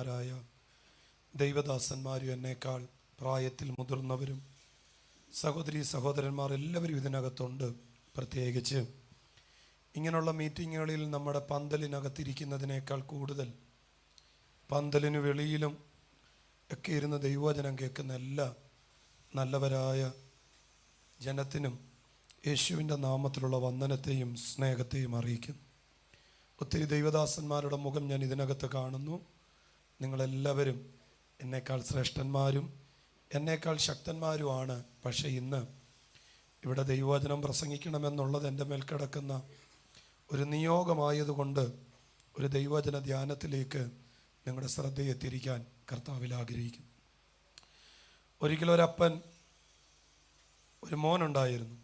ബഹുമാന്യന്മാരായ ദൈവദാസന്മാരും എന്നേക്കാൾ പ്രായത്തിൽ മുതിർന്നവരും സഹോദരീ സഹോദരന്മാർ എല്ലാവരും ഇതിനകത്തുണ്ട്. പ്രത്യേകിച്ച് ഇങ്ങനെയുള്ള മീറ്റിങ്ങുകളിൽ നമ്മുടെ പന്തലിനകത്തിരിക്കുന്നതിനേക്കാൾ കൂടുതൽ പന്തലിന് വെളിയിലും ഒക്കെ ഇരുന്ന് ദൈവവചനം കേൾക്കുന്ന എല്ലാ നല്ലവരായ ജനത്തിനും യേശുവിൻ്റെ നാമത്തിലുള്ള വന്ദനത്തെയും സ്നേഹത്തെയും അറിയിക്കും. ഒത്തിരി ദൈവദാസന്മാരുടെ മുഖം ഞാൻ ഇതിനകത്ത് കാണുന്നു. നിങ്ങളെല്ലാവരും എന്നേക്കാൾ ശ്രേഷ്ഠന്മാരും എന്നേക്കാൾ ശക്തന്മാരുമാണ്. പക്ഷേ ഇന്ന് ഇവിടെ ദൈവവചനം പ്രസംഗിക്കണമെന്നുള്ളത് എൻ്റെ മേൽ കിടക്കുന്ന ഒരു നിയോഗമായതുകൊണ്ട് ഒരു ദൈവവചന ധ്യാനത്തിലേക്ക് നിങ്ങളുടെ ശ്രദ്ധയെ തിരിക്കാൻ കർത്താവിൽ ആഗ്രഹിക്കും. ഒരിക്കലൊരപ്പൻ ഒരു മോനുണ്ടായിരുന്നു.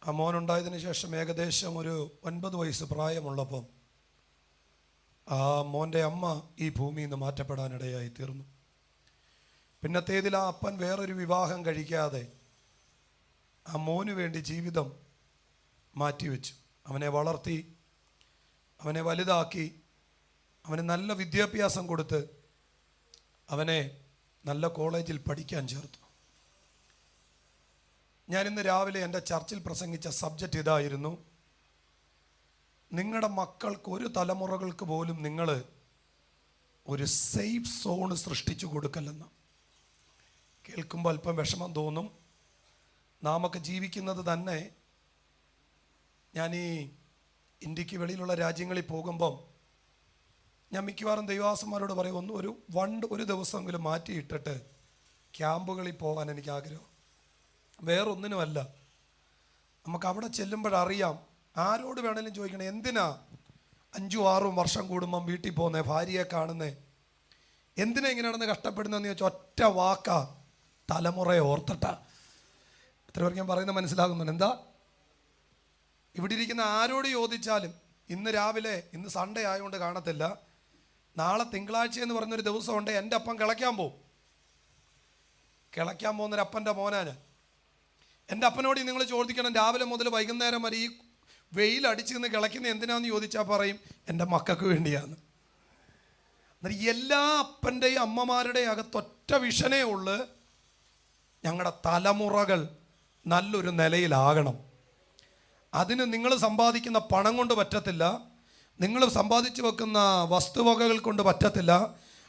ആ മോനുണ്ടായതിനു ശേഷം ഏകദേശം ഒരു 9 വയസ്സ് പ്രായമുള്ളപ്പം ആ മോൻ്റെ അമ്മ ഈ ഭൂമിയിൽ നിന്ന് മാറ്റപ്പെടാനിടയായി തീർന്നു. പിന്നത്തേതിൽ ആ അപ്പൻ വേറൊരു വിവാഹം കഴിക്കാതെ ആ മോന് വേണ്ടി ജീവിതം മാറ്റിവെച്ചു. അവനെ വളർത്തി, അവനെ വലുതാക്കി, അവന് നല്ല വിദ്യാഭ്യാസം കൊടുത്ത് അവനെ നല്ല കോളേജിൽ പഠിക്കാൻ ചേർത്തു. ഞാനിന്ന് രാവിലെ എൻ്റെ ചർച്ചിൽ പ്രസംഗിച്ച സബ്ജക്റ്റ് ഇതായിരുന്നു: നിങ്ങളുടെ മക്കൾക്ക് ഒരു തലമുറകൾക്ക് പോലും നിങ്ങൾ ഒരു സേഫ് സോൺ സൃഷ്ടിച്ചു കൊടുക്കല്ലെന്ന്. കേൾക്കുമ്പോൾ അല്പം വിഷമം തോന്നും. നാമൊക്കെ ജീവിക്കുന്നത് തന്നെ, ഞാൻ ഈ ഇന്ത്യക്ക് വെളിയിലുള്ള രാജ്യങ്ങളിൽ പോകുമ്പം ഞാൻ മിക്കവാറും ദൈവദാസന്മാരോട് പറയും, ഒരു ദിവസമെങ്കിലും മാറ്റിയിട്ടിട്ട് ക്യാമ്പുകളിൽ പോകാൻ എനിക്ക് ആഗ്രഹം. വേറൊന്നിനുമല്ല, നമുക്ക് അവിടെ ചെല്ലുമ്പോഴറിയാം. ആരോട് വേണേലും ചോദിക്കണം, എന്തിനാ 5-6 വർഷം കൂടുമ്പം വീട്ടിൽ പോകുന്നേ, ഭാര്യയെ കാണുന്നേ, എന്തിനാ ഇങ്ങനെയാണെന്ന് കഷ്ടപ്പെടുന്നതെന്ന് ചോദിച്ചാൽ ഒറ്റ വാക്കാ: തലമുറയെ ഓർത്തിട്ട. എത്ര പേർക്ക് ഞാൻ പറയുന്നത് മനസ്സിലാകുന്നുണ്ട്? എന്താ ഇവിടെ ഇരിക്കുന്ന ആരോട് ചോദിച്ചാലും, ഇന്ന് സൺഡേ ആയതുകൊണ്ട് കാണത്തില്ല, നാളെ തിങ്കളാഴ്ച എന്ന് പറഞ്ഞൊരു ദിവസമുണ്ട്, എൻ്റെ അപ്പം കിളയ്ക്കാൻ പോകുന്നൊരപ്പൻ്റെ മോനാണ്. എൻ്റെ അപ്പനോട് നിങ്ങൾ ചോദിക്കണം, രാവിലെ മുതൽ വൈകുന്നേരം വരെ ഈ വെയിലടിച്ച് നിന്ന് കിളയ്ക്കുന്ന എന്തിനാന്ന് ചോദിച്ചാൽ പറയും, എൻ്റെ മക്കൾക്ക് വേണ്ടിയാണ്. എന്നാൽ എല്ലാ അപ്പൻ്റെയും അമ്മമാരുടെയും അകത്തൊറ്റ വിഷനേ ഉള്ളു: ഞങ്ങളുടെ തലമുറകൾ നല്ലൊരു നിലയിലാകണം. അതിന് നിങ്ങൾ സമ്പാദിക്കുന്ന പണം കൊണ്ട് പറ്റത്തില്ല, നിങ്ങൾ സമ്പാദിച്ചു വെക്കുന്ന വസ്തുവകകൾ കൊണ്ട് പറ്റത്തില്ല.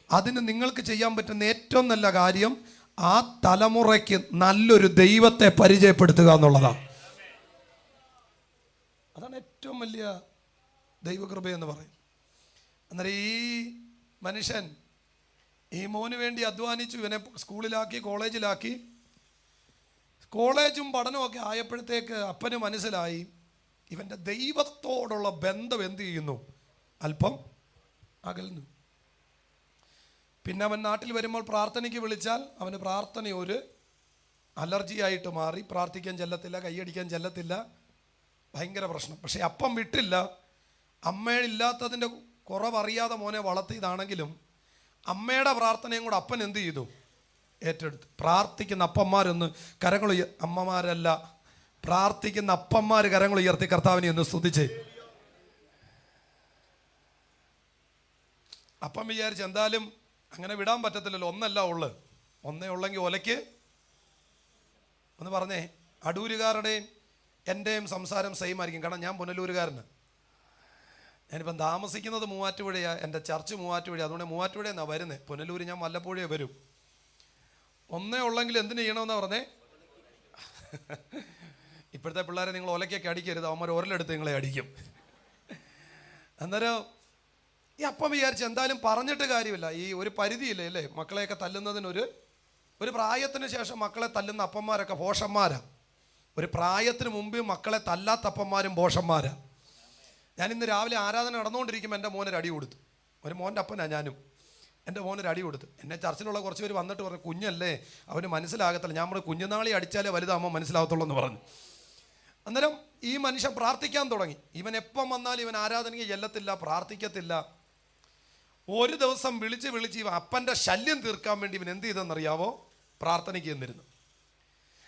അതിന് നിങ്ങൾക്ക് ചെയ്യാൻ പറ്റുന്ന ഏറ്റവും നല്ല കാര്യം ആ തലമുറയ്ക്ക് നല്ലൊരു ദൈവത്തെ പരിചയപ്പെടുത്തുക എന്നുള്ളതാണ്. അതാണ് ഏറ്റവും വലിയ ദൈവകൃപയെന്ന് പറയും. അന്നേരം ഈ മനുഷ്യൻ ഈ മോന് വേണ്ടി അധ്വാനിച്ചു. ഇവനെ സ്കൂളിലാക്കി, കോളേജിലാക്കി. കോളേജും പഠനമൊക്കെ ആയപ്പോഴത്തേക്ക് അപ്പന് മനസ്സിലായി ഇവൻ്റെ ദൈവത്തോടുള്ള ബന്ധം എന്ത് ചെയ്യുന്നു, അല്പം അകലുന്നു. പിന്നെ അവൻ നാട്ടിൽ വരുമ്പോൾ പ്രാർത്ഥനയ്ക്ക് വിളിച്ചാൽ അവന് പ്രാർത്ഥന ഒരു അലർജിയായിട്ട് മാറി. പ്രാർത്ഥിക്കാൻ ചെല്ലത്തില്ല, കൈയടിക്കാൻ ചെല്ലത്തില്ല, ഭയങ്കര പ്രശ്നം. പക്ഷേ അപ്പം വിട്ടില്ല. അമ്മയില്ലാത്തതിൻ്റെ കുറവറിയാതെ മോനെ വളർത്തിയതാണെങ്കിലും അമ്മയുടെ പ്രാർത്ഥനയും കൂടെ അപ്പൻ എന്ത് ചെയ്തു, ഏറ്റെടുത്ത്. പ്രാർത്ഥിക്കുന്ന അപ്പന്മാരൊന്ന് അമ്മമാരല്ല, പ്രാർത്ഥിക്കുന്ന അപ്പന്മാർ കരങ്ങൾ ഉയർത്തി കർത്താവിനെ ഒന്ന് സ്തുതിച്ച്. അപ്പം വിചാരിച്ച് എന്തായാലും അങ്ങനെ വിടാൻ പറ്റത്തില്ലല്ലോ, ഒന്നേ ഉള്ളെങ്കിൽ ഒലയ്ക്ക് ഒന്ന് പറഞ്ഞേ. അടൂരുകാരുടെയും എൻ്റെയും സംസാരം സെയിം ആയിരിക്കും. കാരണം ഞാൻ പുനലൂരുകാരന്. ഞാനിപ്പം താമസിക്കുന്നത് മൂവാറ്റുപുഴയാണ്, എൻ്റെ ചർച്ച് മൂവാറ്റുപുഴ. അതുകൊണ്ട് മൂവാറ്റുപുഴ എന്നാണ് വരുന്നത്. പുനലൂർ ഞാൻ വല്ലപ്പോഴേ വരും. ഒന്നേ ഉള്ളെങ്കിൽ എന്തിനു ചെയ്യണമെന്നാ പറഞ്ഞേ? ഇപ്പോഴത്തെ പിള്ളേരെ നിങ്ങൾ ഒലക്കൊക്കെ അടിക്കരുത്, അവന്മാർ ഒരലെടുത്ത് നിങ്ങളെ അടിക്കും. അന്നേരം ഈ അപ്പം വിചാരിച്ച് എന്തായാലും പറഞ്ഞിട്ട് കാര്യമില്ല. ഈ ഒരു പരിധിയില്ലേ അല്ലേ, മക്കളെയൊക്കെ തല്ലുന്നതിനൊരു പ്രായത്തിന് ശേഷം മക്കളെ തല്ലുന്ന അപ്പന്മാരൊക്കെ ഭോഷന്മാരാണ്. ഒരു പ്രായത്തിന് മുമ്പ് മക്കളെ തല്ലാത്ത അപ്പന്മാരും ഭോഷന്മാരാണ്. ഞാനിന്ന് രാവിലെ ആരാധന നടന്നുകൊണ്ടിരിക്കുമ്പോൾ എൻ്റെ മോനൊരു അടി കൊടുത്തു. ഒരു മോൻ്റെ അപ്പനാണ് ഞാനും. എൻ്റെ മോനൊരു അടി കൊടുത്തു. എന്നെ ചർച്ചിലുള്ള കുറച്ച് പേര് വന്നിട്ട് പറഞ്ഞു, കുഞ്ഞല്ലേ അവന് മനസ്സിലാകത്തില്ല. ഞാൻ പറഞ്ഞു, കുഞ്ഞുനാളി അടിച്ചാലേ വലുതാകുമ്പോൾ മനസ്സിലാകത്തുള്ളൂ എന്ന് പറഞ്ഞു. അന്നേരം ഈ മനുഷ്യൻ പ്രാർത്ഥിക്കാൻ തുടങ്ങി. ഇവൻ എപ്പം വന്നാലും ഇവൻ ആരാധനയ്ക്ക് ചെല്ലത്തില്ല, പ്രാർത്ഥിക്കത്തില്ല. ഒരു ദിവസം വിളിച്ച് ഇവൻ അപ്പൻ്റെ ശല്യം തീർക്കാൻ വേണ്ടി ഇവൻ എന്ത് ചെയ്തെന്നറിയാവോ? പ്രാർത്ഥനയ്ക്ക് ചെന്നിരുന്നു.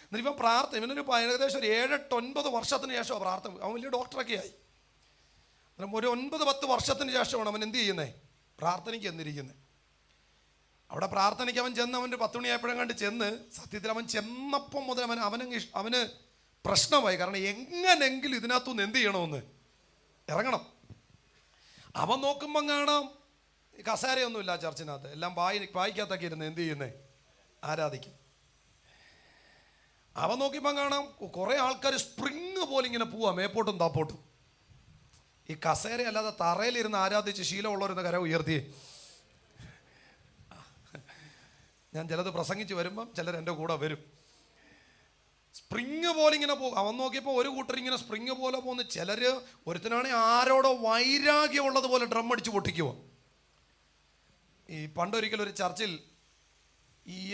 എന്നിട്ട് ഇവൻ ഇവനൊരു ഏകദേശം ഒരു 7-8-9 വർഷത്തിന് ശേഷമാണ് പ്രാർത്ഥന. അവൻ വലിയ ഡോക്ടറൊക്കെ ആയി. ഒരു 9-10 വർഷത്തിന് ശേഷമാണ് അവൻ എന്ത് ചെയ്യുന്നത്? പ്രാർത്ഥനയ്ക്ക് എന്നിരിക്കുന്നത്. അവിടെ പ്രാർത്ഥനയ്ക്ക് അവൻ ചെന്ന്, അവൻ്റെ 10 മണിയായപ്പോഴും കണ്ട് ചെന്ന്, സത്യത്തിൽ അവൻ ചെന്നപ്പം മുതൽ അവന് പ്രശ്നമായി. കാരണം എങ്ങനെങ്കിലും ഇതിനകത്തുനിന്ന് എന്ത് ചെയ്യണമെന്ന് ഇറങ്ങണം. അവൻ നോക്കുമ്പം കാണാം കസേരയൊന്നുമില്ല ചർച്ചിനകത്ത്, എല്ലാം വായിക്കാത്തൊക്കെ ഇരുന്ന് എന്ത് ചെയ്യുന്നേ, ആരാധിക്കും. അവൻ നോക്കിയപ്പം കാണാം കുറേ ആൾക്കാർ സ്പ്രിങ് പോലെ ഇങ്ങനെ പോവാ, മേപ്പോട്ടും താപ്പോട്ടും. ഈ കസേര അല്ലാതെ തറയിലിരുന്ന് ആരാധിച്ച് ശീലമുള്ളവരെന്ന് കര ഉയർത്തി. ഞാൻ ചിലത് പ്രസംഗിച്ച് വരുമ്പം ചിലർ എൻ്റെ കൂടെ വരും. സ്പ്രിങ് പോലെ ഇങ്ങനെ പോകും. അവൻ നോക്കിയപ്പോൾ ഒരു കൂട്ടർ ഇങ്ങനെ സ്പ്രിങ് പോലെ പോകുന്നു. ചിലർ, ഒരുത്തനാണെങ്കിൽ ആരോടോ വൈരാഗ്യമുള്ളതുപോലെ ഡ്രം അടിച്ച് പൊട്ടിക്കുമോ. ഈ പണ്ടൊരിക്കലും ഒരു ചർച്ചിൽ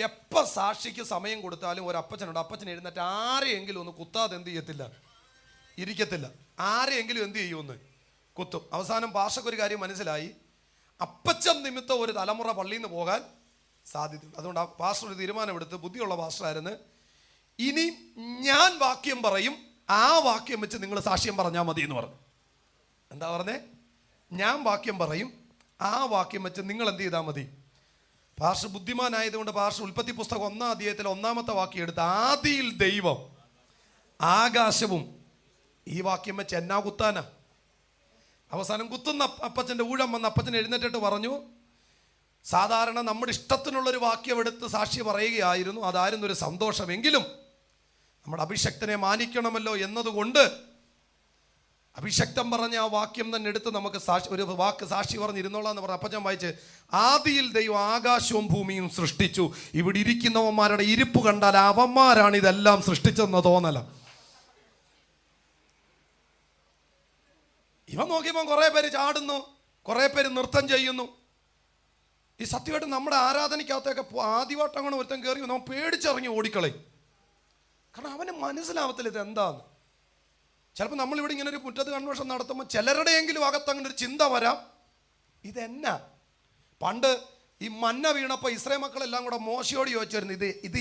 എപ്പോൾ സാക്ഷിക്ക് സമയം കൊടുത്താലും ഒരു അപ്പച്ചനുണ്ട്. അപ്പച്ചൻ എഴുന്നേറ്റ് ആരെയെങ്കിലും ഒന്ന് കുത്താതെ എന്ത് ചെയ്യത്തില്ല, ഇരിക്കത്തില്ല. ആരെയെങ്കിലും എന്ത് ചെയ്യുമെന്ന് കുത്തും. അവസാനം പാസ്റ്റർക്കൊരു കാര്യം മനസ്സിലായി, അപ്പച്ചൻ നിമിത്തം ഒരു തലമുറ പള്ളിയിൽ നിന്ന് പോകാൻ സാധ്യത. അതുകൊണ്ട് ആ പാസ്റ്റർ ഒരു തീരുമാനമെടുത്ത്, ബുദ്ധിയുള്ള പാസ്റ്ററായിരുന്നു, ഇനി ഞാൻ വാക്യം പറയും, ആ വാക്യം വെച്ച് നിങ്ങൾ സാക്ഷ്യം പറഞ്ഞാൽ മതി എന്ന് പറഞ്ഞു. എന്താ പറഞ്ഞേ? ഞാൻ വാക്യം പറയും, ആ വാക്യം വെച്ച് നിങ്ങൾ എന്ത് ചെയ്താൽ മതി. പാസ്റ്റർ ബുദ്ധിമാനായതുകൊണ്ട് പാസ്റ്റർ ഉൽപ്പത്തി പുസ്തകം 1-ാം അധ്യായത്തിൽ 1-ാമത്തെ വാക്യം എടുത്ത്, ആദിയിൽ ദൈവം ആകാശവും, ഈ വാക്യം വെച്ച് എന്നാ കുത്താനാ. അവസാനം കുത്തുന്ന അപ്പച്ചൻ്റെ ഊഴം വന്ന് അപ്പച്ചൻ എഴുന്നേറ്റിട്ട് പറഞ്ഞു, സാധാരണ നമ്മുടെ ഇഷ്ടത്തിനുള്ളൊരു വാക്യം എടുത്ത് സാക്ഷി പറയുകയായിരുന്നു, അതായിരുന്നു ഒരു സന്തോഷമെങ്കിലും നമ്മുടെ അഭിഷക്തനെ മാനിക്കണമല്ലോ എന്നതുകൊണ്ട് അഭിഷക്തം പറഞ്ഞ ആ വാക്യം തന്നെ എടുത്ത് നമുക്ക് ഒരു വാക്ക് സാക്ഷി പറഞ്ഞിരുന്നോളാം എന്ന് പറഞ്ഞ അപ്പച്ചൻ വായിച്ച്, ആദിയിൽ ദൈവം ആകാശവും ഭൂമിയും സൃഷ്ടിച്ചു. ഇവിടെ ഇരിക്കുന്നവന്മാരുടെ ഇരിപ്പ് കണ്ടാൽ അവന്മാരാണ് ഇതെല്ലാം സൃഷ്ടിച്ചെന്ന് തോന്നല. ഇവൻ നോക്കിയപ്പോൾ കുറേ പേര് ചാടുന്നു, കുറേ പേര് നൃത്തം ചെയ്യുന്നു. ഈ സത്യമായിട്ട് നമ്മുടെ ആരാധനയ്ക്കകത്തൊക്കെ ആദ്യമായിട്ട് അങ്ങനെ ഒരുത്തൻ കയറി നമ്മൾ പേടിച്ചിറങ്ങി ഓടിക്കളയും. കാരണം അവന് മനസ്സിലാവത്തില്ല ഇതെന്താന്ന്. ചിലപ്പോൾ നമ്മളിവിടെ ഇങ്ങനെ ഒരു മുറ്റത്ത് കൺവെൻഷൻ നടത്തുമ്പോൾ ചിലരുടെയെങ്കിലും അകത്തങ്ങനെ ഒരു ചിന്ത വരാം, ഇതെന്നാ. പണ്ട് ഈ മന്ന വീണപ്പോൾ ഇസ്രായേൽ മക്കളെല്ലാം കൂടെ മോശയോട് ചോദിച്ചായിരുന്നു, ഇത്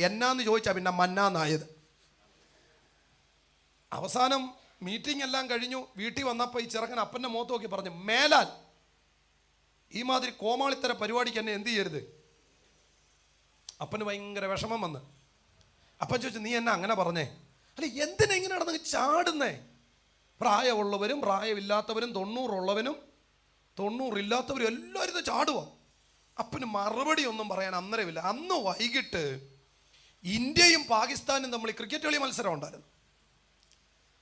എന്നാന്ന് ചോദിച്ചാൽ പിന്നെ മന്നാന്നായത്. അവസാനം മീറ്റിംഗ് എല്ലാം കഴിഞ്ഞു വീട്ടിൽ വന്നപ്പോൾ ഈ ചെറുക്കൻ അപ്പൻ്റെ മുഖത്ത് നോക്കി പറഞ്ഞു, മേലാൽ ഈ മാതിരി കോമാളിത്തര പരിപാടിക്ക് എന്നെ എന്ത് ചെയ്യരുത്. അപ്പന് ഭയങ്കര വിഷമം വന്ന്. അപ്പൻ ചോദിച്ചു, നീ എന്നാ അങ്ങനെ പറഞ്ഞേ? അല്ല, എന്തിനാ ഇങ്ങനെ നടന്ന് ചാടുന്നേ? പ്രായമുള്ളവരും പ്രായമില്ലാത്തവരും 90 ഉള്ളവനും 90 ഇല്ലാത്തവരും എല്ലാവരും ഇത് ചാടുക. അപ്പന് മറുപടി ഒന്നും പറയാൻ അന്നേരമില്ല. അന്ന് വൈകിട്ട് ഇന്ത്യയും പാകിസ്ഥാനും തമ്മിൽ ക്രിക്കറ്റ് കളി മത്സരം ഉണ്ടായിരുന്നു.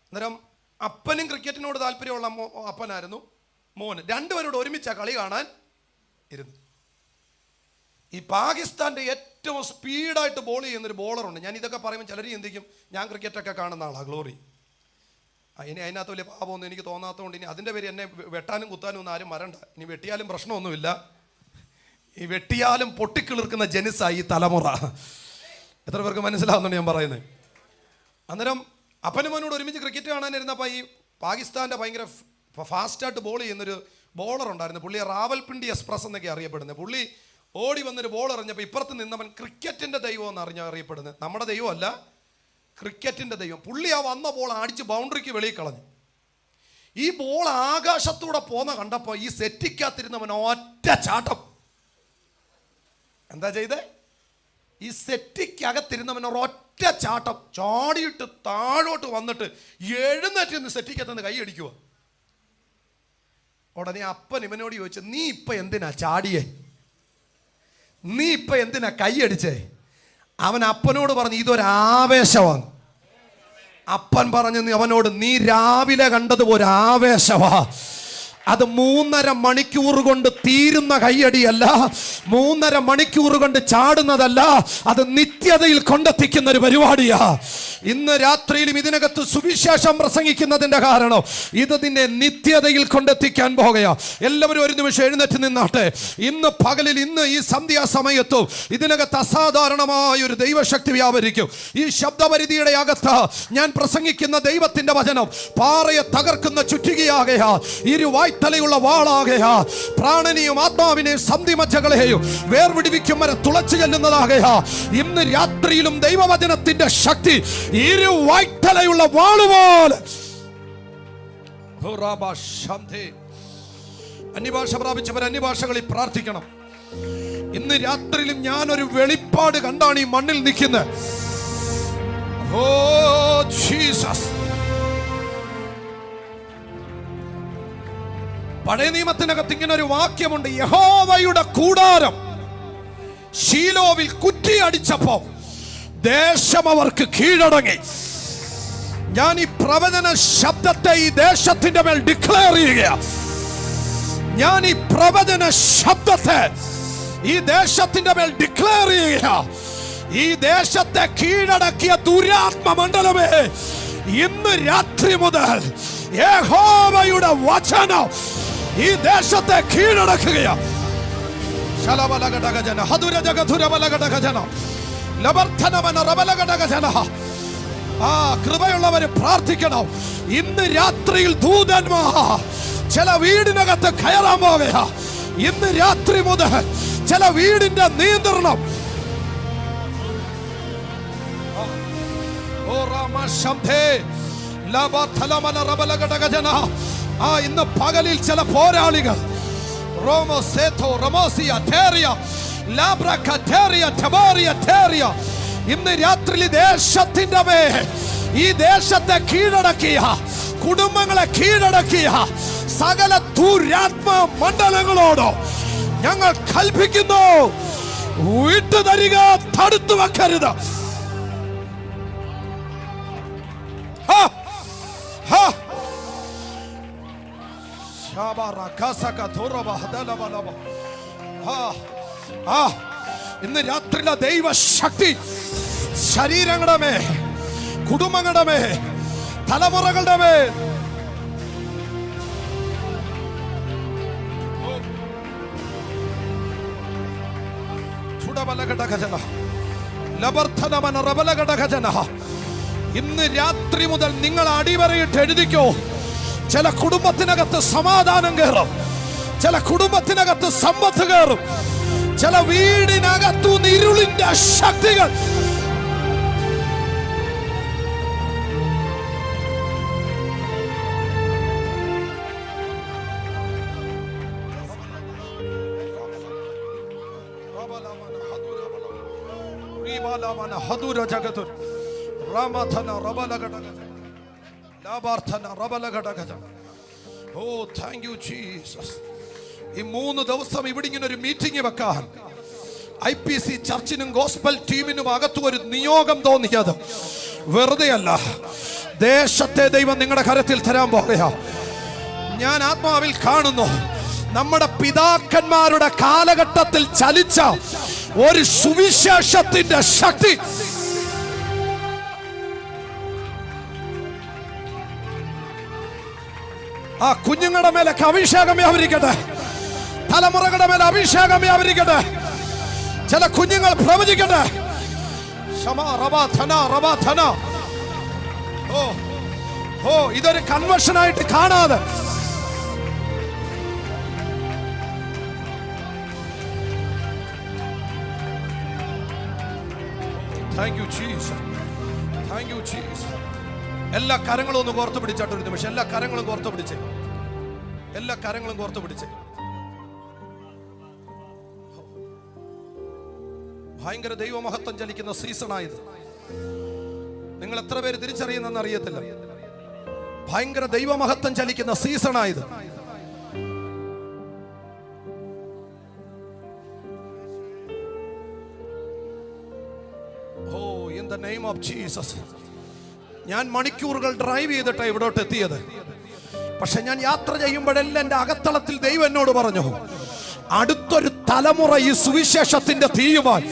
അന്നേരം അപ്പനും ക്രിക്കറ്റിനോട് താല്പര്യമുള്ള അപ്പനായിരുന്നു, മോന് രണ്ടുപേരോട് ഒരുമിച്ച കളി കാണാൻ ഇരുന്നു. ഈ പാകിസ്ഥാൻ്റെ ഏറ്റവും സ്പീഡായിട്ട് ബോൾ ചെയ്യുന്നൊരു ബോളറുണ്ട്. ഞാൻ ഇതൊക്കെ പറയുമ്പോൾ ചിലർ ചിന്തിക്കും ഞാൻ ക്രിക്കറ്റൊക്കെ കാണുന്ന ആളാണ്, ഗ്ലോറി. ഇനി അതിനകത്ത് വലിയ പാപമൊന്നും എനിക്ക് തോന്നാത്തതുകൊണ്ട് ഇനി അതിൻ്റെ പേര് എന്നെ വെട്ടാനും കുത്താനും ഒന്നും ആരും വരണ്ട. ഇനി വെട്ടിയാലും പ്രശ്നമൊന്നുമില്ല. ഈ വെട്ടിയാലും പൊട്ടിക്കിളിർക്കുന്ന ജനിസായി ഈ തലമുറ. എത്ര പേർക്ക് മനസ്സിലാവുന്നുണ്ട് ഞാൻ പറയുന്നത്? അന്നേരം അപ്പനും മോനോട് ഒരുമിച്ച് ക്രിക്കറ്റ് കാണാനിരുന്നപ്പോൾ ഈ പാകിസ്ഥാൻ്റെ ഭയങ്കര ഫാസ്റ്റായിട്ട് ബോൾ ചെയ്യുന്നൊരു ബോളർ ഉണ്ടായിരുന്നു. പുള്ളിയെ റാവൽപിണ്ടി എക്സ്പ്രസ് എന്നൊക്കെ അറിയപ്പെടുന്നത്. പുള്ളി ഓടി വന്നൊരു ബോൾ എറിഞ്ഞപ്പോൾ ഇപ്പുറത്ത് നിന്നവൻ ക്രിക്കറ്റിൻ്റെ ദൈവം എന്ന് അറിയപ്പെടുന്നത്. നമ്മുടെ ദൈവമല്ല, ക്രിക്കറ്റിൻ്റെ ദൈവം. പുള്ളി ആ വന്ന ബോൾ അടിച്ച് ബൗണ്ടറിക്ക് വെളിയിൽ കളഞ്ഞു. ഈ ബോൾ ആകാശത്തൂടെ പോന്ന കണ്ടപ്പോൾ ഈ സെറ്റിക്കകത്തിരുന്നവൻ ഒറ്റ ചാട്ടം. എന്താ ചെയ്തേ? ഈ സെറ്റിക്കകത്തിരുന്നവൻ ഒരൊറ്റ ചാട്ടം ചാടിയിട്ട് താഴോട്ട് വന്നിട്ട് എഴുന്നേറ്റ് സെറ്റിക്കകത്തുനിന്ന് കൈയടിക്കുക. ഉടനെ അപ്പൻ ഇവനോട് ചോദിച്ചു, നീ ഇപ്പം എന്തിനാ ചാടിയേ? നീ ഇപ്പം എന്തിനാ കൈയടിച്ചേ? അവൻ അപ്പനോട് പറഞ്ഞു, ഇതൊരാവേശമാണ്. അപ്പൻ പറഞ്ഞു അവനോട്, നീ രാവിലെ കണ്ടതുപോലെ ആവേശമാ. അത് 3.5 മണിക്കൂർ കൊണ്ട് തീരുന്ന കയ്യടിയല്ല, 3.5 മണിക്കൂർ കൊണ്ട് ചാടുന്നതല്ല, അത് നിത്യതയിൽ കൊണ്ടെത്തിക്കുന്ന ഒരു പരിപാടിയാ. ഇന്ന് രാത്രിയിലും ഇതിനകത്ത് സുവിശേഷം പ്രസംഗിക്കുന്നതിന്റെ കാരണം ഇത് നിന്നെ നിത്യതയിൽ കൊണ്ടെത്തിക്കാൻ പോകുകയാ. എല്ലാവരും ഒരു നിമിഷം എഴുന്നേറ്റ് നിന്നാട്ടെ. ഇന്ന് പകലിൽ, ഇന്ന് ഈ സന്ധ്യാസമയത്തും ഇതിനകത്ത് അസാധാരണമായ ഒരു ദൈവശക്തി വ്യാപരിക്കും. ഈ ശബ്ദപരിധിയുടെ അകത്ത് ഞാൻ പ്രസംഗിക്കുന്ന ദൈവത്തിന്റെ വചനം പാറയെ തകർക്കുന്ന ചുറ്റികയാകയാ, ഇരുവായ്ത്തലയുള്ള വാളാകയാ, പ്രാണനെയും ആത്മാവിനെയും സന്ധിമജ്ജകളെയും വേർവിടിവിക്കും വരെ തുളച്ചു ചെല്ലുന്നതാകയാ. ഇന്ന് രാത്രിയിലും ദൈവവചനത്തിന്റെ ശക്തി ഇരുവായ്ത്തലയുള്ള വാളുപോലെ അന്യഭാഷ പ്രാപിച്ചവർ അന്യഭാഷകളിൽ പ്രാർത്ഥിക്കണം. ഇന്ന് രാത്രിയിലും ഞാനൊരു വെളിപ്പാട് കണ്ടാണ് ഈ മണ്ണിൽ നിൽക്കുന്നത്. Oh Jesus. പഴയ നിയമത്തിനകത്ത് ഇങ്ങനെ ഒരു വാക്യമുണ്ട്: യഹോവയുടെ കൂടാരം ശീലോവിൽ കുറ്റിയടിച്ചപ്പോ ദേശം അവർക്ക് കീഴടങ്ങി. ഞാൻ ഈ പ്രവചന ശബ്ദത്തെ ഈ ദേശത്തിന്റെ മേൽ ഡിക്ലെയർ ചെയ്യുകയാണ്. ഞാൻ ഈ പ്രവചന ശബ്ദത്തെ ഈ ദേശത്തിന്റെ മേൽ ഡിക്ലെയർ ചെയ്യുകയാണ്. ഈ ദേശത്തെ കീഴടക്കിയ ദുരാത്മ മണ്ഡലമേ, ഇന്ന് രാത്രി മുതൽ യഹോവയുടെ വചനം ഈ ദേശത്തെ കീഴടക്കുകയാണ്. കൃപയുള്ളവര് പ്രാർത്ഥിക്കണം. ഇന്ന് രാത്രിയിൽ ദൂതന്മാർ ചില വീടിനകത്ത് കയറാൻ പോകുക. ഇന്ന് രാത്രി മുതൽ ചില വീടിന്റെ നിയന്ത്രണം ഇന്ന് പകലിൽ ചില പോരാളികൾ ഇന്ന് രാത്രി ദേശത്തിന്റെ മേൽ ഈ ദേശത്തെ കീഴടക്കിയ, കുടുംബങ്ങളെ കീഴടക്കിയ സകല ദുരാത്മ മണ്ഡലങ്ങളോട് ഞങ്ങൾ കൽപ്പിക്കുന്നു, വിട്ടുതരിക, തടുത്തു വെക്കരുത്. ഇന്ന് രാത്രിയിലെ ദൈവശക്തി ശരീരങ്ങളുടെ മേൽ, കുടുംബങ്ങളുടെ മേൽ, തലമുറകളുടെ മേൽ ഇന്ന് രാത്രി മുതൽ നിങ്ങൾ അടിവരയിട്ട് എഴുതിക്കോ. ചില കുടുംബത്തിനകത്ത് സമാധാനം കയറും, ചില കുടുംബത്തിനകത്ത് സമ്പത്ത് കയറും, ചില വീടിനകത്തു ഇരുളിന്റെ ശക്തികൾ ഈ 3 ദിവസം ഇവിടെ ഇങ്ങനെ ഒരു മീറ്റിംഗ് വെക്കാൻ IPC ചർച്ചിനും ഗോസ്പൽ ടീമിനും അകത്തു ഒരു നിയോഗം തോന്നിയത് വെറുതെ അല്ല. ദേശത്തെ ദൈവം നിങ്ങളുടെ കരത്തിൽ തരാൻ പോകുക. ഞാൻ ആത്മാവിൽ കാണുന്നു, നമ്മുടെ പിതാക്കന്മാരുടെ കാലഘട്ടത്തിൽ ചലിച്ച ഒരു സുവിശേഷത്തിന്റെ ശക്തി ആ കുഞ്ഞുങ്ങളുടെ മേലൊക്കെ അഭിഷേകം വ്യാപരിക്കട്ടെ, തലമുറകളുടെ മേലെ അഭിഷേകം വ്യാപരിക്കട്ടെ. ചില കുഞ്ഞുങ്ങൾ പ്രവചിക്കട്ടെ. ഇതൊരു കൺവെൻഷനായിട്ട് കാണാതെ thank you Jesus, thank you Jesus. എല്ലാ കരങ്ങളും ഒന്ന് കോർത്തു പിടിച്ചാട്ട് ഒരു നിമിഷം. എല്ലാ കരങ്ങളും കോർത്തു പിടിച്ചേ, എല്ലാ കരങ്ങളും കോർത്തു പിടിച്ചേ. ഭയങ്കര ദൈവമഹത്വം ചലിക്കുന്ന സീസണായത്. നിങ്ങൾ എത്ര പേര് തിരിച്ചറിയുന്നെന്ന് അറിയത്തില്ല. ഭയങ്കര ദൈവമഹത്വം ചലിക്കുന്ന സീസണായത്. Oh, in the name of Jesus. ഞാൻ മണിക്കൂറുകൾ ഡ്രൈവ് ചെയ്തിട്ടാണ് ഇവിടോട്ട് എത്തിയത്. പക്ഷെ ഞാൻ യാത്ര ചെയ്യുമ്പോഴെല്ലാം എൻ്റെ അകത്തളത്തിൽ ദൈവം എന്നോട് പറഞ്ഞു, അടുത്തൊരു തലമുറ ഈ സുവിശേഷത്തിന്റെ തീയുമായി.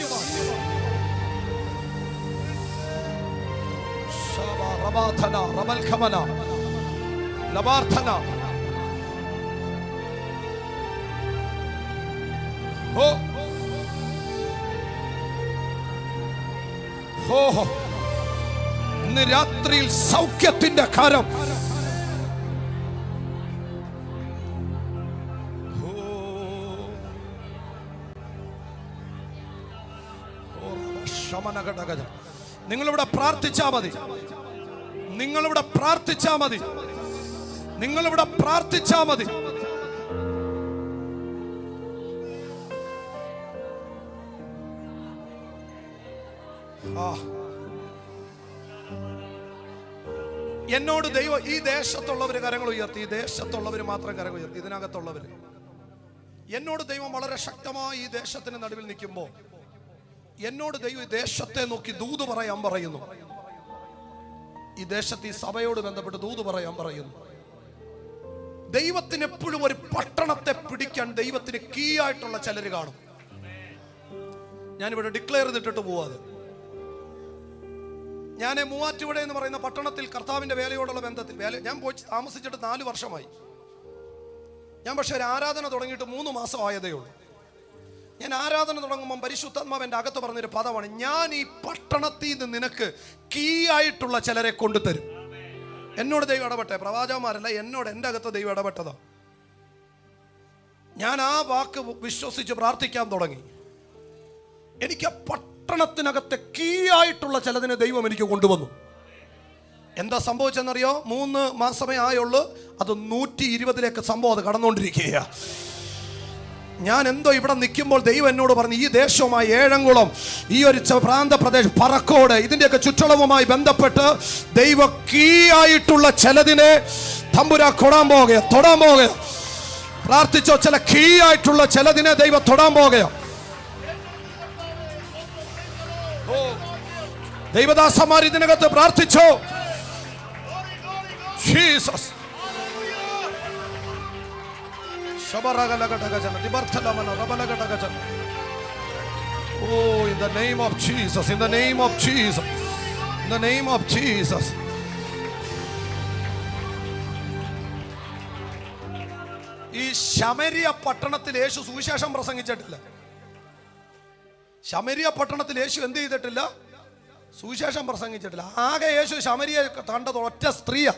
ഇന്ന് രാത്രിയിൽ സൗഖ്യത്തിന്റെ കരം നിങ്ങളിവിടെ പ്രാർത്ഥിച്ചാ മതി, നിങ്ങളിവിടെ പ്രാർത്ഥിച്ചാ മതി, നിങ്ങളിവിടെ പ്രാർത്ഥിച്ചാ മതി. എന്നോട് ദൈവം, ഈ ദേശത്തുള്ളവർ കരങ്ങൾ ഉയർത്തി, ഈ ദേശത്തുള്ളവർ മാത്രം കരങ്ങൾ ഉയർത്തി, ഇതിനകത്തുള്ളവർ. എന്നോട് ദൈവം വളരെ ശക്തമായി ഈ ദേശത്തിന് നടുവിൽ നിൽക്കുമ്പോൾ എന്നോട് ദൈവം ഈ ദേശത്തെ നോക്കി ദൂത് പറയാൻ പറയുന്നു. ഈ ദേശത്ത് ഈ സഭയോട് ബന്ധപ്പെട്ട് ദൂത് പറയാൻ പറയുന്നു. ദൈവത്തിന് എപ്പോഴും ഒരു പട്ടണത്തെ പിടിക്കാൻ ദൈവത്തിന് കീ ആയിട്ടുള്ള ചിലർ കാണും. ഞാനിവിടെ ഡിക്ലെയർ ചെയ്തിട്ട് പോവാതെ, ഞാൻ മൂവാറ്റുപുഴ എന്ന് പറയുന്ന പട്ടണത്തിൽ കർത്താവിന്റെ വേലയോടുള്ള ബന്ധത്തിൽ ഞാൻ പോയി താമസിച്ചിട്ട് 4 വർഷമായി. ഞാൻ പക്ഷെ ഒരു ആരാധന തുടങ്ങിയിട്ട് 3 മാസം ആയതേ ഉള്ളൂ. ഞാൻ ആരാധന തുടങ്ങുമ്പോൾ പരിശുദ്ധാത്മാവ് എൻ്റെ അകത്ത് പറഞ്ഞൊരു പദമാണ്, ഞാൻ ഈ പട്ടണത്തിൽ നിന്ന് നിനക്ക് കീ ആയിട്ടുള്ള ചിലരെ കൊണ്ടുതരും. എന്നോട് ദൈവം ഇടപെട്ടെ, പ്രവാചകന്മാരല്ല, എന്നോട് എൻ്റെ അകത്ത് ദൈവം ഇടപെട്ടതാ. ഞാൻ ആ വാക്ക് വിശ്വസിച്ച് പ്രാർത്ഥിക്കാൻ തുടങ്ങി. എനിക്ക് പട്ടണത്തിനകത്തെ കീ ആയിട്ടുള്ള ചിലതിനെ ദൈവം എനിക്ക് കൊണ്ടുവന്നു. എന്താ സംഭവിച്ചെന്നറിയോ? 3 മാസമേ ആയുള്ളൂ, അത് 120ലേക്ക് സംഭവം അത് കടന്നുകൊണ്ടിരിക്കുക. ഞാൻ എന്തോ ഇവിടെ നിൽക്കുമ്പോൾ ദൈവം എന്നോട് പറഞ്ഞു, ഈ ദേശവുമായി ഏഴംകുളം, ഈ ഒരു പ്രാന്തപ്രദേശം, പറക്കോട്, ഇതിൻ്റെയൊക്കെ ചുറ്റളവുമായി ബന്ധപ്പെട്ട് ദൈവ കീ ആയിട്ടുള്ള ചിലതിനെ തമ്പുരാ തൊടാൻ പോകുക. പ്രാർത്ഥിച്ചോ, ചില കീ ആയിട്ടുള്ള ചിലതിനെ ദൈവം തൊടാൻ പോകുക. ദൈവദാസന്മാർ ഇതിനകത്ത് പ്രാർത്ഥിച്ചോ. Jesus. Oh, in the name of Jesus, in the name of Jesus, in the name of Jesus. ഈ ശമരിയ പട്ടണത്തിൽ യേശു സുവിശേഷം പ്രസംഗിച്ചിട്ടില്ല. ശമരിയ പട്ടണത്തിൽ യേശു എന്ത് ചെയ്തിട്ടില്ല? സുവിശേഷം പ്രസംഗിച്ചിട്ടില്ല. ആകെ യേശു ശമരിയെ കണ്ടത് ഒറ്റ സ്ത്രീയാ.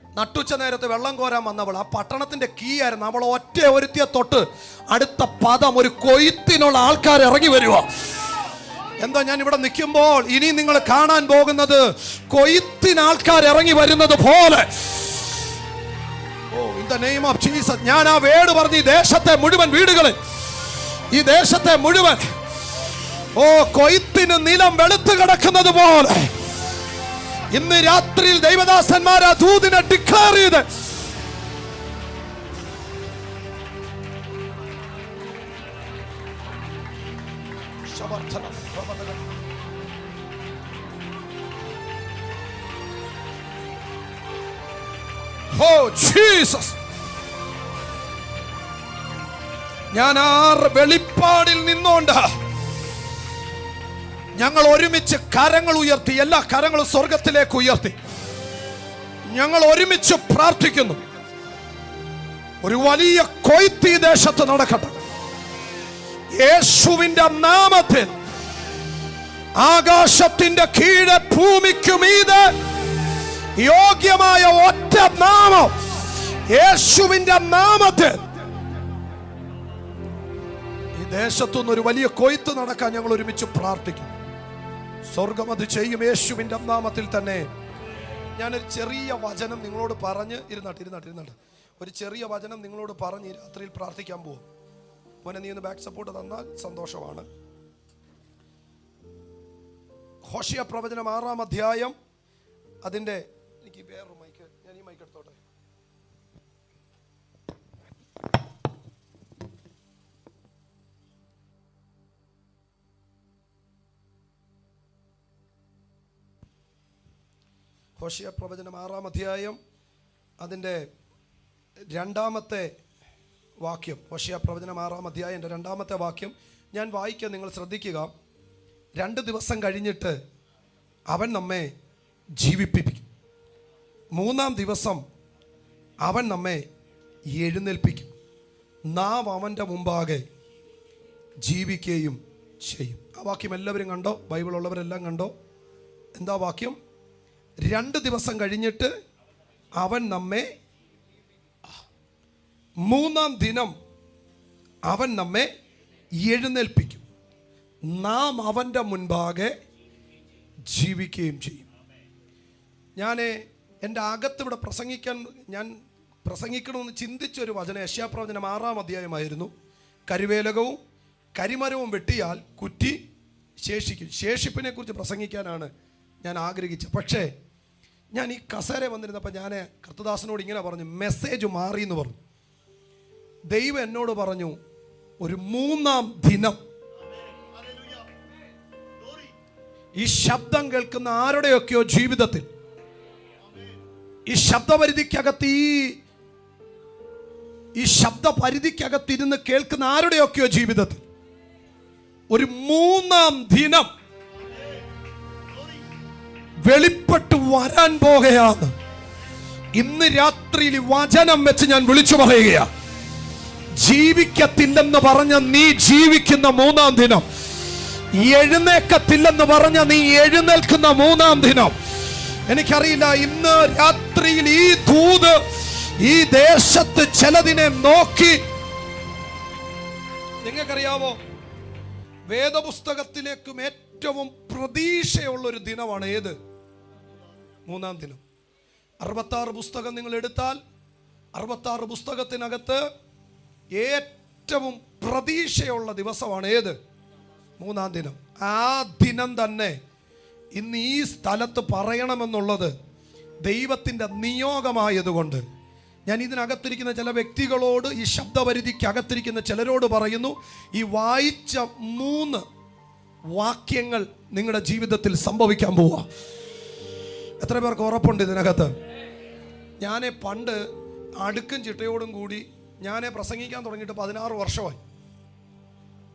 നട്ടുച്ച നേരത്ത് വെള്ളം കോരാൻ വന്നവൾ. ആ പട്ടണത്തിന്റെ കീ ആയിരുന്നു. അവൾ ഒറ്റ ഒരുത്തിയെ തൊട്ട് അടുത്ത പദം ഒരു കൊയ്ത്തിനുള്ള ആൾക്കാർ ഇറങ്ങി വരുക. എന്താ ഞാൻ ഇവിടെ നിൽക്കുമ്പോൾ ഇനി നിങ്ങൾ കാണാൻ പോകുന്നത് കൊയ്ത്തിന് ആൾക്കാർ ഇറങ്ങി വരുന്നത് പോലെ. Oh, in the name of Jesus. ഞാൻ ആ വേർഡ് പറഞ്ഞു, ഈ ദേശത്തെ മുഴുവൻ വീടുകളിൽ, ഈ ദേശത്തെ മുഴുവൻ, ഓ, കൊയ്ത്തിന് നിലം വെളുത്തു കിടക്കുന്നത് പോലെ ഇന്ന് രാത്രിയിൽ ദൈവദാസന്മാർ ആ ദൂതിനെ ഡിക്ലെയർ ചെയ്ത് ഓ ജീസസ്. ഞാൻ ആ വെളിപ്പാടിൽ നിന്നോണ്ട് ഞങ്ങൾ ഒരുമിച്ച് കരങ്ങൾ ഉയർത്തി, എല്ലാ കരങ്ങളും സ്വർഗത്തിലേക്ക് ഉയർത്തി ഞങ്ങൾ ഒരുമിച്ച് പ്രാർത്ഥിക്കുന്നു. ഒരു വലിയ കൊയ്ത്ത് ഈ ദേശത്ത് നടക്കട്ടെ യേശുവിന്റെ നാമത്തിൽ. ആകാശത്തിന്റെ കീഴെ ഭൂമിക്കു മീതെ യോഗ്യമായ ഒറ്റ നാമം, യേശുവിന്റെ നാമത്തിൽ. ഈ ദേശത്തുനിന്ന് ഒരു വലിയ കൊയ്ത്ത് നടക്കാൻ ഞങ്ങൾ ഒരുമിച്ച് പ്രാർത്ഥിക്കും. സ്വർഗം അത് ചെയ്യും യേശുവിന്റെ നാമത്തിൽ തന്നെ. ഞാനൊരു ചെറിയ വചനം നിങ്ങളോട് പറഞ്ഞ് ഇരുന്നാട്ട് ഒരു ചെറിയ വചനം നിങ്ങളോട് പറഞ്ഞ് രാത്രിയിൽ പ്രാർത്ഥിക്കാൻ പോകും. മോനെ, നീ ഒന്ന് ബാക്ക് സപ്പോർട്ട് തന്നാൽ സന്തോഷമാണ്. ഹോശിയ പ്രവചനം 6-ാം അധ്യായം, അതിൻ്റെ, എനിക്ക് വേറൊരു മൈക്ക്, ഞാൻ ഈ മൈക്ക് എടുത്തോട്ടെ. ഹോശിയ പ്രവചനം 6-ാം അധ്യായം, അതിൻ്റെ 2-ാമത്തെ വാക്യം. ഹോശിയ പ്രവചനം 6-ാം അധ്യായം 2-ാമത്തെ വാക്യം ഞാൻ വായിക്കാൻ, നിങ്ങൾ ശ്രദ്ധിക്കുക. 2 ദിവസം കഴിഞ്ഞിട്ട് അവൻ നമ്മെ ജീവിപ്പിക്കും, 3-ാം ദിവസം അവൻ നമ്മെ എഴുന്നേൽപ്പിക്കും, നാം അവൻ്റെ മുമ്പാകെ ജീവിക്കുകയും ചെയ്യും. ആ വാക്യം എല്ലാവരും കണ്ടോ? ബൈബിൾ ഉള്ളവരെല്ലാം കണ്ടോ? എന്താ വാക്യം? 2 ദിവസം കഴിഞ്ഞിട്ട് അവൻ നമ്മെ, 3-ാം ദിനം അവൻ നമ്മെ എഴുന്നേൽപ്പിക്കും, നാം അവൻ്റെ മുൻപാകെ ജീവിക്കുകയും ചെയ്യും. ഞാൻ എൻ്റെ അകത്തിവിടെ ഞാൻ പ്രസംഗിക്കണമെന്ന് ചിന്തിച്ചൊരു വചനം യെശയ്യാപ്രവചനം 6-ാം അധ്യായമായിരുന്നു. കരുവേലകവും കരിമരവും വെട്ടിയാൽ കുറ്റി ശേഷിപ്പിനെ കുറിച്ച് പ്രസംഗിക്കാനാണ് ഞാൻ ആഗ്രഹിച്ചത്. പക്ഷേ ഞാൻ ഈ കസേര വന്നിരുന്നപ്പോൾ ഞാൻ കർത്തദാസനോട് ഇങ്ങനെ പറഞ്ഞു, മെസ്സേജ് മാറി എന്ന് പറഞ്ഞു. ദൈവം എന്നോട് പറഞ്ഞു, ഒരു 3-ാം ദിനം ഈ ശബ്ദം കേൾക്കുന്ന ആരുടെയൊക്കെയോ ജീവിതത്തിൽ, ഈ ശബ്ദപരിധിക്കകത്ത് ഈ ശബ്ദപരിധിക്കകത്തിരുന്ന് കേൾക്കുന്ന ആരുടെയൊക്കെയോ ജീവിതത്തിൽ ഒരു 3-ാം ദിനം വെളിപ്പെട്ട് വരാൻ പോകുകയാണ്. ഇന്ന് രാത്രിയിൽ വചനം വെച്ച് ഞാൻ വിളിച്ചു പറയുകയാ, ജീവിക്കത്തില്ലെന്ന് പറഞ്ഞ നീ ജീവിക്കുന്ന 3-ാം ദിനം, എഴുന്നേക്കത്തില്ലെന്ന് പറഞ്ഞ നീ എഴുന്നേൽക്കുന്ന 3-ാം ദിനം. എനിക്കറിയില്ല, ഇന്ന് രാത്രിയിൽ ഈ ദൂത് ഈ ദേശത്ത് ചിലതിനെ നോക്കി. നിങ്ങൾക്കറിയാവോ, വേദപുസ്തകത്തിലേക്കും ഏറ്റവും പ്രതീക്ഷയുള്ള ഒരു ദിനമാണ് ഏത്? 3-ാം ദിനം. 66 പുസ്തകം നിങ്ങൾ എടുത്താൽ 66 പുസ്തകത്തിനകത്ത് ഏറ്റവും പ്രതീക്ഷയുള്ള ദിവസമാണ് ഏത്? 3-ാം ദിനം. ആ ദിനം തന്നെ ഇന്ന് ഈ സ്ഥലത്ത് പറയണമെന്നുള്ളത് ദൈവത്തിൻ്റെ നിയോഗമായതുകൊണ്ട് ഞാൻ ഇതിനകത്തിരിക്കുന്ന ചില വ്യക്തികളോട്, ഈ ശബ്ദപരിധിക്കകത്തിരിക്കുന്ന ചിലരോട് പറയുന്നു, ഈ വായിച്ച 3 വാക്യങ്ങൾ നിങ്ങളുടെ ജീവിതത്തിൽ സംഭവിക്കാൻ പോവുക. എത്ര പേർക്ക് ഉറപ്പുണ്ട് ഇതിനകത്ത്? ഞാൻ പണ്ട് അടുക്കും ചിട്ടയോടും കൂടി ഞാൻ പ്രസംഗിക്കാൻ തുടങ്ങിയിട്ട് 16 വർഷമായി.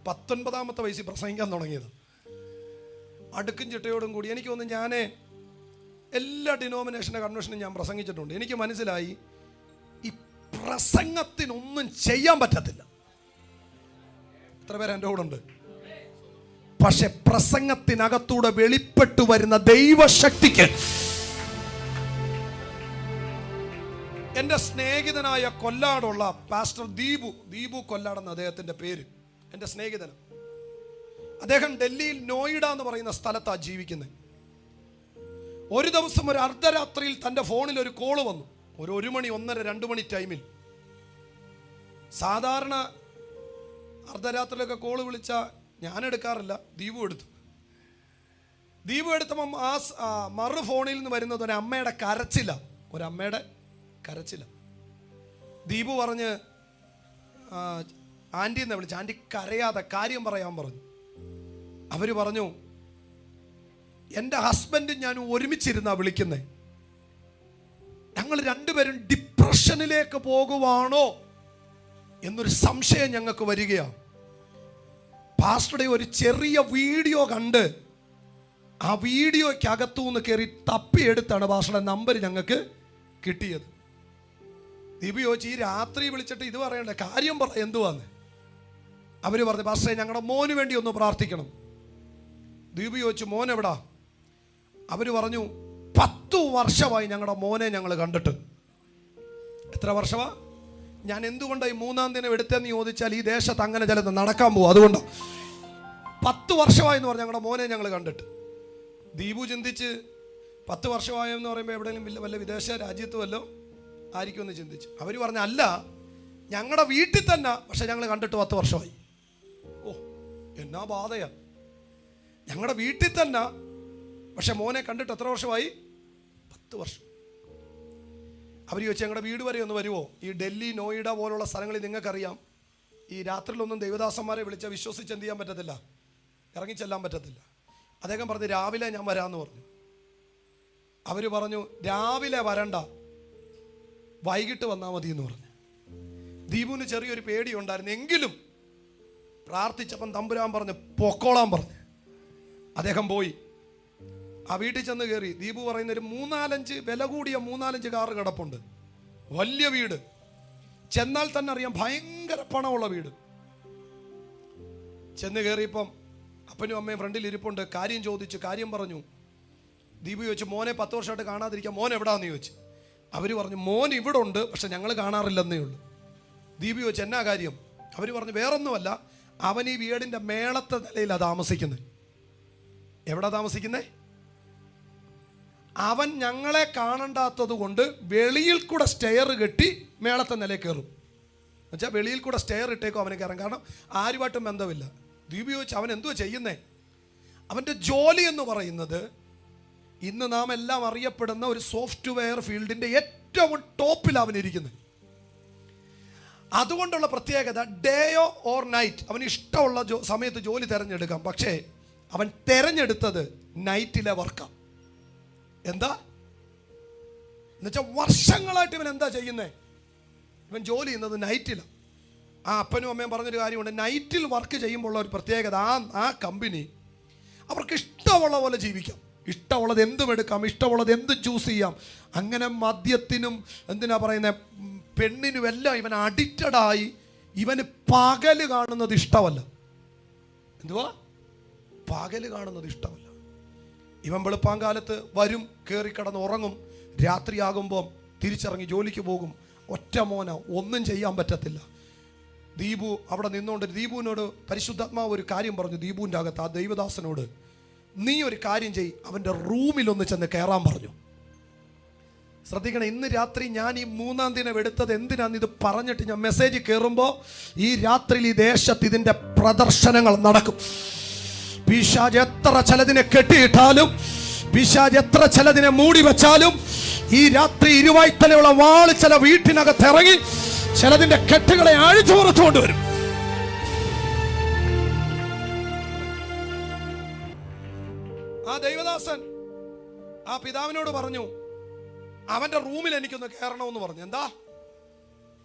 19ാമത്തെ വയസ്സിൽ പ്രസംഗിക്കാൻ തുടങ്ങിയത്. അടുക്കും ചിട്ടയോടും കൂടി എനിക്ക് തോന്നുന്നു ഞാൻ എല്ലാ ഡിനോമിനേഷൻ്റെ കൺവെൻഷനും ഞാൻ പ്രസംഗിച്ചിട്ടുണ്ട്. എനിക്ക് മനസ്സിലായി, ഈ പ്രസംഗത്തിനൊന്നും ചെയ്യാൻ പറ്റത്തില്ല. എത്ര പേര് എൻ്റെ കൂടെ ഉണ്ട്? പക്ഷെ പ്രസംഗത്തിനകത്തൂടെ വെളിപ്പെട്ടു വരുന്ന ദൈവശക്തിക്ക്, എൻ്റെ സ്നേഹിതനായ കൊല്ലാടുള്ള പാസ്റ്റർ ദീപു കൊല്ലാടെന്ന് അദ്ദേഹത്തിൻ്റെ പേര്, എൻ്റെ സ്നേഹിതന്. അദ്ദേഹം ഡൽഹിയിൽ നോയിഡ എന്ന് പറയുന്ന സ്ഥലത്താണ് ജീവിക്കുന്നത്. ഒരു ദിവസം ഒരു അർദ്ധരാത്രിയിൽ തൻ്റെ ഫോണിൽ ഒരു കോള് വന്നു. ഒരു 1 മണി 1:30 2 മണി ടൈമിൽ. സാധാരണ അർദ്ധരാത്രിയിലൊക്കെ കോള് വിളിച്ചാൽ ഞാൻ എടുക്കാറില്ല, ദീപു എടുത്തു. ദീപു എടുത്തപ്പം ആ മറു ഫോണിൽ നിന്ന് വരുന്നത് ഒരമ്മയുടെ കരച്ചില. ദീപു പറഞ്ഞ് ആൻറ്റി എന്ന് വിളിച്ചു. ആൻറ്റി കരയാതെ കാര്യം പറയാൻ പറഞ്ഞു. അവർ പറഞ്ഞു, എൻ്റെ ഹസ്ബൻഡും ഞാനും ഒരുമിച്ചിരുന്നാ വിളിക്കുന്നേ, ഞങ്ങൾ രണ്ടുപേരും ഡിപ്രഷനിലേക്ക് പോകുവാണോ എന്നൊരു സംശയം ഞങ്ങൾക്ക് വരികയാണ്. പാസ്റ്ററുടെ ഒരു ചെറിയ വീഡിയോ കണ്ട് ആ വീഡിയോയ്ക്കകത്തുനിന്ന് കയറി തപ്പിയെടുത്താണ് പാസ്റ്ററുടെ നമ്പർ ഞങ്ങൾക്ക് കിട്ടിയത്. ദീപു ചോദിച്ചു, ഈ രാത്രി വിളിച്ചിട്ട് ഇത് പറയണ്ടേ, കാര്യം പറ, എന്തുവാന്ന്? അവർ പറഞ്ഞു, പാസ്റ്ററെ ഞങ്ങളുടെ മോന് വേണ്ടി ഒന്ന് പ്രാർത്ഥിക്കണം. ദീപു ചോദിച്ചു, മോൻ എവിടാ? അവർ പറഞ്ഞു, 10 വർഷമായി ഞങ്ങളുടെ മോനെ ഞങ്ങൾ കണ്ടിട്ട്. എത്ര വർഷമാ? ഞാൻ എന്തുകൊണ്ടാണ് ഈ 3-ാം ദിനം എടുത്തതെന്ന് ചോദിച്ചാൽ, ഈ ദേശത്ത് അങ്ങനെ ചിലത് നടക്കാൻ പോകും, അതുകൊണ്ടാണ്. 10 വർഷമായി എന്ന് പറഞ്ഞാൽ ഞങ്ങളുടെ മോനെ ഞങ്ങൾ കണ്ടിട്ട്. ദീപു ചിന്തിച്ച്, 10 വർഷമായെന്ന് പറയുമ്പോൾ എവിടെയെങ്കിലും വല്ല വിദേശ രാജ്യത്ത് വല്ലോ ആയിരിക്കുമെന്ന് ചിന്തിച്ചു. അവർ പറഞ്ഞ, അല്ല, ഞങ്ങളുടെ വീട്ടിൽ തന്നെ, പക്ഷെ ഞങ്ങൾ കണ്ടിട്ട് 10 വർഷമായി. ഓ, എന്നാ ബാധയാ! ഞങ്ങളുടെ വീട്ടിൽ തന്നെ, പക്ഷെ മോനെ കണ്ടിട്ട് എത്ര വർഷമായി? 10 വർഷം. അവർ ചോദിച്ചു, ഞങ്ങളുടെ വീട് വരെ ഒന്ന് വരുമോ? ഈ ഡൽഹി, നോയിഡ പോലുള്ള സ്ഥലങ്ങളിൽ നിങ്ങൾക്കറിയാം, ഈ രാത്രിയിലൊന്നും ദൈവദാസന്മാരെ വിളിച്ചാൽ വിശ്വസിച്ച് എന്ത് ചെയ്യാൻ പറ്റത്തില്ല, ഇറങ്ങിച്ചെല്ലാൻ പറ്റത്തില്ല. അദ്ദേഹം പറഞ്ഞു, രാവിലെ ഞാൻ വരാമെന്ന് പറഞ്ഞു. അവർ പറഞ്ഞു, രാവിലെ വരണ്ട, വൈകിട്ട് വന്നാൽ മതി എന്ന് പറഞ്ഞു. ദീപുവിന് ചെറിയൊരു പേടിയുണ്ടായിരുന്നു, എങ്കിലും പ്രാർത്ഥിച്ചപ്പം തമ്പുരാൻ പറഞ്ഞു പൊക്കോളാൻ പറഞ്ഞു. അദ്ദേഹം പോയി. ആ വീട്ടിൽ ചെന്ന് കയറി. ദീപു പറയുന്ന ഒരു 3-4 വില കൂടിയ 3-4 കാറ് കിടപ്പുണ്ട്, വലിയ വീട്. ചെന്നാൽ തന്നെ അറിയാം ഭയങ്കര പണമുള്ള വീട്. ചെന്ന് കയറിയപ്പം അപ്പനും അമ്മയും ഫ്രണ്ടിൽ ഇരിപ്പുണ്ട്. കാര്യം ചോദിച്ചു, കാര്യം പറഞ്ഞു. ദീപു ചോദിച്ചു, മോനെ 10 വർഷമായിട്ട് കാണാതിരിക്കാം, മോൻ എവിടാന്ന് ചോദിച്ചു. അവർ പറഞ്ഞു, മോൻ ഇവിടെ ഉണ്ട്, പക്ഷെ ഞങ്ങൾ കാണാറില്ലെന്നേ ഉള്ളൂ. ദീപു ചോദിച്ചു, എന്നാ കാര്യം? അവർ പറഞ്ഞു, വേറൊന്നുമല്ല, അവൻ ഈ വീടിൻ്റെ മേളത്തെ നിലയിലാണ് താമസിക്കുന്നത്. എവിടെ താമസിക്കുന്നേ? അവൻ ഞങ്ങളെ കാണണ്ടാത്തത് കൊണ്ട് വെളിയിൽ കൂടെ സ്റ്റെയർ കെട്ടി മേളത്തെ നിലയിൽ കയറും. എന്നുവെച്ചാൽ വെളിയിൽ കൂടെ സ്റ്റെയർ ഇട്ടേക്കും അവന് കയറാൻ, കാരണം ആരുമായിട്ടും ബന്ധമില്ല. ദീപു ചോദിച്ചു, അവൻ എന്തുവാ ചെയ്യുന്നേ? അവൻ്റെ ജോലി എന്ന് പറയുന്നത് ഇന്ന് നാം എല്ലാം അറിയപ്പെടുന്ന ഒരു സോഫ്റ്റ്വെയർ ഫീൽഡിൻ്റെ ഏറ്റവും ടോപ്പിൽ അവനിരിക്കുന്നത്. അതുകൊണ്ടുള്ള പ്രത്യേകത, ഡേയോ ഓർ നൈറ്റ് അവന് ഇഷ്ടമുള്ള സമയത്ത് ജോലി തിരഞ്ഞെടുക്കാം. പക്ഷേ അവൻ തിരഞ്ഞെടുത്തത് നൈറ്റിലെ വർക്കാണ്. എന്താ എന്നുവെച്ചാൽ വർഷങ്ങളായിട്ട് ഇവൻ എന്താ ചെയ്യുന്നത്? ഇവൻ ജോലി ചെയ്യുന്നത് നൈറ്റിലാണ്. അപ്പനും അമ്മയും പറഞ്ഞൊരു കാര്യമുണ്ട്, നൈറ്റിൽ വർക്ക് ചെയ്യുമ്പോൾ ഒരു പ്രത്യേകത, ആ കമ്പനി അവർക്ക് ഇഷ്ടമുള്ള പോലെ ജീവിക്കാം, ഇഷ്ടമുള്ളത് എന്തും എടുക്കാം, ഇഷ്ടമുള്ളത് എന്തും ചൂസ് ചെയ്യാം. അങ്ങനെ മദ്യത്തിനും എന്തിനാ പറയുന്നത് പെണ്ണിനും എല്ലാം ഇവൻ അഡിക്റ്റഡായി. ഇവന് പകല് കാണുന്നത് ഇഷ്ടമല്ല. എന്തുവാ? പകല് കാണുന്നത് ഇഷ്ടമല്ല. ഇവൻ വെളുപ്പാങ്കാലത്ത് വരും, കയറിക്കിടന്ന് ഉറങ്ങും, രാത്രിയാകുമ്പോൾ തിരിച്ചിറങ്ങി ജോലിക്ക് പോകും. ഒറ്റ മോന, ഒന്നും ചെയ്യാൻ പറ്റത്തില്ല. ദീപു അവിടെ നിന്നുകൊണ്ട് ദീപുവിനോട് പരിശുദ്ധാത്മാവ് ഒരു കാര്യം പറഞ്ഞു. ദീപുവിൻ്റെ അകത്ത് ആ ദൈവദാസനോട്, നീ ഒരു കാര്യം ചെയ്യ്, അവൻ്റെ റൂമിലൊന്ന് ചെന്ന് കയറാൻ പറഞ്ഞു. ശ്രദ്ധിക്കണം, ഇന്ന് രാത്രി ഞാൻ ഈ 3-ാം ദിനം എടുത്തത് എന്തിനാന്ന് ഇത് പറഞ്ഞിട്ട് ഞാൻ മെസ്സേജ് കയറുമ്പോൾ ഈ രാത്രിയിൽ ഈ ദേശത്ത് ഇതിൻ്റെ പ്രദർശനങ്ങൾ നടക്കും. പിശാച് എത്ര ചിലതിനെ കെട്ടിയിട്ടാലും, പിശാച് എത്ര ചിലതിനെ മൂടി വെച്ചാലും, ഈ രാത്രി ഇരുവായ്ത്തലയുള്ള വാള് ചില വീട്ടിനകത്ത് ഇറങ്ങി ചിലതിന്റെ കെട്ടുകളെ അഴിച്ചു പുറത്തു കൊണ്ടുവരും. ആ ദൈവദാസൻ ആ പിതാവിനോട് പറഞ്ഞു, അവന്റെ റൂമിൽ എനിക്കൊന്ന് കയറണമെന്ന് പറഞ്ഞു. എന്താ?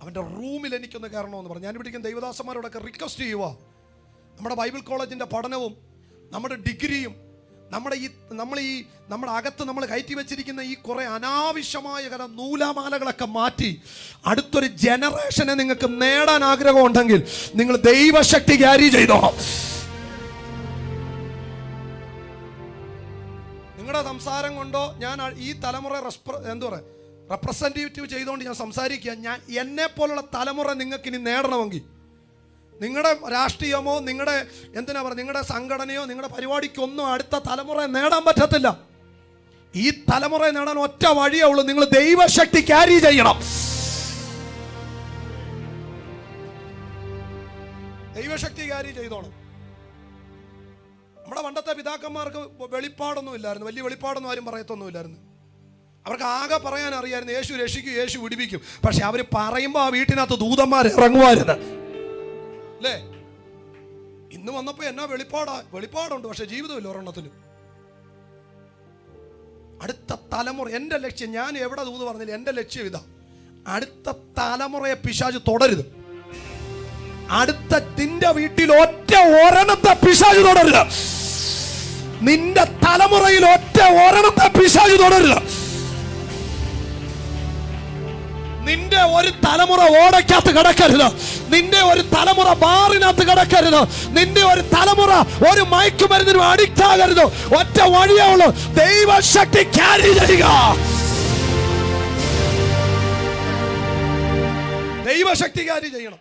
അവന്റെ റൂമിൽ എനിക്കൊന്ന് കയറണമെന്ന് പറഞ്ഞു. ഞാൻ ഇവിടേക്കും ദൈവദാസന്മാരോടൊക്കെ റിക്വസ്റ്റ് ചെയ്യുക, നമ്മുടെ ബൈബിൾ കോളേജിന്റെ പഠനവും നമ്മുടെ ഡിഗ്രിയും നമ്മുടെ അകത്ത് നമ്മൾ കയറ്റി വെച്ചിരിക്കുന്ന ഈ കുറെ അനാവശ്യമായ നൂലാമാലകളൊക്കെ മാറ്റി അടുത്തൊരു ജനറേഷനെ നിങ്ങൾക്ക് നേടാൻ ആഗ്രഹം ഉണ്ടെങ്കിൽ നിങ്ങൾ ദൈവശക്തി ക്യാരി ചെയ്തോണം. നിങ്ങളുടെ സംസാരം കൊണ്ടോ ഞാൻ ഈ തലമുറ റെപ്രസെൻറ്റേറ്റീവ് ചെയ്തുകൊണ്ട് ഞാൻ സംസാരിക്കുക. ഞാൻ എന്നെ പോലുള്ള തലമുറ നിങ്ങൾക്ക് ഇനി നേടണമെങ്കിൽ നിങ്ങളുടെ രാഷ്ട്രീയമോ നിങ്ങളുടെ സംഘടനയോ നിങ്ങളുടെ പരിപാടിക്കൊന്നും അടുത്ത തലമുറയെ നേടാൻ പറ്റത്തില്ല. ഈ തലമുറയെ നേടാൻ ഒറ്റ വഴിയേ ഉള്ളൂ, നിങ്ങൾ ദൈവശക്തി ക്യാരി ചെയ്യണം. ദൈവശക്തി ക്യാരി ചെയ്തോണം. നമ്മുടെ പണ്ടത്തെ പിതാക്കന്മാർക്ക് വെളിപ്പാടൊന്നും ഇല്ലായിരുന്നു, വലിയ വെളിപ്പാടൊന്നും ആരും പറയത്തൊന്നുമില്ലായിരുന്നു. അവർക്ക് ആകെ പറയാൻ അറിയായിരുന്നു, യേശു രക്ഷിക്കും, യേശു വിടിവിക്കും. പക്ഷെ അവർ പറയുമ്പോൾ ആ വീട്ടിനകത്ത് ദൂതന്മാർ ഇറങ്ങുമായിരുന്നു, അല്ലേ? ഇന്ന് വന്നപ്പോ എന്നാ വെളിപ്പാടുണ്ട്, പക്ഷെ ജീവിതമില്ല ഒരെണ്ണത്തിനും. അടുത്ത തലമുറ, എൻ്റെ ലക്ഷ്യം, ഞാൻ എവിടെ ദൂത് പറഞ്ഞില്ല, എൻ്റെ ലക്ഷ്യം ഇതാ, അടുത്ത തലമുറയെ പിശാച് തുടരുത്. നിന്റെ വീട്ടിൽ ഒറ്റ ഒരെണ്ണത്തെ പിശാച് തുടരുത്. നിന്റെ തലമുറയിൽ ഒറ്റ ഒരെണ്ണത്തെ പിശാച് തുടരുത്. നിന്റെ ഒരു തലമുറ ഓടയ്ക്കകത്ത് കിടക്കരുത്. നിന്റെ ഒരു തലമുറ ബാറിനകത്ത് കിടക്കരുത്. നിന്റെ ഒരു തലമുറ ഒരു മയക്കുമരുന്നിനും അഡിക്റ്റ് ആകരുത്. ഒറ്റ വഴിയേ ഉള്ളൂ, ദൈവശക്തി ക്യാരി ചെയ്യുക. ദൈവശക്തി ക്യാരി ചെയ്യണം.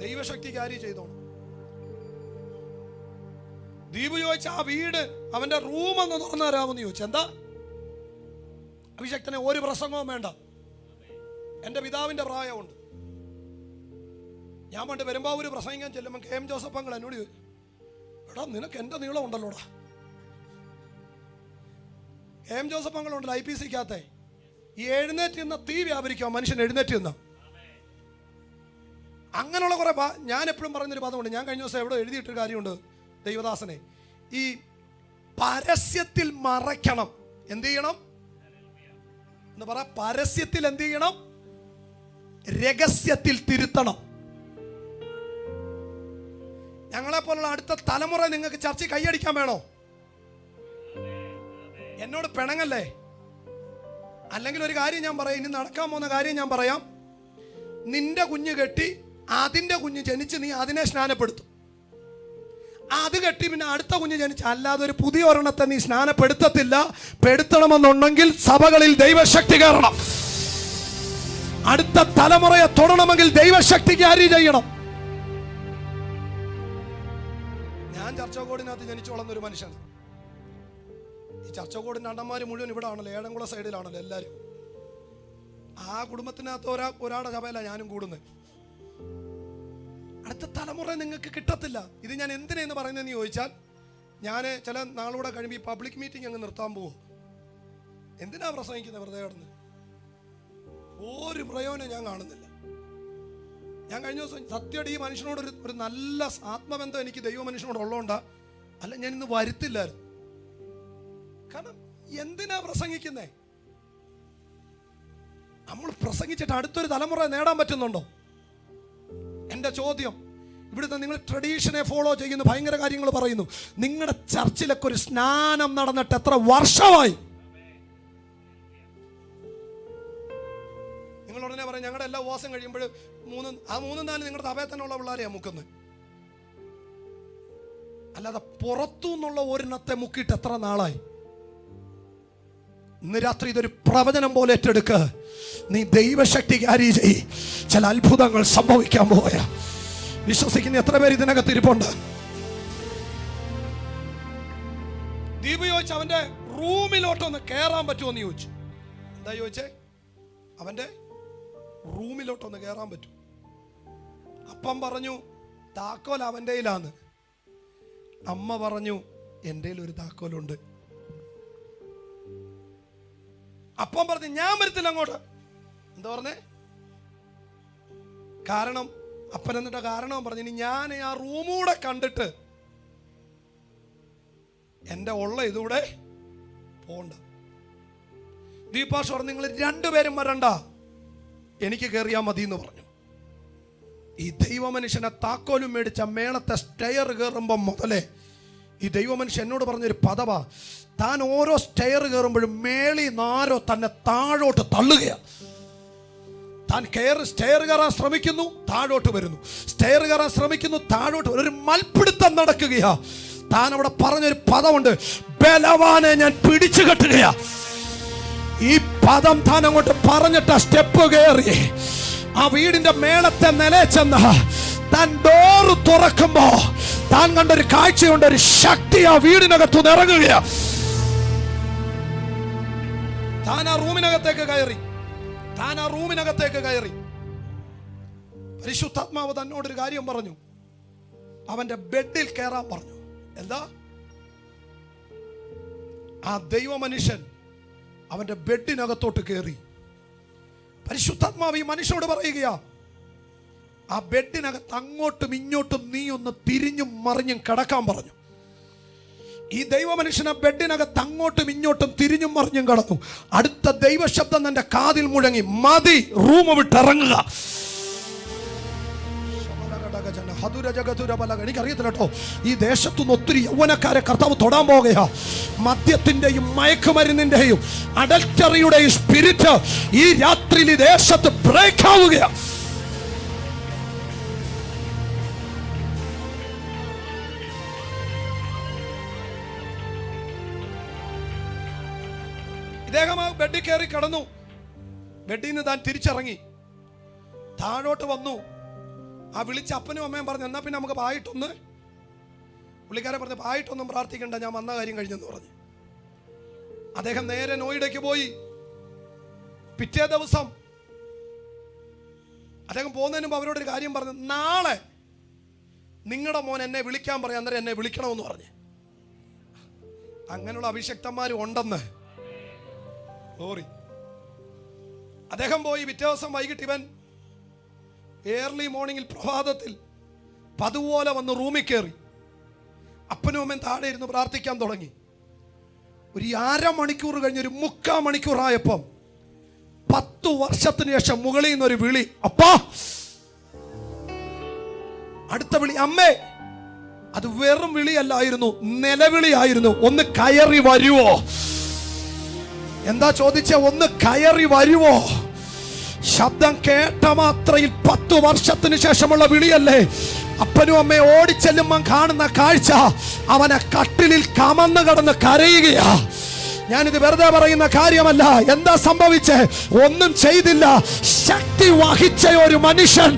ദൈവശക്തി ക്യാരി ചെയ്തോണം. ദീപു ചോദിച്ച ആ വീട് അവന്റെ റൂം എന്ന് തുറന്നു തരാമെന്ന് ചോദിച്ചു. എന്താ? അഭിഷക്തനെ ഒരു പ്രസംഗവും വേണ്ട, എൻ്റെ പിതാവിൻ്റെ പ്രായമുണ്ട്. ഞാൻ പണ്ട് പെരുമ്പാവൂര് പ്രസംഗിക്കാൻ ചെല്ലുമ്പോൾ KM ജോസഫ് അങ്കിൾ എന്നോട് ചോദിച്ചു, എടാ നിനക്ക് എൻ്റെ നീളം ഉണ്ടല്ലോടാ. KM ജോസഫ് അങ്കിൾ ഉണ്ടല്ലോ IPC-ക്കകത്തെ, ഈ എഴുന്നേറ്റ് നിന്ന തീ വ്യാപരിക്കുക മനുഷ്യൻ എഴുന്നേറ്റ് നിന്ന. അങ്ങനെയുള്ള കുറെ ഞാൻ എപ്പോഴും പറയുന്നൊരു പദമുണ്ട്, ഞാൻ കഴിഞ്ഞ ദിവസം എവിടെ എഴുതിയിട്ടൊരു കാര്യമുണ്ട്, ദൈവദാസനെ, ഈ പരസ്യത്തിൽ മറയ്ക്കണം. എന്ത് ചെയ്യണം എന്ന് പറ? പരസ്യത്തിൽ എന്ത് ചെയ്യണം? രഹസ്യത്തിൽ തിരുത്തണം. ഞങ്ങളെ പോലുള്ള അടുത്ത തലമുറ നിങ്ങൾക്ക് ചർച്ച കൈയടിക്കാൻ വേണോ? എന്നോട് പിണങ്ങല്ലേ. അല്ലെങ്കിൽ ഒരു കാര്യം ഞാൻ പറയാം, ഇനി നടക്കാൻ പോകുന്ന കാര്യം ഞാൻ പറയാം. നിന്റെ കുഞ്ഞ് കെട്ടി അതിൻ്റെ കുഞ്ഞ് ജനിച്ച് നീ അതിനെ സ്നാനപ്പെടുത്തും. അത് കെട്ടി പിന്നെ അടുത്ത കുഞ്ഞ് ജനിച്ച്, അല്ലാതെ ഒരു പുതിയ ഒരെണ്ണത്തെ നീ സ്നാനപ്പെടുത്തത്തില്ല. പെടുത്തണമെന്നുണ്ടെങ്കിൽ സഭകളിൽ ദൈവശക്തി കയറണം. അടുത്ത തലമുറയെ തൊടണമെങ്കിൽ ദൈവശക്തി ക്യാരി ചെയ്യണം. ഞാൻ ചർച്ചകോടിനകത്ത് ജനിച്ചു വളർന്നൊരു മനുഷ്യനാണ്. ഈ ചർച്ചകോടിൻ്റെ അണ്ണന്മാർ മുഴുവൻ ഇവിടെ ആണല്ലോ, ഏഴംകുളം സൈഡിലാണല്ലോ എല്ലാവരും. ആ കുടുംബത്തിനകത്ത് ഒരാളുടെ സഭയിലാണ് ഞാനും കൂടുന്നത്. അടുത്ത തലമുറ നിങ്ങൾക്ക് കിട്ടത്തില്ല. ഇത് ഞാൻ എന്തിനെന്ന് പറയുന്നതെന്ന് ചോദിച്ചാൽ, ഞാൻ ചില നാളൂടെ കഴിയുമ്പോൾ ഈ പബ്ലിക് മീറ്റിംഗ് അങ്ങ് നിർത്താൻ പോവോ. എന്തിനാ പ്രസംഗിക്കുന്നത് വെറുതെ കിടന്ന്? ഒരു പ്രയോജനം ഞാൻ കാണുന്നില്ല. ഞാൻ കഴിഞ്ഞ ദിവസം സത്യമായിട്ട് ഈ മനുഷ്യനോട് ഒരു നല്ല ആത്മബന്ധം എനിക്ക് ദൈവ മനുഷ്യനോട് ഉള്ളതുകൊണ്ടാ, അല്ല ഞാൻ ഇന്ന് വരുത്തില്ലായിരുന്നു. കാരണം എന്തിനാ പ്രസംഗിക്കുന്നേ? നമ്മൾ പ്രസംഗിച്ചിട്ട് അടുത്തൊരു തലമുറ നേടാൻ പറ്റുന്നുണ്ടോ? എൻ്റെ ചോദ്യം. ഇവിടുത്തെ നിങ്ങൾ ട്രഡീഷനെ ഫോളോ ചെയ്യുന്നു, ഭയങ്കര കാര്യങ്ങൾ പറയുന്നു. നിങ്ങളുടെ ചർച്ചിലൊക്കെ ഒരു സ്നാനം നടന്നിട്ട് എത്ര വർഷമായി? നിങ്ങൾ ഉടനെ പറയും ഞങ്ങളുടെ എല്ലാ ഉപവാസം കഴിയുമ്പോൾ 3-4 നിങ്ങളുടെ സഭയിൽ തന്നെ ഉള്ള പിള്ളേരെയാണ് മുക്കുന്നത്. അല്ലാതെ പുറത്തു നിന്നുള്ള ഒരെണ്ണത്തെ മുക്കിയിട്ട് എത്ര നാളായി? ഇന്ന് രാത്രി ഇതൊരു പ്രവചനം പോലെ ഏറ്റെടുക്കുക. നീ ദൈവശക്തി ക്യാരി ചെയ്യ്, ചില അത്ഭുതങ്ങൾ സംഭവിക്കാൻ പോയ. വിശ്വസിക്കുന്ന എത്ര പേര് ഇതിനകത്ത് ഇരിപ്പുണ്ട്? ദീപ് ചോദിച്ചു അവന്റെ റൂമിലോട്ടൊന്ന് കയറാൻ പറ്റുമോ എന്ന് ചോദിച്ചു. എന്താ ചോദിച്ചേ? അവന്റെ റൂമിലോട്ടൊന്ന് കയറാൻ പറ്റും. അപ്പം പറഞ്ഞു താക്കോൽ അവൻ്റെ കയ്യിലാന്ന്. അമ്മ പറഞ്ഞു എൻ്റെ കയ്യിൽ ഒരു താക്കോലുണ്ട്. അപ്പം പറഞ്ഞു ഞാൻ വരത്തില്ല അങ്ങോട്ട്. എന്താ പറഞ്ഞേ? കാരണം അപ്പൻ എന്നിട്ട് കാരണം പറഞ്ഞു ഇനി ഞാൻ ആ റൂമൂടെ കണ്ടിട്ട് എൻ്റെ ഉള്ള ഇതൂടെ പോണ്ട. ദീപാഷ് പറഞ്ഞു നിങ്ങൾ 2 പേരും വരണ്ട, എനിക്ക് കയറിയാൽ മതി എന്ന് പറഞ്ഞു. ഈ ദൈവമനുഷ്യനെ താക്കോലും മേടിച്ച മേളത്തെ സ്റ്റെയർ കയറുമ്പം മുതലേ ഈ ദൈവമനുഷ്യൻ എന്നോട് പറഞ്ഞൊരു പദവാ, താൻ ഓരോ സ്റ്റെയർ കയറുമ്പോഴും മേളി നാരോ തന്നെ താഴോട്ട് തള്ളുകയാണ്. താൻ സ്റ്റെയർ കയറാൻ ശ്രമിക്കുന്നു, താഴോട്ട് വരുന്നു. സ്റ്റെയർ കയറാൻ ശ്രമിക്കുന്നു, താഴോട്ട് ഒരു മൽപ്പിടുത്തം നടക്കുകയാ. താൻ അവിടെ പറഞ്ഞൊരു പദമുണ്ട്, ബലവാനെ ഞാൻ പിടിച്ചു കെട്ടുകയാ. ഈ പദം താൻ അങ്ങോട്ട് പറഞ്ഞിട്ട് സ്റ്റെപ്പ് കയറി ആ വീടിന്റെ മേളത്തെ നിലച്ചെന്ന് താൻ ഡോറ് തുറക്കുമ്പോ താൻ കണ്ടൊരു കാഴ്ചയുണ്ട്. ഒരു ശക്തി ആ വീടിനകത്തു ഇറങ്ങുകയാ. താൻ ആ റൂമിനകത്തേക്ക് കയറി. പരിശുദ്ധാത്മാവ് തന്നോടൊരു കാര്യം പറഞ്ഞു. അവന്റെ ബെഡിൽ കയറാൻ പറഞ്ഞു. എന്താ? ആ ദൈവ മനുഷ്യൻ അവന്റെ ബെഡിനകത്തോട്ട് കയറി. പരിശുദ്ധാത്മാവ് ഈ മനുഷ്യനോട് പറയുകയാ, ആ ബെഡിനകത്ത് അങ്ങോട്ടും ഇങ്ങോട്ടും നീ ഒന്ന് തിരിഞ്ഞും മറിഞ്ഞും കിടക്കാൻ പറഞ്ഞു. ഈ ദൈവ മനുഷ്യനെ ബെഡിനകത്ത് അങ്ങോട്ടും ഇങ്ങോട്ടും തിരിഞ്ഞും മറിഞ്ഞും കടന്നു. അടുത്ത ദൈവശബ്ദം തന്റെ കാതിൽ മുഴങ്ങി, മതി, റൂം വിട്ടിറങ്ങുക. എനിക്കറിയത്തില്ല കേട്ടോ, ഈ ദേശത്തുനിന്ന് ഒത്തിരി യൗവനക്കാരെ കർത്താവ് തൊടാൻ പോകുകയാ. മദ്യത്തിന്റെയും മയക്കുമരുന്നിന്റെയും അഡൽറ്ററിയുടെയും സ്പിരിറ്റ് ഈ രാത്രിയിൽ ഈ ദേശത്ത് ബ്രേക്ക് ആവുകയാ. ഇദ്ദേഹം ആ ബെഡിൽ കയറി കിടന്നു. ബെഡിൽ നിന്ന് താൻ തിരിച്ചിറങ്ങി താഴോട്ട് വന്നു. ആ വിളിച്ച അപ്പനും അമ്മയും പറഞ്ഞു എന്നാ പിന്നെ നമുക്ക് പായിട്ടൊന്ന്. പുള്ളിക്കാരെ പറഞ്ഞു പായിട്ടൊന്നും പ്രാർത്ഥിക്കണ്ട, ഞാൻ വന്ന കാര്യം കഴിഞ്ഞെന്ന് പറഞ്ഞു. അദ്ദേഹം നേരെ നോയിഡയ്ക്ക് പോയി. പിറ്റേ ദിവസം അദ്ദേഹം പോകുന്നതിന് മുമ്പ് അവരോടൊരു കാര്യം പറഞ്ഞു, നാളെ നിങ്ങളുടെ മോൻ എന്നെ വിളിക്കാൻ പറയാം, അന്നേരം എന്നെ വിളിക്കണമെന്ന് പറഞ്ഞു. അങ്ങനെയുള്ള അഭിഷക്തന്മാരും ഉണ്ടെന്ന്. അദ്ദേഹം പോയി. പിറ്റേ ദിവസം വൈകിട്ട് ഇവൻ ഏർലി മോർണിംഗിൽ പ്രഭാതത്തിൽ പതുപോലെ വന്ന് റൂമിൽ കയറി. അപ്പനും അമ്മയും താഴെ ഇരുന്ന് പ്രാർത്ഥിക്കാൻ തുടങ്ങി. ഒരു 1/2 മണിക്കൂർ കഴിഞ്ഞ് ഒരു 3/4 മണിക്കൂറായപ്പം 10 വർഷത്തിന് ശേഷം മുകളിൽ നിന്നൊരു വിളി, അപ്പാ. അടുത്ത വിളി അമ്മേ. അത് വെറും വിളിയല്ലായിരുന്നു, നിലവിളിയായിരുന്നു. ഒന്ന് കയറി വരുവോ? എന്താ ചോദിച്ച? ഒന്ന് കയറി വരുവോ? ശബ്ദം കേട്ട മാത്രയിൽ 10 വർഷത്തിന് ശേഷമുള്ള വിളിയല്ലേ. അപ്പനും അമ്മയെ ഓടിച്ചെല്ലുമ്പം കാണുന്ന കാഴ്ച, അവനെ കട്ടിലിൽ കമന്ന് കിടന്ന് കരയുകയാ. ഞാനിത് വെറുതെ പറയുന്ന കാര്യമല്ല. എന്താ സംഭവിച്ചേ? ഒന്നും ചെയ്തില്ല. ശക്തി വഹിച്ച ഒരു മനുഷ്യൻ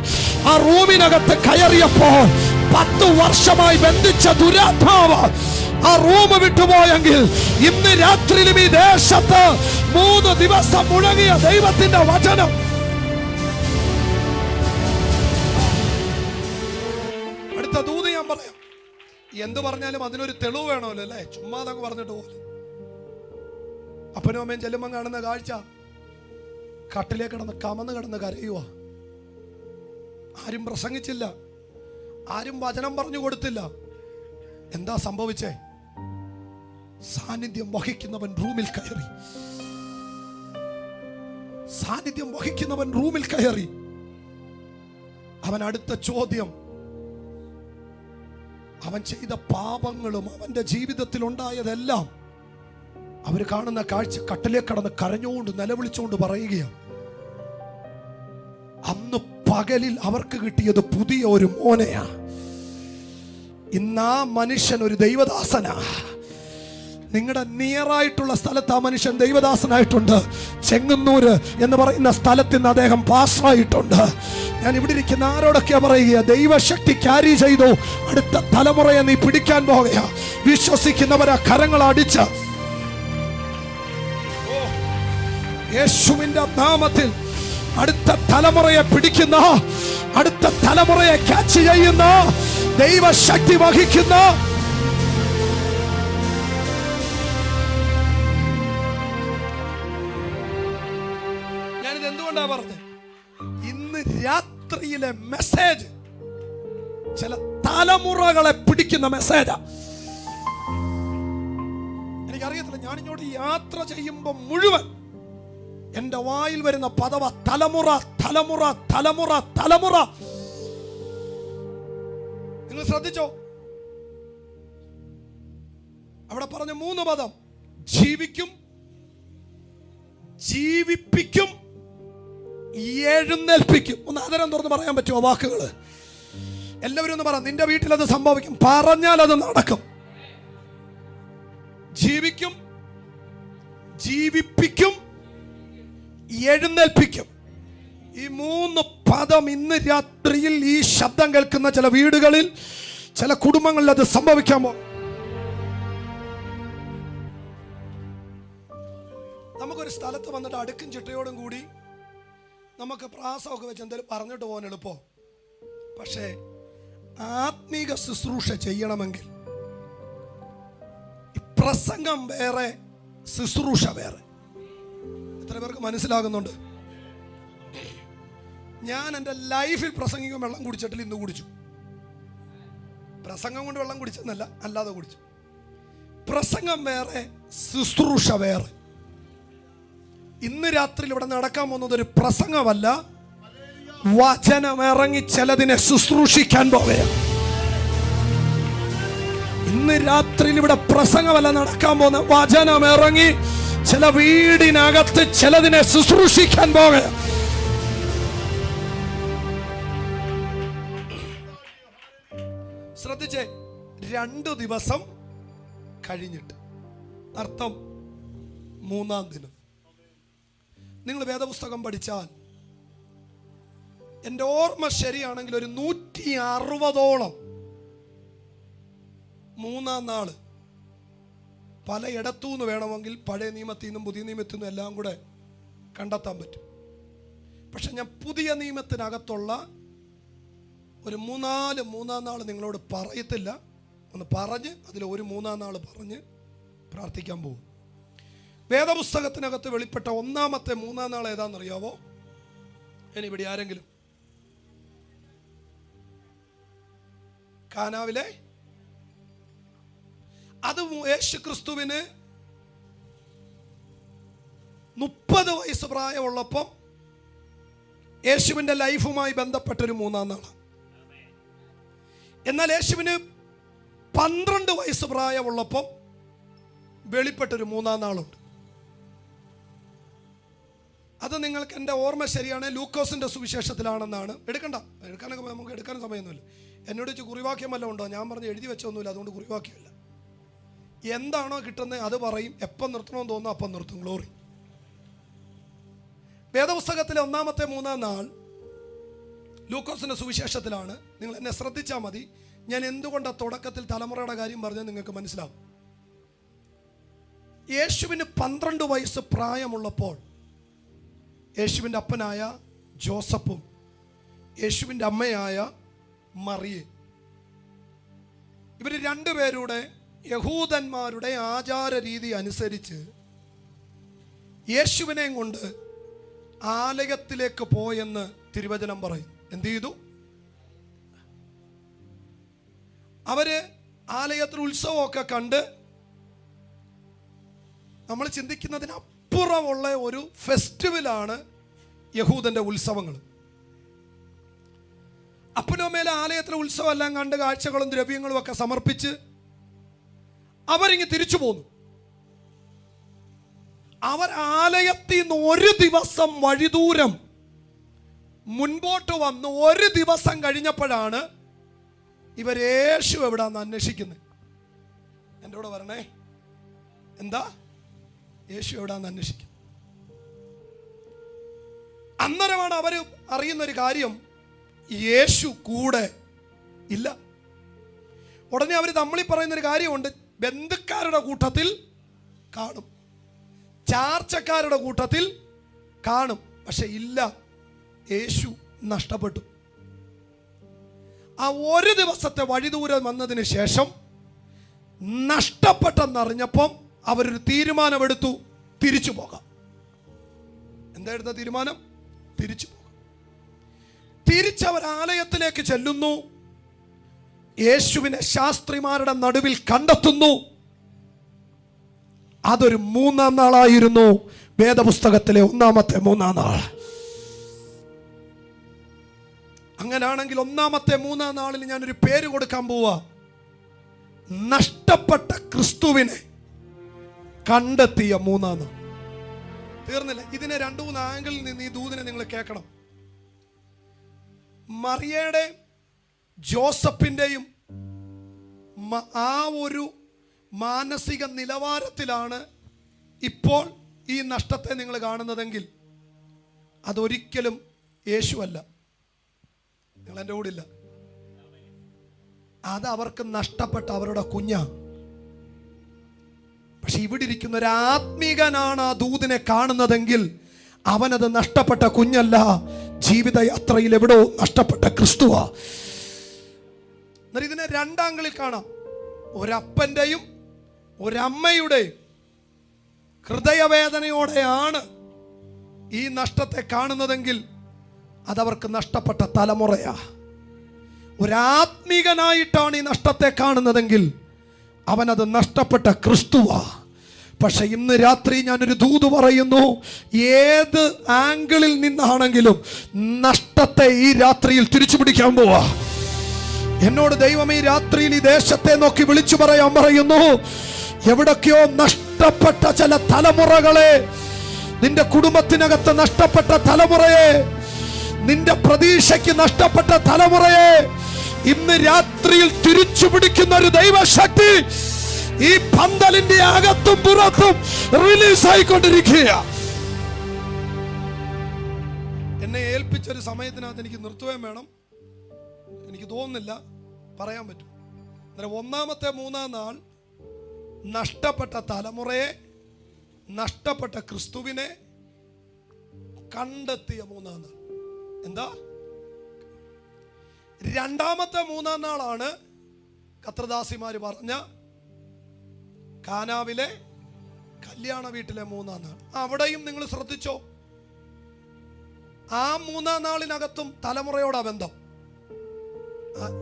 ആ റൂമിനകത്ത് കയറിയപ്പോൾ 10 വർഷമായി ബന്ധിച്ച ദുരാത്മാവ് ആ റൂം വിട്ടുപോയെങ്കിൽ ഇന്ന് രാത്രിയിലും ഈ ദേശത്ത് 3 ദിവസം മുഴങ്ങിയ ദൈവത്തിന്റെ വചനം അടുത്ത ദൂത് ഞാൻ പറയാം. എന്തു പറഞ്ഞാലും അതിനൊരു തെളിവ് വേണമല്ലോ അല്ലേ? ചുമ്മാതങ്ങ് പറഞ്ഞിട്ട് പോലെ. അപ്പനും അമ്മയും ചെല്ലുമ്പം കാണുന്ന കാഴ്ച, കട്ടിലേ കിടന്ന് കമന്ന് കിടന്ന് കരയുക. ആരും പ്രസംഗിച്ചില്ല, ആരും വചനം പറഞ്ഞു കൊടുത്തില്ല. എന്താ സംഭവിച്ചേ? സാന്നിധ്യം വഹിക്കുന്നവൻ റൂമിൽ കയറി. സാന്നിധ്യം വഹിക്കുന്നവൻ റൂമിൽ കയറി. അവൻ അടുത്ത ചോദ്യം, അവൻ ചെയ്ത പാപങ്ങളും അവന്റെ ജീവിതത്തിൽ ഉണ്ടായതെല്ലാം അവർ കാണുന്ന കാഴ്ച, കട്ടിലേ കടന്ന് കരഞ്ഞുകൊണ്ട് നിലവിളിച്ചുകൊണ്ട് പറയുകയാണ്. അന്ന് പകലിൽ അവർക്ക് കിട്ടിയത് പുതിയ ഒരു മോനെയാ. ഇന്നാ മനുഷ്യൻ ഒരു ദൈവദാസനാ. നിങ്ങളുടെ നിയറായിട്ടുള്ള സ്ഥലത്ത് ആ മനുഷ്യൻ ദൈവദാസനായിട്ടുണ്ട്. ചെങ്ങന്നൂര് എന്ന് പറയുന്ന സ്ഥലത്ത് നിന്ന് അദ്ദേഹം പാസ്റ്ററായിട്ടുണ്ട്. ഞാൻ ഇവിടെ ഇരിക്കുന്ന ആരോടൊക്കെയാ പറയുക, ദൈവശക്തി ക്യാരി ചെയ്തു. അടുത്ത തലമുറയെ നീ പിടിക്കാൻ പോകുക. വിശ്വസിക്കുന്നവരെ കരങ്ങൾ അടിച്ച് യേശുവിന്റെ നാമത്തിൽ അടുത്ത തലമുറയെ പിടിക്കുന്ന, അടുത്ത തലമുറയെ ക്യാച്ച് ചെയ്യുന്ന, ദൈവശക്തി വഹിക്കുന്ന, ഞാനിത് എന്തുകൊണ്ടാ പറഞ്ഞത്? ഇന്ന് രാത്രിയിലെ മെസ്സേജ് ചില തലമുറകളെ പിടിക്കുന്ന മെസ്സേജാ. എനിക്കറിയത്തില്ല, ഞാനിങ്ങോട്ട് യാത്ര ചെയ്യുമ്പോൾ മുഴുവൻ എന്റെ വായിൽ വരുന്ന പദവ തലമുറ, തലമുറ, തലമുറ, തലമുറ. നിങ്ങൾ ശ്രദ്ധിച്ചോ? അവിടെ പറഞ്ഞ 3 പദം: ജീവിക്കും, ജീവിപ്പിക്കും, എഴുന്നേൽപ്പിക്കും. ഒന്ന് ആദരം തുറന്ന് പറയാൻ പറ്റുമോ വാക്കുകൾ? എല്ലാവരും ഒന്ന് പറ. നിന്റെ വീട്ടിൽ അത് സംഭവിക്കും. പറഞ്ഞാൽ അത് നടക്കും. ജീവിക്കും, ജീവിപ്പിക്കും, എഴുന്നേൽപ്പിക്കും. ഈ 3 പദം ഇന്ന് രാത്രിയിൽ ഈ ശബ്ദം കേൾക്കുന്ന ചില വീടുകളിൽ, ചില കുടുംബങ്ങളിൽ അത് സംഭവിക്കാമോ? നമുക്കൊരു സ്ഥലത്ത് വന്നിട്ട് അടുക്കും ചിട്ടയോടും കൂടി നമുക്ക് പ്രാസമൊക്കെ വെച്ച് എന്തെങ്കിലും പറഞ്ഞിട്ട് പോകാൻ എളുപ്പം. പക്ഷേ ആത്മീക ശുശ്രൂഷ ചെയ്യണമെങ്കിൽ പ്രസംഗം വേറെ, ശുശ്രൂഷ വേറെ. എത്ര പേർക്ക് മനസ്സിലാകുന്നുണ്ട്? ഞാൻ എൻ്റെ ലൈഫിൽ പ്രസംഗിക്കും വെള്ളം കുടിച്ചിട്ടില്ല, ഇന്ന് കുടിച്ചു. പ്രസംഗം കൊണ്ട് വെള്ളം കുടിച്ചെന്നല്ല, അല്ലാതെ കുടിച്ചു. പ്രസംഗം വേറെ, ശുശ്രൂഷ വേറെ. ഇന്ന് രാത്രി ഇവിടെ നടക്കാൻ പോകുന്നത് ഒരു പ്രസംഗമല്ല, വചനം ഇറങ്ങി ചിലതിനെ ശുശ്രൂഷിക്കാൻ പോവുകയാണ്. ഇന്ന് രാത്രി ഇവിടെ പ്രസംഗമല്ല നടക്കാൻ പോകുന്ന, വചനം ഇറങ്ങി ചില വീടിനകത്ത് ചിലതിനെ ശുശ്രൂഷിക്കാൻ പോവുകയാണ്. ശ്രദ്ധിച്ചേ, 2 ദിവസം കഴിഞ്ഞിട്ട്, അർത്ഥം 3-ാം ദിനം. നിങ്ങൾ വേദപുസ്തകം പഠിച്ചാൽ, എൻ്റെ ഓർമ്മ ശരിയാണെങ്കിൽ ഒരു 160ഓളം 3-ാം നാള് പലയിടത്തുനിന്ന് വേണമെങ്കിൽ പഴയ നിയമത്തിൽ നിന്നും പുതിയ നിയമത്തിൽ നിന്നും എല്ലാം കൂടെ കണ്ടെത്താൻ പറ്റും. പക്ഷെ ഞാൻ പുതിയ നിയമത്തിനകത്തുള്ള ഒരു 3-4 നാൾ നിങ്ങളോട് പറയത്തില്ല. ഒന്ന് പറഞ്ഞ് അതിൽ ഒരു 3-ാം നാൾ പറഞ്ഞ് പ്രാർത്ഥിക്കാൻ പോകും. വേദപുസ്തകത്തിനകത്ത് വെളിപ്പെട്ട 1-ാമത്തെ 3-ാം നാൾ ഏതാണെന്നറിയാവോ? ഇവിടെ ആരെങ്കിലും കാനാവിലെ, അത് യേശു ക്രിസ്തുവിന് 30 വയസ്സ് പ്രായമുള്ളപ്പം യേശുവിൻ്റെ ലൈഫുമായി ബന്ധപ്പെട്ടൊരു 3-ാം നാളാണ്. എന്നാൽ യേശുവിന് 12 വയസ്സ് പ്രായമുള്ളപ്പം വെളിപ്പെട്ടൊരു 3-ാം നാളുണ്ട്. അത് നിങ്ങൾക്ക്, എൻ്റെ ഓർമ്മ ശരിയാണ്, ലൂക്കോസിൻ്റെ സുവിശേഷത്തിലാണെന്നാണ്. എടുക്കാനൊക്കെ നമുക്ക് എടുക്കാനും സമയമൊന്നുമില്ല. എന്നോട് വെച്ച് കുറിവാക്യം വല്ലതും ഉണ്ടോ? ഞാൻ പറഞ്ഞ് എഴുതി വെച്ചൊന്നുമില്ല, അതുകൊണ്ട് കുറിവാക്യമില്ല. എന്താണോ കിട്ടുന്നത് അത് പറയും. എപ്പം നിർത്തണമെന്ന് തോന്നുന്നു അപ്പം നിർത്തും. ഗ്ലോറി. വേദപുസ്തകത്തിലെ 1-ാമത്തെ 3-ാം നാൾ ലൂക്കോസിൻ്റെ സുവിശേഷത്തിലാണ്. നിങ്ങൾ എന്നെ ശ്രദ്ധിച്ചാൽ മതി. ഞാൻ എന്തുകൊണ്ടാണ് തുടക്കത്തിൽ തലമുറയുടെ കാര്യം പറഞ്ഞത് നിങ്ങൾക്ക് മനസ്സിലാവും. യേശുവിന് 12 വയസ്സ് പ്രായമുള്ളപ്പോൾ യേശുവിൻ്റെ അപ്പനായ ജോസഫും യേശുവിൻ്റെ അമ്മയായ മറിയെ ഇവർ രണ്ടുപേരുടെ യഹൂദന്മാരുടെ ആചാര രീതി അനുസരിച്ച് യേശുവിനെയും കൊണ്ട് ആലയത്തിലേക്ക് പോയെന്ന് തിരുവചനം പറയും. എന്ത് ചെയ്തു? അവര് ആലയത്തിൽ ഉത്സവമൊക്കെ കണ്ട് നമ്മൾ ചിന്തിക്കുന്നതിനപ്പുറമുള്ള ഒരു ഫെസ്റ്റിവലാണ് യഹൂദന്റെ ഉത്സവങ്ങൾ. അപ്പനോമേലെ ആലയത്തിലെ ഉത്സവം എല്ലാം കണ്ട് കാഴ്ചകളും ദ്രവ്യങ്ങളും ഒക്കെ സമർപ്പിച്ച് അവരിങ്ങ് തിരിച്ചു പോന്നു. അവർ ആലയത്തിൽ നിന്ന് ഒരു ദിവസം വഴിദൂരം മുൻപോട്ട് വന്ന് ഒരു ദിവസം കഴിഞ്ഞപ്പോഴാണ് ഇവർ യേശു എവിടാന്ന് അന്വേഷിക്കുന്നത്. എൻ്റെ കൂടെ വരണേ. എന്താ? യേശു എവിടാന്ന് അന്വേഷിക്കുന്നത്. അന്നേരമാണ് അവർ അറിയുന്നൊരു കാര്യം, യേശു കൂടെ ഇല്ല. ഉടനെ അവർ തമ്മിൽ പറയുന്നൊരു കാര്യമുണ്ട്, ബന്ധുക്കാരുടെ കൂട്ടത്തിൽ കാണും, ചാർച്ചക്കാരുടെ കൂട്ടത്തിൽ കാണും, പക്ഷെ ഇല്ല, യേശു നഷ്ടപ്പെട്ടു. ആ ഒരു ദിവസത്തെ വഴിദൂരം വന്നതിന് ശേഷം നഷ്ടപ്പെട്ടെന്നറിഞ്ഞപ്പം അവരൊരു തീരുമാനമെടുത്തു, തിരിച്ചു പോകാം. എന്താ എടുത്ത തീരുമാനം? തിരിച്ചു പോകാം. തിരിച്ചവർ ആലയത്തിലേക്ക് ചെല്ലുന്നു. യേശുവിനെ ശാസ്ത്രിമാരുടെ നടുവിൽ കണ്ടെത്തുന്നു. അതൊരു 3-ാം നാളായിരുന്നു, വേദപുസ്തകത്തിലെ 1-ാമത്തെ 3-ാം നാൾ. അങ്ങനാണെങ്കിൽ 1-ാമത്തെ 3-ാം നാളിൽ ഞാനൊരു പേര് കൊടുക്കാൻ പോവാ, നഷ്ടപ്പെട്ട ക്രിസ്തുവിനെ കണ്ടെത്തിയ 3-ാം നാൾ. തീർന്നില്ല. ഇതിനെ 2-3 ആംഗിളിൽ നിന്ന് ഈ ദൂതിനെ നിങ്ങൾ കേൾക്കണം. മറിയയുടെ ജോസഫിൻ്റെയും ആ ഒരു മാനസിക നിലവാരത്തിലാണ് ഇപ്പോൾ ഈ നഷ്ടത്തെ നിങ്ങൾ കാണുന്നതെങ്കിൽ അതൊരിക്കലും യേശുവല്ല. നിങ്ങൾ എൻ്റെ കൂടെ ഇല്ല. അത് അവർക്ക് നഷ്ടപ്പെട്ട അവരുടെ കുഞ്ഞാ. പക്ഷെ ഇവിടെ ഇരിക്കുന്ന ഒരു ആത്മീകനാണ് ആ ദൂതിനെ കാണുന്നതെങ്കിൽ അവനത് നഷ്ടപ്പെട്ട കുഞ്ഞല്ല, ജീവിതയാത്രയിൽ എവിടോ നഷ്ടപ്പെട്ട ക്രിസ്തുവാ. എന്നാൽ ഇതിനെ 2 ആംഗിളിൽ കാണാം. ഒരപ്പൻ്റെയും ഒരമ്മയുടെയും ഹൃദയവേദനയോടെയാണ് ഈ നഷ്ടത്തെ കാണുന്നതെങ്കിൽ അതവർക്ക് നഷ്ടപ്പെട്ട തലമുറയാ. ഒരാത്മീകനായിട്ടാണ് ഈ നഷ്ടത്തെ കാണുന്നതെങ്കിൽ അവനത് നഷ്ടപ്പെട്ട ക്രിസ്തുവാ. പക്ഷെ ഇന്ന് രാത്രി ഞാനൊരു ദൂത് പറയുന്നു, ഏത് ആംഗിളിൽ നിന്നാണെങ്കിലും നഷ്ടത്തെ ഈ രാത്രിയിൽ തിരിച്ചു പിടിക്കാൻ പോവാ. എന്നോട് ദൈവം ഈ രാത്രിയിൽ ഈ ദേശത്തെ നോക്കി വിളിച്ചു പറയാൻ പറയുന്നു, എവിടൊക്കെയോ നഷ്ടപ്പെട്ട ചില തലമുറകളെ, നിന്റെ കുടുംബത്തിനകത്ത് നഷ്ടപ്പെട്ട തലമുറയെ, നിന്റെ പ്രതീക്ഷയ്ക്ക് നഷ്ടപ്പെട്ട തലമുറയെ ഇന്ന് രാത്രിയിൽ തിരിച്ചു പിടിക്കുന്ന ഒരു ദൈവശക്തി ഈ പന്തലിന്റെ അകത്തും പുറത്തും റിലീസ് ആയിക്കൊണ്ടിരിക്കുക. എന്നെ ഏൽപ്പിച്ചൊരു സമയത്തിനകത്ത് എനിക്ക് നിർത്തുകയും വേണം. എനിക്ക് തോന്നുന്നില്ല പറയാൻ പറ്റും. 1-ാമത്തെ 3-ാം നാൾ നഷ്ടപ്പെട്ട തലമുറയെ, നഷ്ടപ്പെട്ട ക്രിസ്തുവിനെ കണ്ടെത്തിയ 3-ാം നാൾ. എന്താ? 2-ാമത്തെ 3-ാം നാളാണ് കർത്തൃദാസിമാര് പറഞ്ഞ കാനാവിലെ കല്യാണ വീട്ടിലെ 3-ാം നാൾ. അവിടെയും നിങ്ങൾ ശ്രദ്ധിച്ചോ, ആ 3-ാം നാളിനകത്തും തലമുറയോടാ ബന്ധം.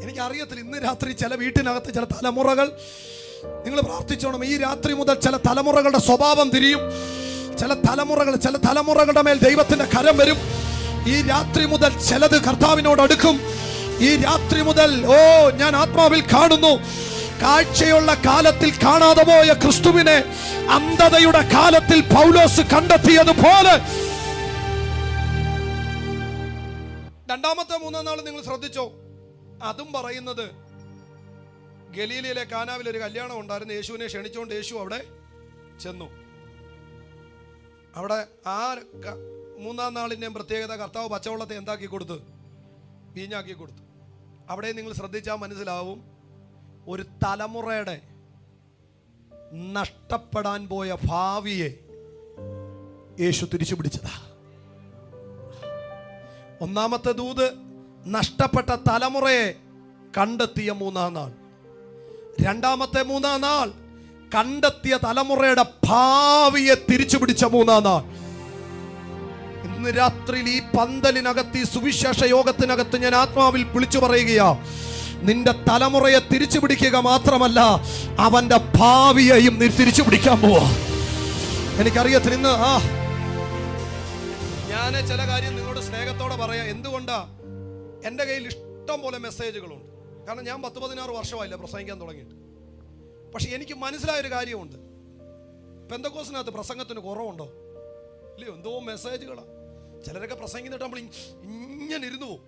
എനിക്കറിയത്തില്ല, ഇന്ന് രാത്രി ചില വീട്ടിനകത്ത് ചില തലമുറകൾ, നിങ്ങൾ പ്രാർത്ഥിച്ചോണം, ഈ രാത്രി മുതൽ ചില തലമുറകളുടെ സ്വഭാവം തിരിയും. ചില തലമുറകളുടെ മേൽ ദൈവത്തിന്റെ കരം വരും. ഈ രാത്രി മുതൽ ചിലത് കർത്താവിനോട് അടുക്കും. ഈ രാത്രി മുതൽ ഞാൻ ആത്മാവിൽ കാണുന്നു, കാഴ്ചയുള്ള കാലത്തിൽ കാണാതെ പോയ ക്രിസ്തുവിനെ അന്ധതയുടെ കാലത്തിൽ പൗലോസ് കണ്ടെത്തിയതുപോലെ 2-ാമത്തെ 3-ാം നാൾ നിങ്ങൾ ശ്രദ്ധിച്ചോ, അതും പറയുന്നത് ഗലീലയിലെ കാനാവിൽ ഒരു കല്യാണം ഉണ്ടായിരുന്നു. യേശുവിനെ ക്ഷണിച്ചുകൊണ്ട് യേശു അവിടെ ചെന്നു. അവിടെ ആ 3-ാം നാളിൻ്റെയും പ്രത്യേകത, കർത്താവ് പച്ചവെള്ളത്തെ എന്താക്കി കൊടുത്തു? വീഞ്ഞാക്കി കൊടുത്തു. അവിടെ നിങ്ങൾ ശ്രദ്ധിച്ചാൽ മനസ്സിലാവും, ഒരു തലമുറയുടെ നഷ്ടപ്പെടാൻ പോയ ഭാവിയെ യേശു തിരിച്ചു പിടിച്ചതാ. 1-ാമത്തെ ദൂത് നഷ്ടപ്പെട്ട തലമുറയെ കണ്ടെത്തിയ 3-ാം നാൾ. രണ്ടാമത്തെ മൂന്നാം നാൾ കണ്ടെത്തിയ തലമുറയുടെ ഭാവിയെ തിരിച്ചു പിടിച്ച മൂന്നാം നാൾ. ഇന്ന് രാത്രിയിൽ ഈ പന്തലിനകത്ത്, ഈ സുവിശേഷ യോഗത്തിനകത്ത് ഞാൻ ആത്മാവിൽ വിളിച്ചു പറയുകയാ, നിന്റെ തലമുറയെ തിരിച്ചു പിടിക്കുക മാത്രമല്ല, അവന്റെ ഭാവിയെയും നീ തിരിച്ചു പിടിക്കാൻ പോവാ. എനിക്കറിയത്തില്ല, ഇന്ന് ഞാൻ ചില കാര്യം നിങ്ങളോട് സ്നേഹത്തോടെ പറയാം. എന്തുകൊണ്ടാ? എൻ്റെ കയ്യിൽ ഇഷ്ടം പോലെ മെസ്സേജുകളുണ്ട്. കാരണം ഞാൻ 10-16 വർഷമായില്ല പ്രസംഗിക്കാൻ തുടങ്ങിയിട്ട്. പക്ഷെ എനിക്ക് മനസ്സിലായൊരു കാര്യമുണ്ട്, പെന്തക്കോസിനകത്ത് പ്രസംഗത്തിന് കുറവുണ്ടോ? ഇല്ലയോ? എന്തോ മെസ്സേജുകളാ. ചിലരൊക്കെ പ്രസംഗിച്ചിട്ട് നമ്മൾ ഇങ്ങനെ ഇരുന്നു പോകും.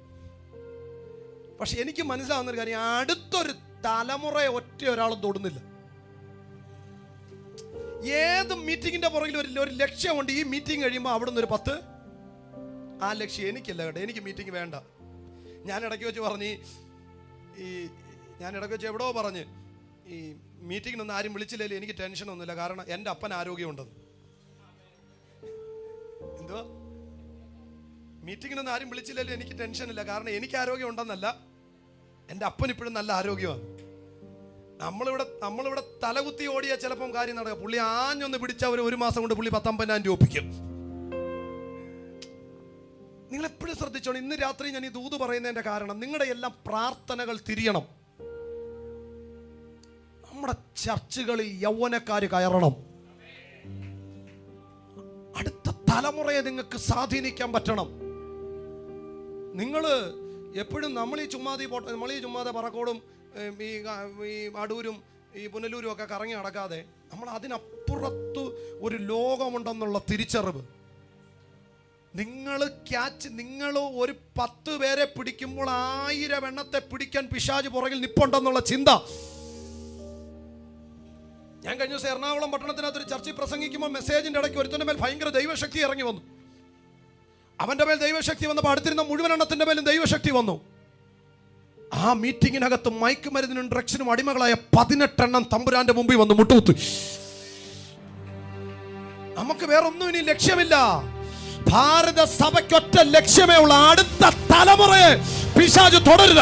പക്ഷെ എനിക്ക് മനസ്സിലാവുന്നൊരു കാര്യം, അടുത്തൊരു തലമുറയെ ഒറ്റ ഒരാളും തൊടുന്നില്ല. ഏത് മീറ്റിങ്ങിന്റെ പുറകിൽ ഒരു ലക്ഷ്യമുണ്ട്. ഈ മീറ്റിംഗ് കഴിയുമ്പോൾ അവിടെ നിന്ന് ഒരു 10, ആ ലക്ഷ്യം എനിക്കല്ല കേട്ടോ, എനിക്ക് മീറ്റിംഗ് വേണ്ട. ഞാൻ ഇടയ്ക്ക് വെച്ച് പറഞ്ഞ്, എവിടെയോ പറഞ്ഞ്, ഈ മീറ്റിങ്ങിനൊന്നും ആരും വിളിച്ചില്ലെങ്കിൽ എനിക്ക് ടെൻഷനൊന്നുമില്ല, കാരണം എൻ്റെ അപ്പൻ ആരോഗ്യമുണ്ടെന്ന്. എന്തുവാ? മീറ്റിങ്ങിനൊന്നും ആരും വിളിച്ചില്ലെങ്കിൽ എനിക്ക് ടെൻഷനില്ല, കാരണം എനിക്ക് ആരോഗ്യം ഉണ്ടെന്നല്ല, എൻ്റെ അപ്പൻ ഇപ്പോഴും നല്ല ആരോഗ്യമാണ്. നമ്മളിവിടെ തലകുത്തി ഓടിയാൽ ചിലപ്പം കാര്യം നടക്കുക. പുള്ളി ആഞ്ഞൊന്ന് പിടിച്ചവർ 1 മാസം കൊണ്ട് പുള്ളി 50,000 രൂപ ഒപ്പിക്കും. നിങ്ങൾ എപ്പോഴും ശ്രദ്ധിച്ചോളൂ. ഇന്ന് രാത്രി ഞാൻ ഈ ദൂത് പറയുന്നതിന്റെ കാരണം, നിങ്ങളുടെ എല്ലാം പ്രാർത്ഥനകൾ തിരിയണം. നമ്മുടെ ചർച്ചുകളിൽ യൗവനക്കാർ കയറണം. അടുത്ത തലമുറയെ നിങ്ങൾക്ക് സ്വാധീനിക്കാൻ പറ്റണം. നിങ്ങൾ എപ്പോഴും നമ്മൾ ഈ ചുമ്മാതെ പറക്കോടും ഈ അടൂരും ഈ പുനലൂരും ഒക്കെ കറങ്ങി നടക്കാതെ, നമ്മൾ അതിനപ്പുറത്ത് ഒരു ലോകമുണ്ടെന്നുള്ള തിരിച്ചറിവ്. നിങ്ങൾ ഒരു 10 പേരെ പിടിക്കുമ്പോൾ 1000 എണ്ണത്തെ പിടിക്കാൻ പിശാച് പുറകിൽ നിപ്പുണ്ടെന്നുള്ള ചിന്ത. ഞാൻ കഴിഞ്ഞ ദിവസം എറണാകുളം പട്ടണത്തിനകത്തൊരു ചർച്ചയിൽ പ്രസംഗിക്കുമ്പോൾ മെസ്സേജിന്റെ ഇടയ്ക്ക് ഒരുത്തന്റെ മേൽ ഭയങ്കര ദൈവശക്തി ഇറങ്ങി വന്നു. അവന്റെ മേൽ ദൈവശക്തി വന്നപ്പോൾ അടുത്തിരുന്ന മുഴുവൻ എണ്ണത്തിന്റെ മേലും ദൈവശക്തി വന്നു. ആ മീറ്റിങ്ങിനകത്ത് മയക്കുമരുന്നിനും ഡ്രഗ്സിനും അടിമകളായ 18 എണ്ണം തമ്പുരാന്റെ മുമ്പിൽ വന്ന് മുട്ടുകുത്തി. നമുക്ക് വേറൊന്നും ഇനി ലക്ഷ്യമില്ല. ഭാരത സഭയ്ക്കൊറ്റ ലക്ഷ്യമേ ഉള്ള, അടുത്ത തലമുറയെ പിശാച് തുടരുക.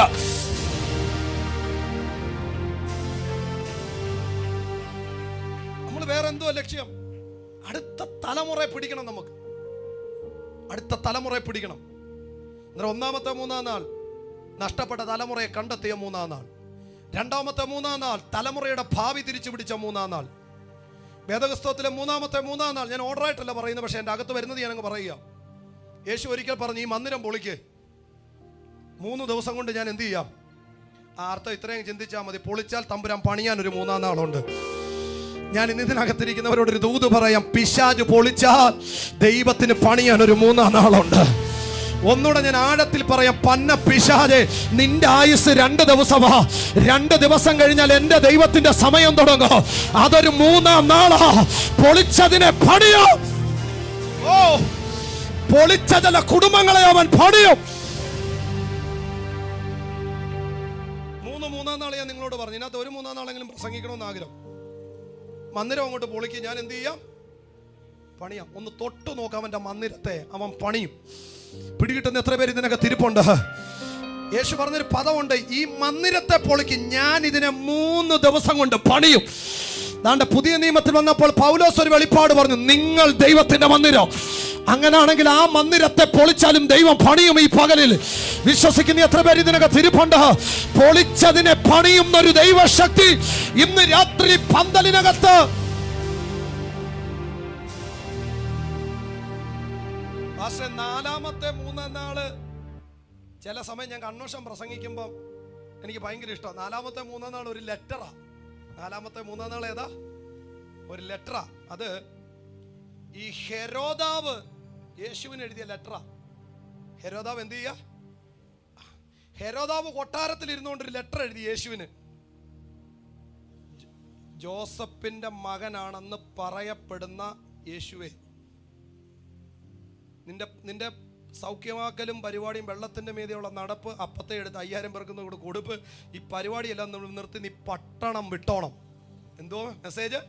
നമ്മൾ വേറെ എന്തോ ലക്ഷ്യം? അടുത്ത തലമുറയെ പിടിക്കണം. നമുക്ക് അടുത്ത തലമുറയെ പിടിക്കണം. അന്നേരം ഒന്നാമത്തെ മൂന്നാം നാൾ നഷ്ടപ്പെട്ട തലമുറയെ കണ്ടെത്തിയ മൂന്നാം നാൾ. രണ്ടാമത്തെ മൂന്നാം നാൾ തലമുറയുടെ ഭാവി തിരിച്ചു പിടിച്ച മൂന്നാം നാൾ. വേദപുസ്തകത്തിലെ മൂന്നാമത്തെ മൂന്നാം നാൾ, ഞാൻ ഓർഡറായിട്ടല്ല പറയുന്നത്, പക്ഷെ എൻ്റെ അകത്ത് വരുന്നത് ഞാനങ്ങ് പറയുക. യേശു ഒരിക്കൽ പറഞ്ഞു, ഈ മന്ദിരം പൊളിക്ക്, 3 ദിവസം കൊണ്ട് ഞാൻ എന്ത് ചെയ്യാം? ആ അർത്ഥം ഇത്രയും ചിന്തിച്ചാൽ മതി. പൊളിച്ചാൽ തമ്പുരാൻ പണിയാൻ ഒരു 3-ാം നാളുണ്ട്. ഞാൻ ഇന്ന് ഇതിനകത്തിരിക്കുന്നവരോടൊരു ദൂത് പറയാം, പിശാച് പൊളിച്ചാൽ ദൈവത്തിന് പണിയാൻ ഒരു 3-ാം നാളുണ്ട്. ഒന്നുകൂടെ ഞാൻ ആഴത്തിൽ പറയാം, പന്ന പിശാചേ, നിന്റെ ആയുസ് 2 ദിവസമാ. 2 ദിവസം കഴിഞ്ഞാൽ എന്റെ ദൈവത്തിന്റെ സമയം തുടങ്ങും. അതൊരു 3-ാം നാളാ. പൊളിച്ചതിനെ പണിയും. പൊളിച്ച ചില കുടുംബങ്ങളെ അവൻ പണിയും. 3-ാം നാൾ ഞാൻ നിങ്ങളോട് പറഞ്ഞു. ഇതിനകത്ത് ഒരു 3-ാം നാളെങ്കിലും പ്രസംഗിക്കണമെന്ന് ആഗ്രഹം. മന്ദിരം അങ്ങോട്ട് പൊളിക്കുക, ഞാൻ എന്ത് ചെയ്യാം? പണിയാം. ഒന്ന് തൊട്ടു നോക്കാം അവന്റെ മന്ദിരത്തെ, അവൻ പണിയും. പിടികിട്ടുന്ന എത്ര പേര് ഇതിനൊക്കെ തിരിപ്പുണ്ട്? യേശു പറഞ്ഞൊരു പദമുണ്ട്, ഈ മന്ദിരത്തെ പൊളിക്കും, ഞാൻ ഇതിനെ 3 ദിവസം കൊണ്ട് പണിയും. ദാണ്ടെ പുതിയ നിയമത്തിൽ വന്നപ്പോൾ പൗലോസ് ഒരു വെളിപ്പാട് പറഞ്ഞു, നിങ്ങൾ ദൈവത്തിന്റെ മന്ദിരം. അങ്ങനാണെങ്കിൽ ആ മന്ദിരത്തെ പൊളിച്ചാലും ദൈവം പണിയും. ഈ പകലിൽ വിശ്വസിക്കുന്ന എത്ര പേര് ഇതിനൊക്കെ തിരിപ്പുണ്ട്? പൊളിച്ചതിനെ പണിയുന്നൊരു ദൈവശക്തി ഇന്ന് രാത്രി പന്തലിനകത്ത്. പക്ഷെ 4-ാമത്തെ 3-ാം നാള് ചില സമയം ഞാൻ കൺവെൻഷൻ പ്രസംഗിക്കുമ്പോൾ എനിക്ക് ഭയങ്കര ഇഷ്ടമാണ്. 4-ാമത്തെ 3-ാം നാൾ ഒരു ലെറ്ററാ. 4-ാമത്തെ 3-ാം നാൾ ഏതാ? ഒരു ലെറ്ററാ. അത് ഈ ഹെരോദാവ് യേശുവിന് എഴുതിയ ലെറ്ററാ. ഹെരോദാവ് എന്ത് ചെയ്യുക? ഹെരോദാവ് കൊട്ടാരത്തിൽ ഇരുന്നുകൊണ്ടൊരു ലെറ്റർ എഴുതി യേശുവിന്. ജോസഫിന്റെ മകനാണെന്ന് പറയപ്പെടുന്ന യേശുവേ, നിന്റെ സൗഖ്യമാക്കലും പരിപാടിയും, വെള്ളത്തിന്റെ മീതെയുള്ള നടപ്പ്, അപ്പത്തെ എടുത്ത് 5000 പേർക്ക് കൂടെ കൊടുപ്പ്, ഈ പരിപാടിയെല്ലാം നമ്മൾ നിർത്തി നീ പട്ടണം വിട്ടോണം. എന്തോ മെസ്സേജ്?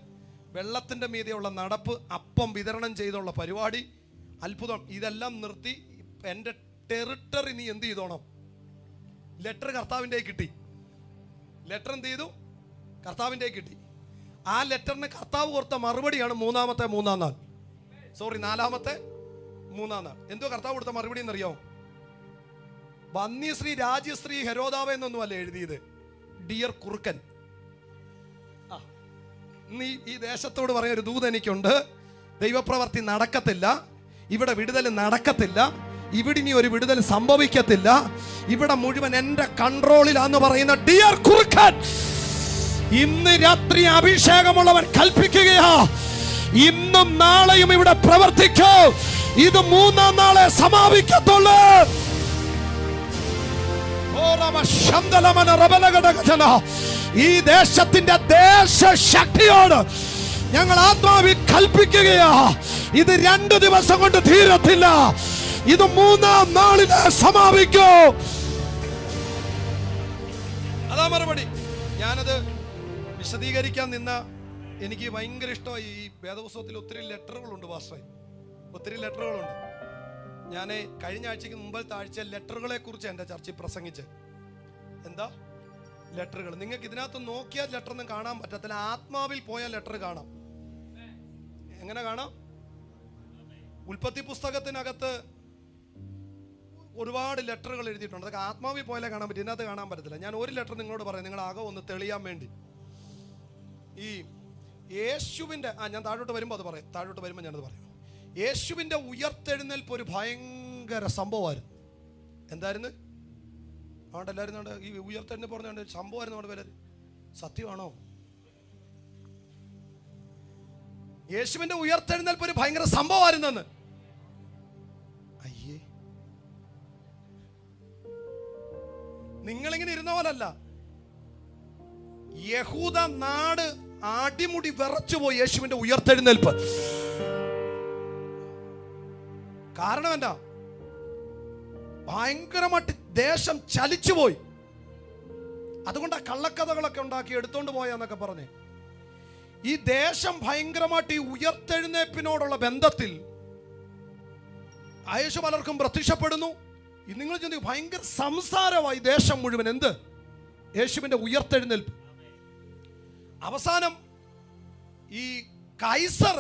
വെള്ളത്തിന്റെ മീതെയുള്ള നടപ്പ്, അപ്പം വിതരണം ചെയ്തുള്ള പരിപാടി, അത്ഭുതം, ഇതെല്ലാം നിർത്തി എൻ്റെ ടെറിട്ടറി നീ എന്ത് ചെയ്തോണം? ലെറ്റർ കർത്താവിൻ്റെ കിട്ടി. ലെറ്റർ എന്ത് ചെയ്തു? കർത്താവിൻ്റെ കിട്ടി. ആ ലെറ്ററിന് കർത്താവ് കൊടുത്ത മറുപടിയാണ് നാലാമത്തെ മൂന്നാം നാൾ. എന്തോ കർത്താവ് കൊടുത്ത മറുപടി എന്നറിയാമോ? വന്യശ്രീ രാജ്യശ്രീ ഹെരോദാവ് എന്നൊന്നും അല്ല എഴുതിയത്, ഡിയർ കുറുക്കൻ. നീ ഈ ദേശത്തോട് പറയുന്നൊരു ദൂത് എനിക്കുണ്ട്, ദൈവപ്രവർത്തി നടക്കത്തില്ല, ഇവിടെ വിടുതൽ നടക്കത്തില്ല, ഇവിടെ ഇനി ഒരു വിടുതൽ സംഭവിക്കത്തില്ല, ഇവിടെ മുഴുവൻ എന്റെ കൺട്രോളിലാന്ന് പറയുന്ന ഡിയർ കുറുക്കൻ, ഇന്ന് രാത്രി അഭിഷേകമുള്ളവൻ കൽപ്പിക്കുകയാ, ഇന്നും നാളെയും ഇവിടെ പ്രവർത്തിക്കൂ. ഇത് മൂന്നാം നാളെ സമാപിക്കത്തുള്ളൂ. ഈ ദേശത്തിന്റെ ദേശശക്തിയോട് ഞങ്ങൾ ആത്മാവിൽ കൽപ്പിക്കുകയാ, ഇത് 2 ദിവസം കൊണ്ട് തീരത്തില്ല, ഇത് മൂന്നാം നാളില് സമാപിക്കൂ. അതാ മറുപടി. ഞാനത് വിശദീകരിക്കാൻ നിന്ന എനിക്ക് ഭയങ്കര ഇഷ്ടമായി. ഈ വേദപുസ്തകത്തിൽ ഒത്തിരി ലെറ്ററുകളുണ്ട് പാസ്റ്ററെ, ഒത്തിരി ലെറ്ററുകളുണ്ട്. ഞാൻ കഴിഞ്ഞ ആഴ്ചക്ക് മുമ്പത്തെ ആഴ്ച ലെറ്ററുകളെ കുറിച്ച് എൻ്റെ ചർച്ചയിൽ പ്രസംഗിച്ച്. എന്താ ലെറ്ററുകൾ? നിങ്ങൾക്ക് ഇതിനകത്ത് നോക്കിയാൽ ലെറ്റർ ഒന്നും കാണാൻ പറ്റത്തില്ല, ആത്മാവിൽ പോയാൽ ലെറ്റർ കാണാം. എങ്ങനെ കാണാം? ഉൽപ്പത്തി പുസ്തകത്തിനകത്ത് ഒരുപാട് ലെറ്ററുകൾ എഴുതിയിട്ടുണ്ട്, അതൊക്കെ ആത്മാവിൽ പോയാലേ കാണാൻ പറ്റും, ഇതിനകത്ത് കാണാൻ പറ്റത്തില്ല. ഞാൻ ഒരു ലെറ്റർ നിങ്ങളോട് പറയാം, നിങ്ങൾ ആകെ ഒന്ന് തെളിയാൻ വേണ്ടി. ഈ യേശുവിൻ്റെ ഞാൻ താഴോട്ട് വരുമ്പോൾ അത് പറയാം, താഴോട്ട് വരുമ്പോൾ ഞാനത് പറയാം. യേശുവിൻ്റെ ഉയർത്തെഴുന്നേൽപ്പ് ഒരു ഭയങ്കര സംഭവമായിരുന്നു. എന്തായിരുന്നു? അതുകൊണ്ട് എല്ലാവരും ഈ ഉയർത്തെഴുന്നേൽപ്പ് പറഞ്ഞ സംഭവമായിരുന്നു. നമ്മുടെ പേര് സത്യമാണോ? യേശുവിൻ്റെ ഉയർത്തെഴുന്നേൽപ്പ് ഒരു ഭയങ്കര സംഭവമായിരുന്നെന്ന്. അയ്യേ, നിങ്ങളിങ്ങനെ ഇരുന്ന പോലല്ല. യഹൂദ നാട് അടിമുടി വിറച്ചുപോയി യേശുവിന്റെ ഉയർത്തെഴുന്നേൽപ്പ്. കാരണം എന്താ? ഭയങ്കരമായിട്ട് ദേശം ചലിച്ചുപോയി. അതുകൊണ്ട് ആ കള്ളക്കഥകളൊക്കെ ഉണ്ടാക്കി എടുത്തോണ്ട് പോയാന്നൊക്കെ പറഞ്ഞേ. ഈ ദേശം ഭയങ്കരമായിട്ട് ഈ ഉയർത്തെഴുന്നേൽപ്പിനോടുള്ള ബന്ധത്തിൽ യേശു പലർക്കും പ്രത്യക്ഷപ്പെടുന്നു. നിങ്ങൾ ചിന്തിക്കും, ഭയങ്കര സംസാരമായി ദേശം മുഴുവൻ. എന്ത്? യേശുവിന്റെ ഉയർത്തെഴുന്നേൽപ്പ്. അവസാനം ഈ കൈസർ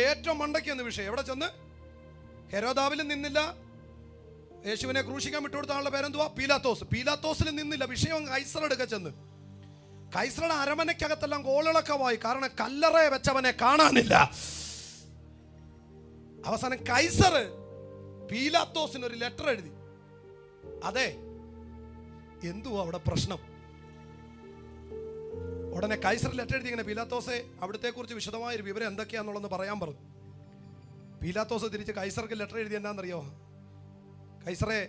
ഏറ്റവും മണ്ടയ്ക്ക് എന്ന വിഷയം എവിടെ ചെന്ന്? ഹെരോദാവിലും നിന്നില്ല, യേശുവിനെ ക്രൂശിക്കാൻ വിട്ടുകൊടുത്ത ആളുടെ പേരെന്തുവാ? പീലാത്തോസ്. പീലാത്തോസിലും നിന്നില്ല, വിഷയം കൈസർ എടുക്ക ചെന്ന്. കൈസറുടെ അരമനയ്ക്കകത്തെല്ലാം കോളിളക്കമായി, കാരണം കല്ലറയെ വെച്ചവനെ കാണാനില്ല. അവസാനം കൈസർ പീലാത്തോസിന് ഒരു ലെറ്റർ എഴുതി. അതെ, എന്തുവാ അവിടെ പ്രശ്നം? ഉടനെ കൈസർ ലെറ്റർ എഴുതി, ഇങ്ങനെ പീലാത്തോസെ അവിടത്തെ കുറിച്ച് വിശദമായൊരു വിവരം എന്തൊക്കെയാന്നുള്ളതെന്ന് പറയാൻ പറഞ്ഞു. പീലാത്തോസ് തിരിച്ച് കൈസർക്ക് ലെറ്റർ എഴുതി. എന്താണെന്നറിയോ? കൈസറെ,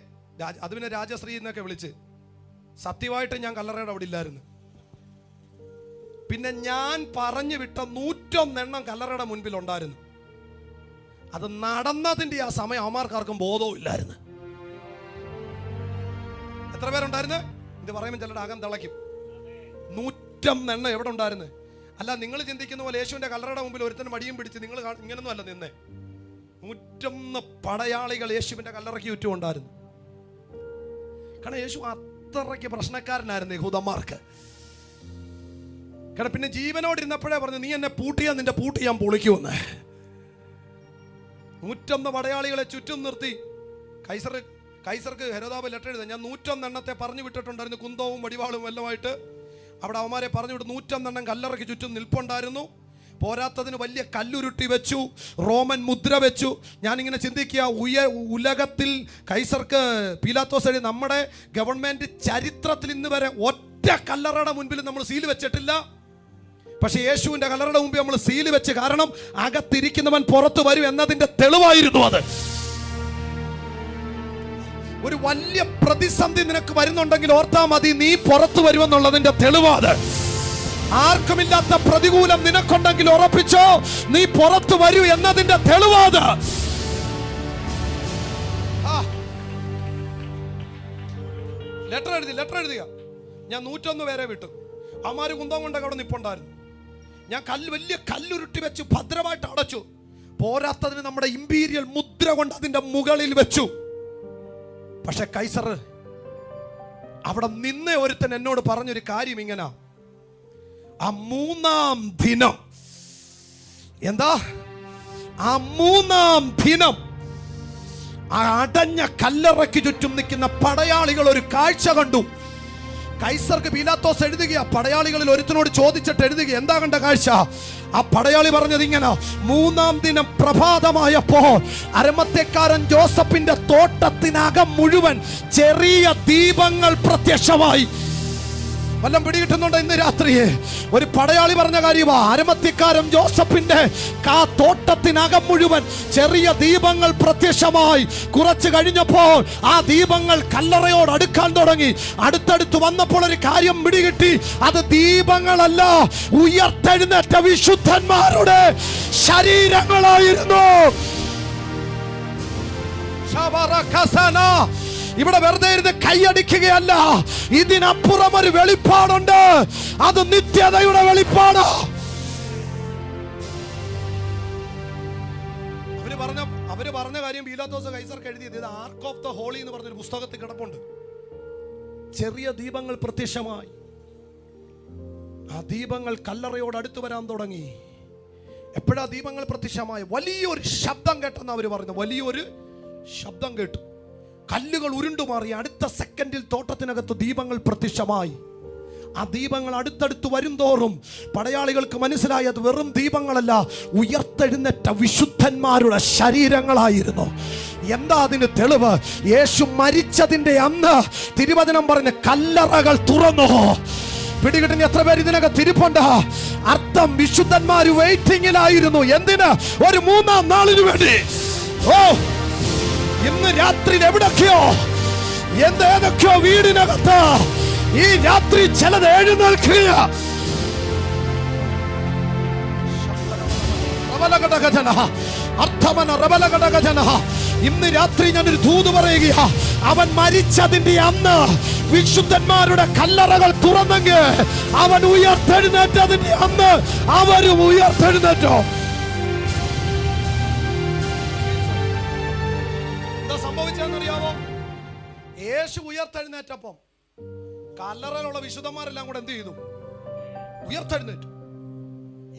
അത് പിന്നെ രാജശ്രീ എന്നൊക്കെ വിളിച്ച്, സത്യമായിട്ട് ഞാൻ കല്ലറയുടെ അവിടെ ഇല്ലായിരുന്നു. പിന്നെ ഞാൻ പറഞ്ഞു വിട്ട 101 എണ്ണം കല്ലറയുടെ മുൻപിൽ ഉണ്ടായിരുന്നു. അത് നടന്നതിന്റെ ആ സമയം അവന്മാർക്കാർക്കും ബോധവും ഇല്ലായിരുന്നു. എത്ര പേരുണ്ടായിരുന്നു? ഇത് പറയുമ്പോൾ ചിലരുടെ അകം തിളയ്ക്കും. 101 എണ്ണം എവിടെ ഉണ്ടായിരുന്നു? അല്ല, നിങ്ങൾ ചിന്തിക്കുന്ന പോലെ യേശുവിന്റെ കല്ലറയുടെ മുമ്പിൽ ഒരുത്തന് മടിയും പിടിച്ച് നിങ്ങൾ ഇങ്ങനൊന്നും അല്ല നിന്നേ. 101 പടയാളികൾ യേശുവിന്റെ കല്ലറയ്ക്ക് ചുറ്റും ഉണ്ടായിരുന്നു. കാരണം യേശു അത്രയ്ക്ക് പ്രശ്നക്കാരനായിരുന്നു യഹൂദന്മാർക്ക്. കാരണം പിന്നെ ജീവനോടിരുന്നപ്പോഴേ പറഞ്ഞു, നീ എന്നെ പൂട്ടിയാൽ നിന്റെ പൂട്ടി ഞാൻ പൊളിക്കുമെന്ന്. 101 പടയാളികളെ ചുറ്റും നിർത്തി കൈസർക്ക് ഹെരോദാവ് ലെറ്റർ എഴുതാൻ. ഞാൻ 101 എണ്ണത്തെ പറഞ്ഞു വിട്ടിട്ടുണ്ടായിരുന്നു, കുന്തവും വടിവാളും എല്ലാമായിട്ട്. അവിടെ അവന്മാരെ പറഞ്ഞു വിട്ട് 101 എണ്ണം കല്ലറയ്ക്ക് ചുറ്റും നിൽപ്പുണ്ടായിരുന്നു. പോരാത്തതിന് വലിയ കല്ലുരുട്ടി വെച്ചു, റോമൻ മുദ്ര വെച്ചു. ഞാനിങ്ങനെ ചിന്തിക്കുക, ഉലകത്തിൽ കൈസർക്ക് പീലാത്തോസ് നമ്മുടെ ഗവൺമെന്റ് ചരിത്രത്തിൽ ഇന്ന് വരെ ഒറ്റ കല്ലറയുടെ മുൻപിൽ നമ്മൾ സീൽ വെച്ചിട്ടില്ല. പക്ഷെ യേശുവിന്റെ കല്ലറയുടെ മുമ്പിൽ നമ്മൾ സീൽ വെച്ച്, കാരണം അകത്തിരിക്കുന്നവൻ പുറത്തു വരും എന്നതിന്റെ തെളിവായിരുന്നു അത്. ഒരു വലിയ പ്രതിസന്ധി നിനക്ക് വരുന്നുണ്ടെങ്കിൽ ഓർത്താ മതി, നീ പുറത്തു വരുമെന്നുള്ളതിന്റെ തെളിവാത്. ആർക്കുമില്ലാത്ത പ്രതികൂലം നിനക്കുണ്ടെങ്കിൽ ഉറപ്പിച്ചോ, നീ പുറത്തു വരൂ എന്നതിന്റെ തെളിവാത്. ലെറ്റർ എഴുതുക. ഞാൻ 101 പേരെ വിട്ടു. അവന്മാര് കുന്തം കൊണ്ടൊക്കെ അവിടെ നിപ്പുണ്ടായിരുന്നു. ഞാൻ വലിയ കല്ലുരുട്ടി വെച്ച് ഭദ്രമായിട്ട് അടച്ചു. പോരാത്തതിന് നമ്മുടെ ഇമ്പീരിയൽ മുദ്ര കൊണ്ട് അതിന്റെ മുകളിൽ വെച്ചു. പക്ഷെ കൈസർ അവിടെ നിന്നെ ഒരുത്തൻ എന്നോട് പറഞ്ഞൊരു കാര്യം ഇങ്ങനെ, ആ 3-ാം ദിനം, എന്താ ആ 3-ാം ദിനം ആ അടഞ്ഞ കല്ലറയ്ക്ക് ചുറ്റും നിൽക്കുന്ന പടയാളികൾ ഒരു കാഴ്ച കണ്ടു. കൈസർക്ക് പീലാത്തോസ് എഴുതുക, പടയാളികളിൽ ഒരുത്തനോട് ചോദിച്ചിട്ട് എഴുതുക, എന്താ കണ്ട കാഴ്ച? ആ പടയാളി പറഞ്ഞത് ഇങ്ങനെ, 3-ാം ദിനം പ്രഭാതമായപ്പോൾ അരമത്തേക്കാരൻ ജോസഫിന്റെ തോട്ടത്തിനകം മുഴുവൻ ചെറിയ ദീപങ്ങൾ പ്രത്യക്ഷമായി. വല്ലം പിടികിട്ടുന്നുണ്ടോ? ഇന്ന് രാത്രിയെ ഒരു പടയാളി പറഞ്ഞ കാര്യമാ. അരമത്തിക്കാരൻ ജോസഫിന്റെ തോട്ടത്തിനകം മുഴുവൻ ചെറിയ ദീപങ്ങൾ പ്രത്യക്ഷമായി. കുറച്ച് കഴിഞ്ഞപ്പോൾ ആ ദീപങ്ങൾ കല്ലറയോട് അടുക്കാൻ തുടങ്ങി. അടുത്തടുത്ത് വന്നപ്പോൾ ഒരു കാര്യം പിടികിട്ടി, അത് ദീപങ്ങളല്ല, ഉയർത്തെഴുന്നേറ്റ വിശുദ്ധന്മാരുടെ ശരീരങ്ങളായിരുന്നു. ഇവിടെ വെറുതെ ഇരുന്ന് കൈയടിക്കുകയല്ല, ഇതിനപ്പുറം ഒരു വെളിപ്പാടുണ്ട്. അത് നിത്യതയുടെ വെളിപ്പാട്. അവര് പറഞ്ഞ കാര്യം പീലാത്തോസ് കൈസർക്ക് എഴുതിയത്, ഇത് ആർക്ക് ഓഫ് ദ ഹോളി എന്ന് പറഞ്ഞൊരു പുസ്തകത്തിൽ കിടപ്പുണ്ട്. ചെറിയ ദീപങ്ങൾ പ്രത്യക്ഷമായി. ആ ദീപങ്ങൾ കല്ലറയോട് അടുത്ത് വരാൻ തുടങ്ങി. എപ്പോഴാ ദീപങ്ങൾ പ്രത്യക്ഷമായി? വലിയൊരു ശബ്ദം കേട്ടെന്ന് അവര് പറഞ്ഞു. വലിയൊരു ശബ്ദം കേട്ടു. കല്ലുകൾ ഉരുണ്ടുമാറി. അടുത്ത സെക്കൻഡിൽ തോട്ടത്തിനകത്ത് ദീപങ്ങൾ പ്രത്യക്ഷമായി. ആ ദീപങ്ങൾ അടുത്തടുത്ത് വരുംതോറും പടയാളികൾക്ക് മനസ്സിലായി, അത് വെറും ദീപങ്ങളല്ല, ഉയർത്തെഴുന്നേറ്റ വിശുദ്ധന്മാരുടെ ശരീരങ്ങളായിരുന്നു. എന്താ അതിന് തെളിവ്? യേശു മരിച്ചതിന്റെ അന്ന് തിരുവചനം പറഞ്ഞ കല്ലറകൾ തുറന്നു. പിടികിട്ടിന് എത്ര പേര് ഇതിനകത്ത് ഇരിപ്പുണ്ട്? അർത്ഥം വിശുദ്ധന്മാർ വെയിറ്റിംഗിലായിരുന്നു. എന്തിന്? ഒരു 3-ാം നാളിന് വേണ്ടി. ഓ, ഇന്ന് രാത്രി എവിടൊക്കെയോ ഏതൊക്കെയോ വീടിനകത്ത് ഈ രാത്രി ചിലത് എഴുന്നേൽക്കുക. ഇന്ന് രാത്രി ഞാനൊരു ദൂത് പറയുക. അവൻ മരിച്ചതിന്റെ അന്ന് വിശുദ്ധന്മാരുടെ കല്ലറകൾ തുറന്നെങ്കിൽ അവൻ ഉയർത്തെഴുന്നേറ്റതിന്റെ അന്ന് അവരും ഉയർത്തെഴുന്നേറ്റോ. സംഭവിച്ചെന്നറിയാമോ? യേശു ഉയർത്തെഴുന്നേറ്റപ്പം കല്ലറയിലുള്ള വിശുദ്ധന്മാരെല്ലാം കൂടെ എന്ത് ചെയ്തു? ഉയർത്തെഴുന്നേറ്റു.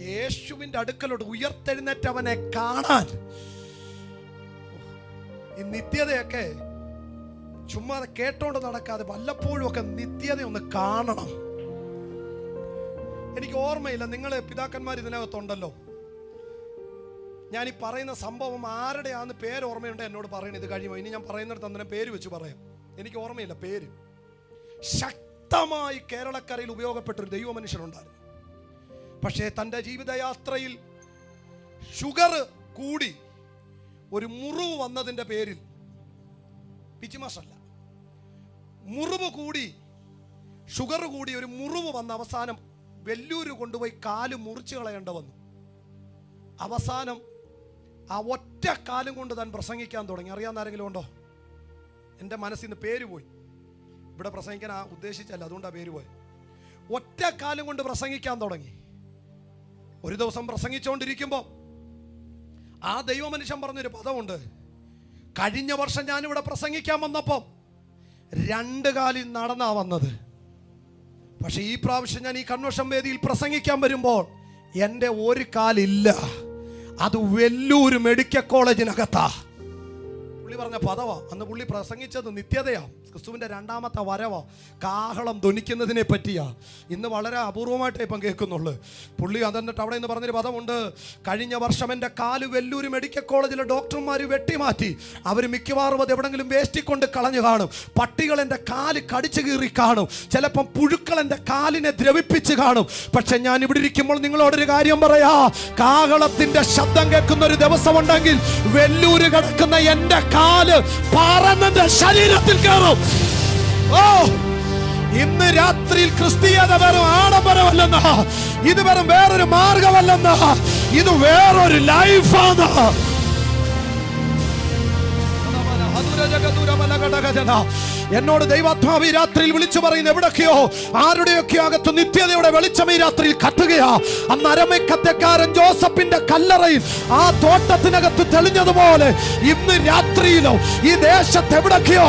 യേശുവിന്റെ അടുക്കലോട്ട് ഉയർത്തെഴുന്നേറ്റവനെ കാണാൻ. ഈ നിത്യതയൊക്കെ ചുമ്മാ കേട്ടോണ്ട് നടക്കാതെ വല്ലപ്പോഴും ഒക്കെ നിത്യത ഒന്ന് കാണണം. എനിക്ക് ഓർമ്മയില്ല, നിങ്ങളെ പിതാക്കന്മാർ ഇതിനകത്തുണ്ടല്ലോ. ഞാൻ ഈ പറയുന്ന സംഭവം ആരുടെയാന്ന് പേര് ഓർമ്മയുണ്ട് എന്നോട് പറയണം. ഇത് കഴിയുമോ? ഇനി ഞാൻ പറയുന്നിടത്ത് അന്നേരം പേര് വെച്ച് പറയാം. എനിക്ക് ഓർമ്മയില്ല പേര്. ശക്തമായി കേരളക്കരയിൽ ഉപയോഗപ്പെട്ടൊരു ദൈവ മനുഷ്യനുണ്ടായിരുന്നു. പക്ഷേ തൻ്റെ ജീവിതയാത്രയിൽ ഷുഗർ കൂടി ഒരു മുറിവ് വന്നതിൻ്റെ പേരിൽ, പിച്ചിമാഷല്ല, മുറിവ് കൂടി, ഷുഗർ കൂടി ഒരു മുറിവ് വന്ന അവസാനം വെല്ലൂര് കൊണ്ടുപോയി കാല് മുറിച്ച് കളയേണ്ട വന്നു. അവസാനം ആ ഒറ്റ കാലം കൊണ്ട് താൻ പ്രസംഗിക്കാൻ തുടങ്ങി. അറിയാവുന്ന ആരെങ്കിലും ഉണ്ടോ? എൻ്റെ മനസ്സിൽ നിന്ന് പേര് പോയി. ഇവിടെ പ്രസംഗിക്കാൻ ഉദ്ദേശിച്ചല്ല, അതുകൊണ്ടാണ് പേര് പോയി. ഒറ്റ കാലം കൊണ്ട് പ്രസംഗിക്കാൻ തുടങ്ങി. ഒരു ദിവസം പ്രസംഗിച്ചുകൊണ്ടിരിക്കുമ്പോൾ ആ ദൈവ മനുഷ്യൻ പറഞ്ഞൊരു പദമുണ്ട്. കഴിഞ്ഞ വർഷം ഞാനിവിടെ പ്രസംഗിക്കാൻ വന്നപ്പോൾ 2 കാലിൽ നടന്നാ വന്നത്. പക്ഷെ ഈ പ്രാവശ്യം ഞാൻ ഈ കൺവെൻഷൻ വേദിയിൽ പ്രസംഗിക്കാൻ വരുമ്പോൾ എൻ്റെ ഒരു കാലില്ല. അത് വെല്ലൂർ മെഡിക്കൽ കോളേജിനകത്താ. പുള്ളി പറഞ്ഞ പദവാ. അന്ന് പുള്ളി പ്രസംഗിച്ചത് നിത്യതയാ, ക്രിസ്തുവിൻ്റെ 2ാമത്തെ വരവാ, കാഹളം ധ്വനിക്കുന്നതിനെ പറ്റിയാ. ഇന്ന് വളരെ അപൂർവമായിട്ടേ ഇപ്പം കേൾക്കുന്നുള്ളൂ. പുള്ളി അതെന്നിട്ട് അവിടെ നിന്ന് പറഞ്ഞൊരു പദമുണ്ട്. കഴിഞ്ഞ വർഷം എൻ്റെ കാല് വെല്ലൂർ മെഡിക്കൽ കോളേജിലെ ഡോക്ടർമാർ വെട്ടിമാറ്റി. അവർ മിക്കവാറും അത് എവിടെങ്കിലും വേസ്റ്റിൽ കൊണ്ട് കളഞ്ഞു കാണും. പട്ടികൾ എൻ്റെ കാല് കടിച്ചു കീറി കാണും. ചിലപ്പം പുഴുക്കൾ എൻ്റെ കാലിനെ ദ്രവിപ്പിച്ച് കാണും. പക്ഷെ ഞാൻ ഇവിടെ ഇരിക്കുമ്പോൾ നിങ്ങളോടൊരു കാര്യം പറയാ. കാഹളത്തിന്റെ ശബ്ദം കേൾക്കുന്ന ഒരു ദിവസമുണ്ടെങ്കിൽ വെല്ലൂര് കിടക്കുന്ന എൻ്റെ കാല് പറന്നെന്റെ ശരീരത്തിൽ കയറും. ഓ, ഇന്ന് രാത്രിയിൽ ക്രിസ്തീയത വെറും ആഡംബരമല്ലെന്ന, ഇത് വെറും വേറൊരു മാർഗമല്ലെന്ന, ഇത് വേറൊരു ലൈഫാണ്. എന്നോട് ദൈവാത്മാവ് ഈ രാത്രിയിൽ വിളിച്ചു പറയുന്നു, എവിടൊക്കെയോ ആരുടെയൊക്കെ അകത്ത് നിത്യതയുടെ വെളിച്ചം ഈ രാത്രിയിൽ കത്തുകയാ. അന്ന് അരമക്കത്തക്കാരൻ ജോസഫിന്റെ കല്ലറയിൽ ആ തോട്ടത്തിനകത്ത് തെളിഞ്ഞതുപോലെ ഇന്ന് രാത്രിയിലോ ഈ ദേശത്ത് എവിടൊക്കെയോ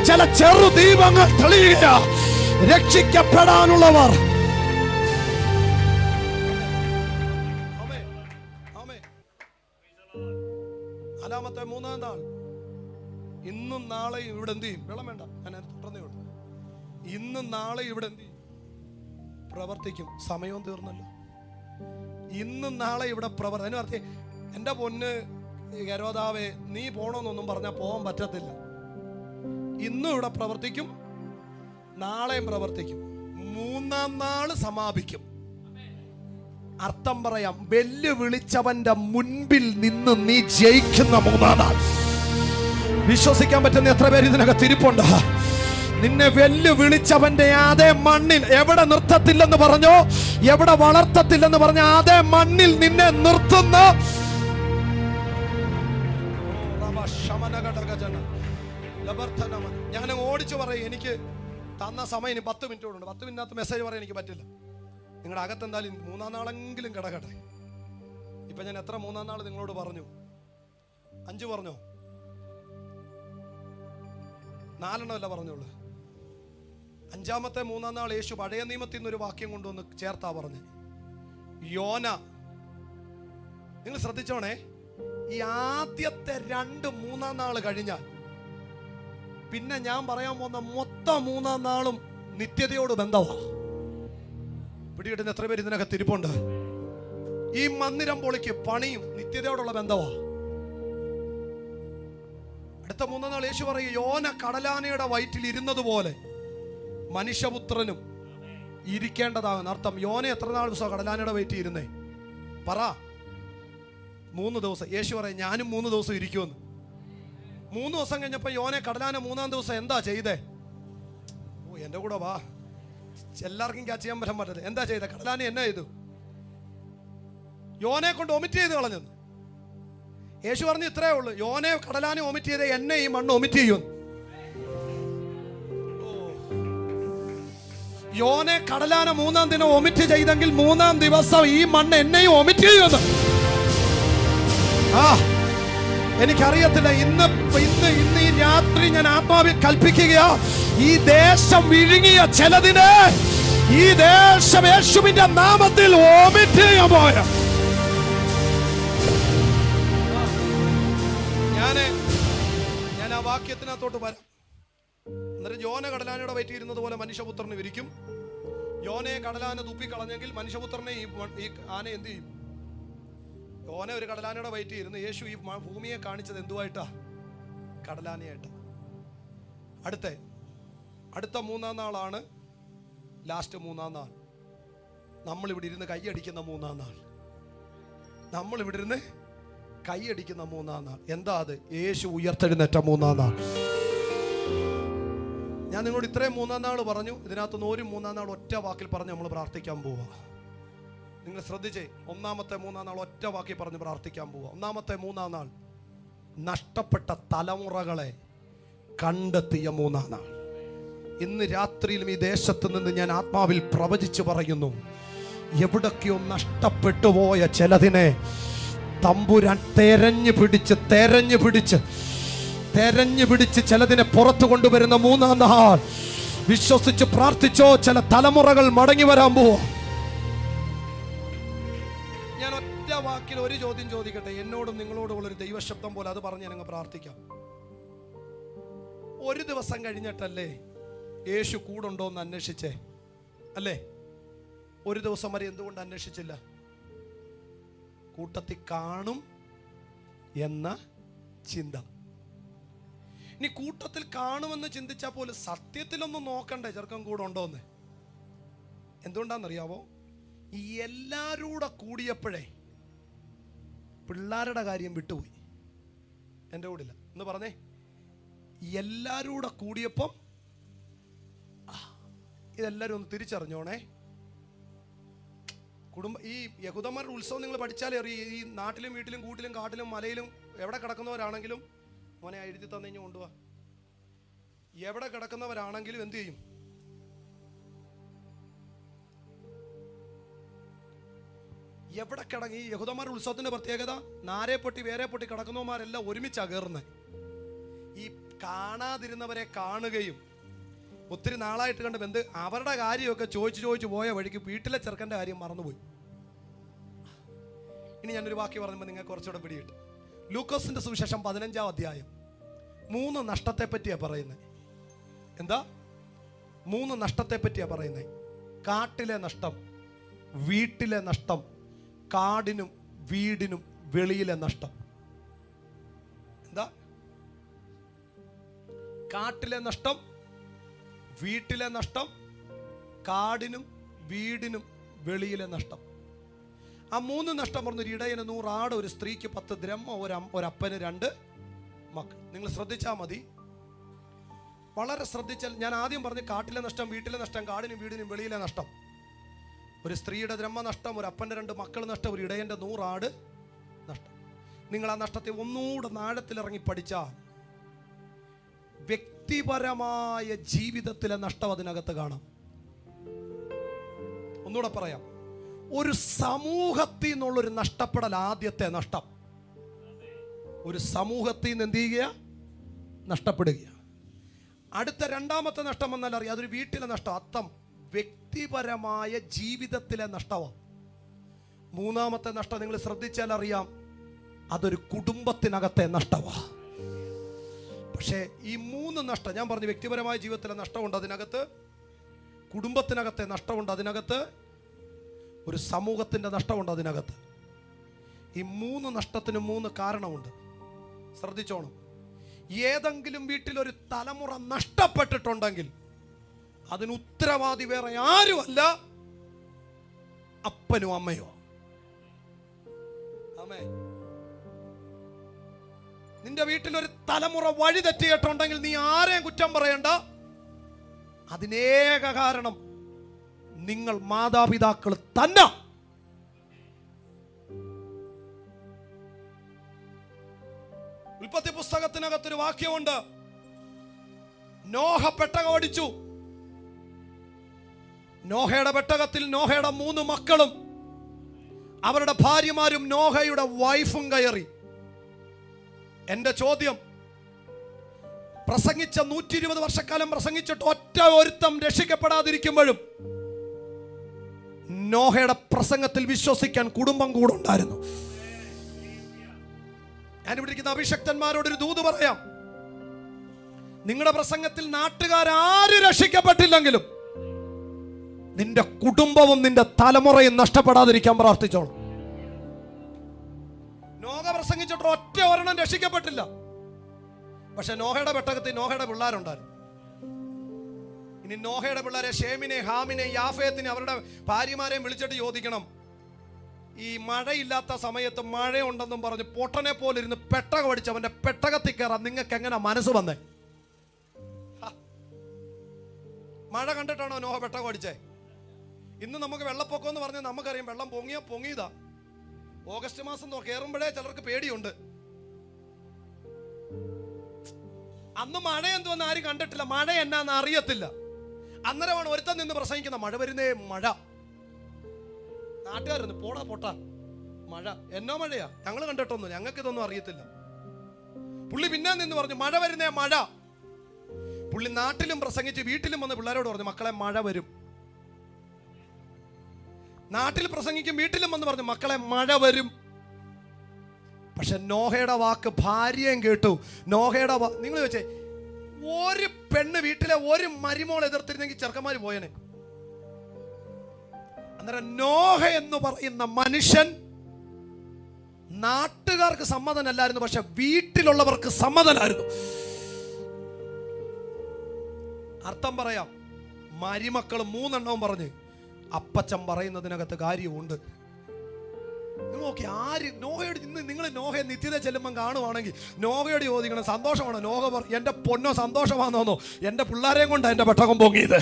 ചില ചെറു ദീപങ്ങൾ തെളിയുകയാ. രക്ഷിക്കപ്പെടാനുള്ളവർ നാലാമത്തെ മൂന്നാം നാൾ ഇന്നും നാളെയും ഇവിടെ എന്ത് ചെയ്യും? വെള്ളം വേണ്ട, ഞാൻ തുടർന്നേ ഉള്ളൂ. ഇന്നും നാളെ ഇവിടെ എന്ത് ചെയ്യും? പ്രവർത്തിക്കും. സമയവും തീർന്നല്ലോ. ഇന്നും നാളെ ഇവിടെ പ്രവർത്തി. അതിന് എൻ്റെ പൊന്ന് ഹെരോദാവേ, നീ പോണമെന്നൊന്നും പറഞ്ഞാൽ പോകാൻ പറ്റത്തില്ല. ഇന്നും ഇവിടെ പ്രവർത്തിക്കും, നാളെയും പ്രവർത്തിക്കും, മൂന്നാം നാള് സമാപിക്കും. അർത്ഥം പറയാം, വെല്ലുവിളിച്ചവന്റെ മുൻപിൽ നിന്ന് നീ ജയിക്കുന്ന മൂന്നാം നാൾ. വിശ്വസിക്കാൻ പറ്റുന്ന എത്ര പേര് ഇതിനകത്ത് ഇരിപ്പുണ്ട്? നിന്നെ വെല്ലുവിളിച്ചവന്റെ അതേ മണ്ണിൽ, എവിടെ നിർത്തത്തില്ലെന്ന് പറഞ്ഞോ, എവിടെ വളർത്തത്തില്ലെന്ന് പറഞ്ഞ അതേ മണ്ണിൽ നിന്നെ നിർത്തുന്ന ഞാൻ ഓടിച്ചു പറയും. എനിക്ക് തന്ന സമയം ഇനി 10 മിനിറ്റോടുണ്ട്. 10 മിനിറ്റിനകത്ത് മെസ്സേജ് പറയാൻ എനിക്ക് പറ്റില്ല. നിങ്ങളുടെ അകത്ത് എന്തായാലും മൂന്നാം നാളെങ്കിലും കിടക്കട്ടെ. ഇപ്പൊ ഞാൻ എത്ര മൂന്നാം നാൾ നിങ്ങളോട് പറഞ്ഞു? 5 പറഞ്ഞോ? 4 പറഞ്ഞോളൂ. 5-ാമത്തെ മൂന്നാം നാൾ യേശു പഴയ നിയമത്തിൽ നിന്നൊരു വാക്യം കൊണ്ടുവന്ന് ചേർത്താ പറഞ്ഞു. യോന, നിങ്ങൾ ശ്രദ്ധിച്ചോണേ, ഈ ആദ്യത്തെ 2 മൂന്നാം നാൾ കഴിഞ്ഞാൽ പിന്നെ ഞാൻ പറയാൻ പോകുന്ന മൊത്തം മൂന്നാം നാളും നിത്യതയോട് ബന്ധമാ. പിടികിട്ടുന്ന എത്ര പേര് ഇതിനകത്ത് ഇരിപ്പുണ്ട്? ഈ മന്ദിരം പൊളിക്ക് പണിയും നിത്യതയോടുള്ള ബന്ധമാ. അടുത്ത മൂന്നാം നാൾ യേശു പറയും, യോന കടലാനയുടെ വയറ്റിൽ ഇരുന്നതുപോലെ മനുഷ്യപുത്രനും ഇരിക്കേണ്ടതാകുന്ന. അർത്ഥം, യോന എത്ര നാൾ ദിവസം കടലാനയുടെ വയറ്റിൽ ഇരുന്നേ? പറ. 3 ദിവസം. യേശു പറയും, ഞാനും 3 ദിവസം ഇരിക്കുമെന്ന്. 3 ദിവസം കഴിഞ്ഞപ്പോൾ യോനെ കടലാന 3-ാം ദിവസം എന്താ ചെയ്തേ? ഓ, എൻ്റെ കൂടെ വാ, എല്ലാവർക്കും ക്യാച്ച് ചെയ്യാൻ പറ്റാൻ പറ്റത്. എന്താ ചെയ്തേ? കടലാന എന്നാ ചെയ്തു? യോനെ കൊണ്ട് ഒമിറ്റ് ചെയ്ത് കളഞ്ഞത്. യേശു പറഞ്ഞു, ഇത്രേ ഉള്ളൂ, യോനെ കടലാനെ ഒമിറ്റ് ചെയ്ത് എന്നെ ഈ മണ്ണ് ഒമിറ്റ് ചെയ്യും. യോനെ കടലാന 3-ാം ദിനം ഒമിറ്റ് ചെയ്തെങ്കിൽ 3-ാം ദിവസം ഈ മണ്ണ് എന്നെയും ഒമിറ്റ് ചെയ്യുമെന്ന്. എനിക്കറിയത്തില്ല. ഇന്ന് ഈ രാത്രി ഞാൻ ആത്മാവിൽ കൽപ്പിക്കുകയാ, ഈ ദേശം വിഴുങ്ങിയ ചിലതിനെ ഈ ദേശം യേശുവിന്റെ നാമത്തിൽ വോമിറ്റ് ചെയ്യാൻ പോയ. ഞാൻ ആ വാക്യത്തിനകത്തോട്ട് വരാം. എന്നിട്ട് യോന കടലാനയുടെ വയറ്റിയിരുന്നത് പോലെ മനുഷ്യപുത്രന് വിരിക്കും. യോനയെ കടലാന തുപ്പിക്കളഞ്ഞെങ്കിൽ മനുഷ്യപുത്രനെ ഈ ആന എന്ത് ചെയ്യും? യോന ഒരു കടലാനയുടെ വയറ്റിയിരുന്ന് യേശു ഈ ഭൂമിയെ കാണിച്ചത് എന്തുമായിട്ടാ? കടലാനയായിട്ട്. അടുത്ത 3-ാം നാളാണ് ലാസ്റ്റ് 3-ാം നാൾ. നമ്മളിവിടെ ഇരുന്ന് കൈയടിക്കുന്ന 3-ാം നാൾ. നമ്മളിവിടെ ഇരുന്ന് കൈയടിക്കുന്ന 3-ാം നാൾ. എന്താ അത്? യേശു ഉയർത്തെഴുന്നേറ്റ 3-ാം നാൾ. ഞാൻ നിങ്ങളോട് ഇത്രയും 3-ാം നാൾ പറഞ്ഞു. ഇതിനകത്തുനിന്ന് ഒരു 3-ാം നാൾ ഒറ്റ വാക്കിൽ പറഞ്ഞ് നമ്മൾ പ്രാർത്ഥിക്കാൻ പോവാ. നിങ്ങൾ ശ്രദ്ധിച്ചേ, 1-ാമത്തെ 3-ാം നാൾ ഒറ്റ വാക്കി പറഞ്ഞ് പ്രാർത്ഥിക്കാൻ പോവാ. 1-ാമത്തെ 3-ാം നാൾ നഷ്ടപ്പെട്ട തലമുറകളെ കണ്ടെത്തിയ 3-ാം നാൾ. ഇന്ന് രാത്രിയിലും ഈ ദേശത്ത് നിന്ന് ഞാൻ ആത്മാവിൽ പ്രവചിച്ചു പറയുന്നു, എവിടൊക്കെയോ നഷ്ടപ്പെട്ടു പോയ ചിലതിനെ തമ്പുരാൻ തെരഞ്ഞു പിടിച്ച് ചിലതിനെ പുറത്തു കൊണ്ടുവരുന്ന 3-ാം നാൾ. വിശ്വസിച്ച് പ്രാർത്ഥിച്ചോ, ചില തലമുറകൾ മടങ്ങി വരാൻ പോവാ. ഞാൻ ഒറ്റ വാക്കിൽ ഒരു ചോദ്യം ചോദിക്കട്ടെ, എന്നോടും നിങ്ങളോടും ഉള്ളൊരു ദൈവശബ്ദം പോലെ. അത് പറഞ്ഞ് ഞങ്ങൾ പ്രാർത്ഥിക്കാം. ഒരു ദിവസം കഴിഞ്ഞിട്ടല്ലേ യേശു കൂടുണ്ടോ എന്ന് അന്വേഷിച്ചേ? അല്ലേ? ഒരു ദിവസം വരെ എന്തുകൊണ്ട് അന്വേഷിച്ചില്ല? കൂട്ടത്തിൽ കാണും എന്ന ചിന്ത. ഇനി കൂട്ടത്തിൽ കാണുമെന്ന് ചിന്തിച്ചാൽ പോലും സത്യത്തിലൊന്നും നോക്കണ്ടേ ചെറുക്കം കൂടെ ഉണ്ടോന്ന്? എന്തുകൊണ്ടാണെന്നറിയാവോ? ഈ എല്ലാരൂടെ കൂടിയപ്പോഴേ പിള്ളേരുടെ കാര്യം വിട്ടുപോയി. എൻ്റെ കൂടില്ല എന്ന് പറഞ്ഞേ. എല്ലാരൂടെ കൂടിയപ്പം ഇതെല്ലാവരും ഒന്ന് തിരിച്ചറിഞ്ഞോണേ. ഈ യഹൂദന്മാരുടെ ഉത്സവം നിങ്ങൾ പഠിച്ചാലേ അറിയാം. ഈ നാട്ടിലും വീട്ടിലും കൂട്ടിലും കാട്ടിലും മലയിലും എവിടെ കിടക്കുന്നവരാണെങ്കിലും മോനെ എഴുതി തന്നു കഴിഞ്ഞാൽ കൊണ്ടുപോവാ. എവിടെ കിടക്കുന്നവരാണെങ്കിലും എന്ത് ചെയ്യും? എവിടെ കിടങ്ങി? ഈ യഹൂദന്മാരുടെ ഉത്സവത്തിന്റെ പ്രത്യേകത, നാരെ പൊട്ടി വേറെ പൊട്ടി കിടക്കുന്നവന്മാരെല്ലാം ഒരുമിച്ചാണ് കയറുന്നത്. ഈ കാണാതിരുന്നവരെ കാണുകയും ഒത്തിരി നാളായിട്ട് കണ്ട് ബന്ധു അവരുടെ കാര്യമൊക്കെ ചോദിച്ചു പോയ വഴിക്ക് വീട്ടിലെ ചെറുക്കൻ്റെ കാര്യം മറന്നുപോയി. ഇനി ഞാനൊരു വാക്യം പറയുമ്പോൾ നിങ്ങൾക്ക് കുറച്ചുകൂടെ പിടികിട്ടും. ലൂക്കോസിന്റെ സുവിശേഷം 15-ാം അധ്യായം 3 നഷ്ടത്തെ പറ്റിയാ പറയുന്നത്. എന്താ? 3 നഷ്ടത്തെ പറ്റിയാ പറയുന്നത്. കാട്ടിലെ നഷ്ടം, വീട്ടിലെ നഷ്ടം, കാടിനും വീടിനും വെളിയിലെ നഷ്ടം. എന്താ? കാട്ടിലെ നഷ്ടം, വീട്ടിലെ നഷ്ടം, കാടിനും വീടിനും വെളിയിലെ നഷ്ടം. ആ 3 നഷ്ടം പറഞ്ഞു. ഒരു ഇടയന് 100 ആട്, ഒരു സ്ത്രീക്ക് 10 ദ്രഹ്മ, ഒരപ്പന് 2 മക്കൾ. നിങ്ങൾ ശ്രദ്ധിച്ചാൽ മതി, വളരെ ശ്രദ്ധിച്ചാൽ. ഞാൻ ആദ്യം പറഞ്ഞു കാട്ടിലെ നഷ്ടം, വീട്ടിലെ നഷ്ടം, കാടിനും വീടിനും വെളിയിലെ നഷ്ടം. ഒരു സ്ത്രീയുടെ ദ്രഹ്മ നഷ്ടം, ഒരു അപ്പൻ്റെ 2 മക്കൾ നഷ്ടം, ഒരു ഇടയൻ്റെ 100 ആട് നഷ്ടം. നിങ്ങൾ ആ നഷ്ടത്തെ ഒന്നുകൂടെ ആഴത്തിലിറങ്ങി പഠിച്ചാൽ വ്യക്തിപരമായ ജീവിതത്തിലെ നഷ്ടം അതിനകത്ത് കാണാം. ഒന്നുകൂടെ പറയാം. ഒരു സമൂഹത്തിൽ നിന്നുള്ളൊരു നഷ്ടപ്പെടൽ ആദ്യത്തെ നഷ്ടം. ഒരു സമൂഹത്തിൽ നിന്ന് എന്ത് ചെയ്യുക? നഷ്ടപ്പെടുക. അടുത്ത രണ്ടാമത്തെ നഷ്ടം വന്നാൽ അറിയാം, അതൊരു വീട്ടിലെ നഷ്ടം, അർത്ഥം വ്യക്തിപരമായ ജീവിതത്തിലെ നഷ്ടമാണ്. മൂന്നാമത്തെ നഷ്ടം നിങ്ങൾ ശ്രദ്ധിച്ചാൽ അറിയാം, അതൊരു കുടുംബത്തിനകത്തെ നഷ്ടമാണ്. പക്ഷേ ഈ 3 നഷ്ടം ഞാൻ പറഞ്ഞു, വ്യക്തിപരമായ ജീവിതത്തിലെ നഷ്ടമുണ്ട് അതിനകത്ത്, കുടുംബത്തിനകത്തെ നഷ്ടമുണ്ട് അതിനകത്ത്, ഒരു സമൂഹത്തിൻ്റെ നഷ്ടമുണ്ട് അതിനകത്ത്. ഈ 3 നഷ്ടത്തിന് 3 കാരണമുണ്ട്. ശ്രദ്ധിച്ചോണം. ഏതെങ്കിലും വീട്ടിലൊരു തലമുറ നഷ്ടപ്പെട്ടിട്ടുണ്ടെങ്കിൽ അതിന് ഉത്തരവാദി വേറെ ആരുമല്ല, അപ്പനും അമ്മയോ. ആമേ. നിന്റെ വീട്ടിലൊരു തലമുറ വഴി തെറ്റിയിട്ടുണ്ടെങ്കിൽ നീ ആരെയും കുറ്റം പറയണ്ട. അതിനേക കാരണം നിങ്ങൾ മാതാപിതാക്കൾ തന്നെ. ഉൽപ്പത്തി പുസ്തകത്തിനകത്തൊരു വാക്യമുണ്ട്. നോഹ പെട്ടകം ഓടിച്ചു. നോഹയുടെ പെട്ടകത്തിൽ നോഹയുടെ 3 മക്കളും അവരുടെ ഭാര്യമാരും നോഹയുടെ വൈഫും കയറി. എന്റെ ചോദ്യം, പ്രസംഗിച്ച 120 വർഷക്കാലം പ്രസംഗിച്ചിട്ട് ഒറ്റ ഒരുത്തം രക്ഷിക്കപ്പെടാതിരിക്കുമ്പോഴും നോഹയുടെ പ്രസംഗത്തിൽ വിശ്വസിക്കാൻ കുടുംബം കൂടെ ഉണ്ടായിരുന്നു. ഞാനിവിടെ ഇരിക്കുന്ന അഭിഷക്തന്മാരോടൊരു ദൂത് പറയാം. നിങ്ങളുടെ പ്രസംഗത്തിൽ നാട്ടുകാരും രക്ഷിക്കപ്പെട്ടില്ലെങ്കിലും നിന്റെ കുടുംബവും നിന്റെ തലമുറയും നഷ്ടപ്പെടാതിരിക്കാൻ പ്രാർത്ഥിച്ചോളൂ. നോഹ പ്രസംഗിച്ചിട്ട് ഒറ്റ ഒരെണ്ണം രക്ഷിക്കപ്പെട്ടില്ല. പക്ഷെ നോഹയുടെ പെട്ടകത്തിൽ നോഹയുടെ പിള്ളേരുണ്ടായിരുന്നു. ഇനി നോഹയുടെ പിള്ളേരെ ഷേമിനെ, ഹാമിനെ, യാഫേത്തിനെ അവരുടെ ഭാര്യമാരെയും വിളിച്ചിട്ട് ചോദിക്കണം, ഈ മഴയില്ലാത്ത സമയത്ത് മഴയുണ്ടെന്നും പറഞ്ഞ് പൊട്ടനെ പോലെ ഇരുന്ന് പെട്ടകം അടിച്ച് അവന്റെ പെട്ടകത്തിൽ കയറാൻ നിങ്ങൾക്ക് എങ്ങനെ മനസ്സ് വന്നേ? മഴ കണ്ടിട്ടാണോ നോഹ പെട്ടകം അടിച്ചേ? ഇന്ന് നമുക്ക് വെള്ളപ്പൊക്കം എന്ന് പറഞ്ഞാൽ നമുക്കറിയാം, വെള്ളം പൊങ്ങിയതാ. ഓഗസ്റ്റ് മാസം കയറുമ്പോഴേ ചിലർക്ക് പേടിയുണ്ട്. അന്ന് മഴ എന്തുവെന്ന് ആരും കണ്ടിട്ടില്ല, മഴ എന്നാന്ന് അറിയത്തില്ല. അന്നേരമാണ് ഒരുത്തൻ നിന്ന് പ്രസംഗിക്കുന്ന, മഴ വരുന്നേ മഴ. നാട്ടുകാരുന്ന് പോടാ പൊട്ടാ മഴ, എന്നോ മഴയാ, ഞങ്ങൾ കണ്ടിട്ടൊന്നും, ഞങ്ങൾക്ക് ഇതൊന്നും അറിയത്തില്ല. പുള്ളി പിന്നെ നിന്ന് പറഞ്ഞു മഴ വരുന്നേ മഴ. പുള്ളി നാട്ടിലും പ്രസംഗിച്ച് വീട്ടിലും വന്ന് പിള്ളേരോട് പറഞ്ഞു, മക്കളെ മഴ വരും. നാട്ടിൽ പ്രസംഗിക്കും, വീട്ടിലും വന്ന് പറഞ്ഞു, മക്കളെ മഴ വരും. പക്ഷെ നോഹയുടെ വാക്ക് ഭാര്യയും കേട്ടു. നോഹയുടെ നിങ്ങൾ ചോദിച്ചേ, ഒരു പെണ്ണ് വീട്ടിലെ ഒരു മരുമോൾ എതിർത്തിരുന്നെങ്കിൽ ചെറുക്കന്മാര് പോയനെ. അന്നേരം നോഹ എന്ന് പറയുന്ന മനുഷ്യൻ നാട്ടുകാർക്ക് സമ്മതനല്ലായിരുന്നു, പക്ഷെ വീട്ടിലുള്ളവർക്ക് സമ്മതനായിരുന്നു. അർത്ഥം പറയാം, മരുമക്കൾ 3 എണ്ണവും പറഞ്ഞ് അപ്പച്ചൻ പറയുന്നതിനകത്ത് കാര്യമുണ്ട്. നോക്കി ആര് നോഹയോട് ഇന്ന് നിങ്ങൾ നോഹയെ നിത്യത ചെല്ലുമ്പം കാണുവാണെങ്കിൽ നോഹയോട് ചോദിക്കണം, സന്തോഷമാണോ? നോഹ പറഞ്ഞു, എൻ്റെ പൊന്നോ സന്തോഷമാണെന്നോ, എൻ്റെ പിള്ളേരെയും കൊണ്ടാണ് എൻ്റെ പെട്ടകം പൊങ്ങിയത്.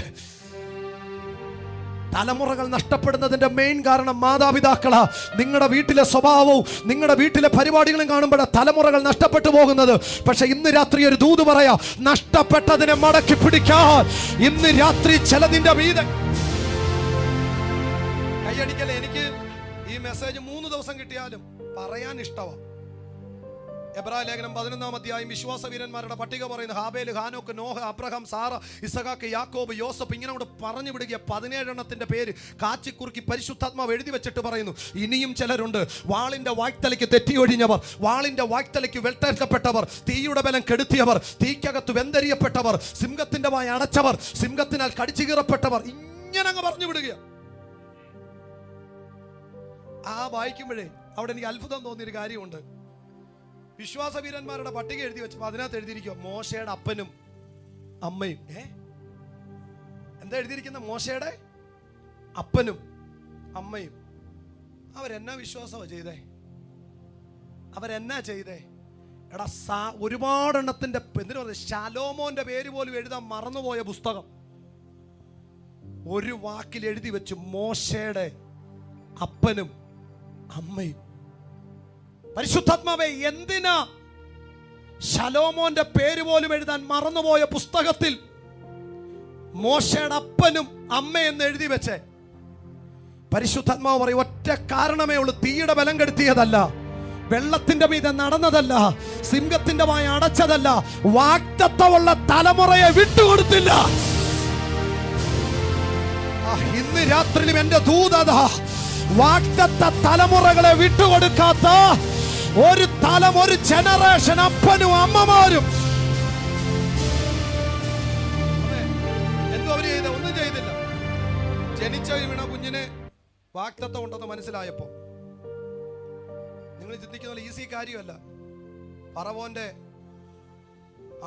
തലമുറകൾ നഷ്ടപ്പെടുന്നതിന്റെ മെയിൻ കാരണം മാതാപിതാക്കളാ. നിങ്ങളുടെ വീട്ടിലെ സ്വഭാവവും നിങ്ങളുടെ വീട്ടിലെ പരിപാടികളും കാണുമ്പോഴാണ് തലമുറകൾ നഷ്ടപ്പെട്ടു പോകുന്നത്. പക്ഷെ ഇന്ന് രാത്രി ഒരു ദൂത് പറയാ, നഷ്ടപ്പെട്ടതിനെ മടക്കി പിടിക്കാൻ ഇന്ന് രാത്രി ചിലതിന്റെ വീട് കൈയടിക്കല്ലേ. എനിക്ക് ഈ മെസ്സേജ് 3 ദിവസം കിട്ടിയാലും പറയാൻ ഇഷ്ടമാണ്. എബ്രായ ലേഖനം 11-ാം അധ്യായം വിശ്വാസവീരന്മാരുടെ പട്ടിക പറയുന്നത് ഹാബേൽ, ഹാനോക്ക്, നോഹ, അബ്രഹാം, സാറ, ഇസഹാക്ക്, യാക്കോബ്, യോസഫ്, ഇങ്ങനെ കൊണ്ട് പറഞ്ഞു വിടുക. 17 എണ്ണത്തിന്റെ പേര് കാച്ചിക്കുറുക്കി പരിശുദ്ധാത്മാവ് എഴുതി വെച്ചിട്ട് പറയുന്നു, ഇനിയും ചിലരുണ്ട്. വാളിന്റെ വായ്ത്തലയ്ക്ക് തെറ്റിയൊഴിഞ്ഞവർ, വാളിന്റെ വായ്ത്തലയ്ക്ക് വെട്ടേൽക്കപ്പെട്ടവർ, തീയുടെ ബലം കെടുത്തിയവർ, തീക്കകത്ത് വെന്തരിയപ്പെട്ടവർ, സിംഹത്തിന്റെ വായ അടച്ചവർ, സിംഹത്തിനാൽ കടിച്ചു കീറപ്പെട്ടവർ, ഇങ്ങനെ അങ്ങ് പറഞ്ഞു വിടുക. ആ വായിക്കുമ്പോഴേ അവിടെ എനിക്ക് അത്ഭുതം തോന്നിയൊരു കാര്യമുണ്ട്. വിശ്വാസവീരന്മാരുടെ പട്ടിക എഴുതി വെച്ചപ്പോൾ അതിനകത്ത് എഴുതിയിരിക്കുക മോശയുടെ അപ്പനും അമ്മയും. എന്താ എഴുതിയിരിക്കുന്ന? മോശയുടെ അപ്പനും അമ്മയും. അവരെന്നാ വിശ്വാസമാണ് ചെയ്തേ? അവരെന്നാ ചെയ്തേ? എടാ, ഒരുപാടെണ്ണത്തിന്റെ എന്തിനു പറഞ്ഞ ശലോമോന്റെ പേര് പോലും എഴുതാൻ മറന്നുപോയ പുസ്തകം ഒരു വാക്കിൽ എഴുതി വെച്ചു, മോശയുടെ അപ്പനും അമ്മയും. പരിശുദ്ധാത്മാവേ, എന്തിനാ ശലോമോന്റെ പേര് പോലും എഴുതാൻ മറന്നുപോയ പുസ്തകത്തിൽ മോശയുടെ അപ്പനും അമ്മയെന്ന് എഴുതി വെച്ചേ? പരിശുദ്ധാത്മാവ് പറയും, ഒറ്റ കാരണമേ ഉള്ളൂ. തീയുടെ ബലം കെടുത്തിയതല്ല, വെള്ളത്തിന്റെ മീതെ നടന്നതല്ല, സിംഹത്തിന്റെ വായ അടച്ചതല്ല, വാഗ്ദത്തമുള്ള തലമുറയെ വിട്ടുകൊടുത്തില്ല. ഇന്ന് രാത്രിയിലും എന്റെ ദൂതത, വാഗ്ദത്ത തലമുറകളെ വിട്ടുകൊടുക്കാത്ത ഒരു ജനറേഷൻ അപ്പനും അമ്മമാരും. എന്തോ അവര് ചെയ്ത? ഒന്നും ചെയ്തില്ല. ജനിച്ച വീണ കുഞ്ഞിന് വാഗ്ദത്തം ഉണ്ടെന്ന് മനസ്സിലായപ്പോ, നിങ്ങൾ ചിന്തിക്കുന്ന ഈസി കാര്യമല്ല. ഫറവോന്റെ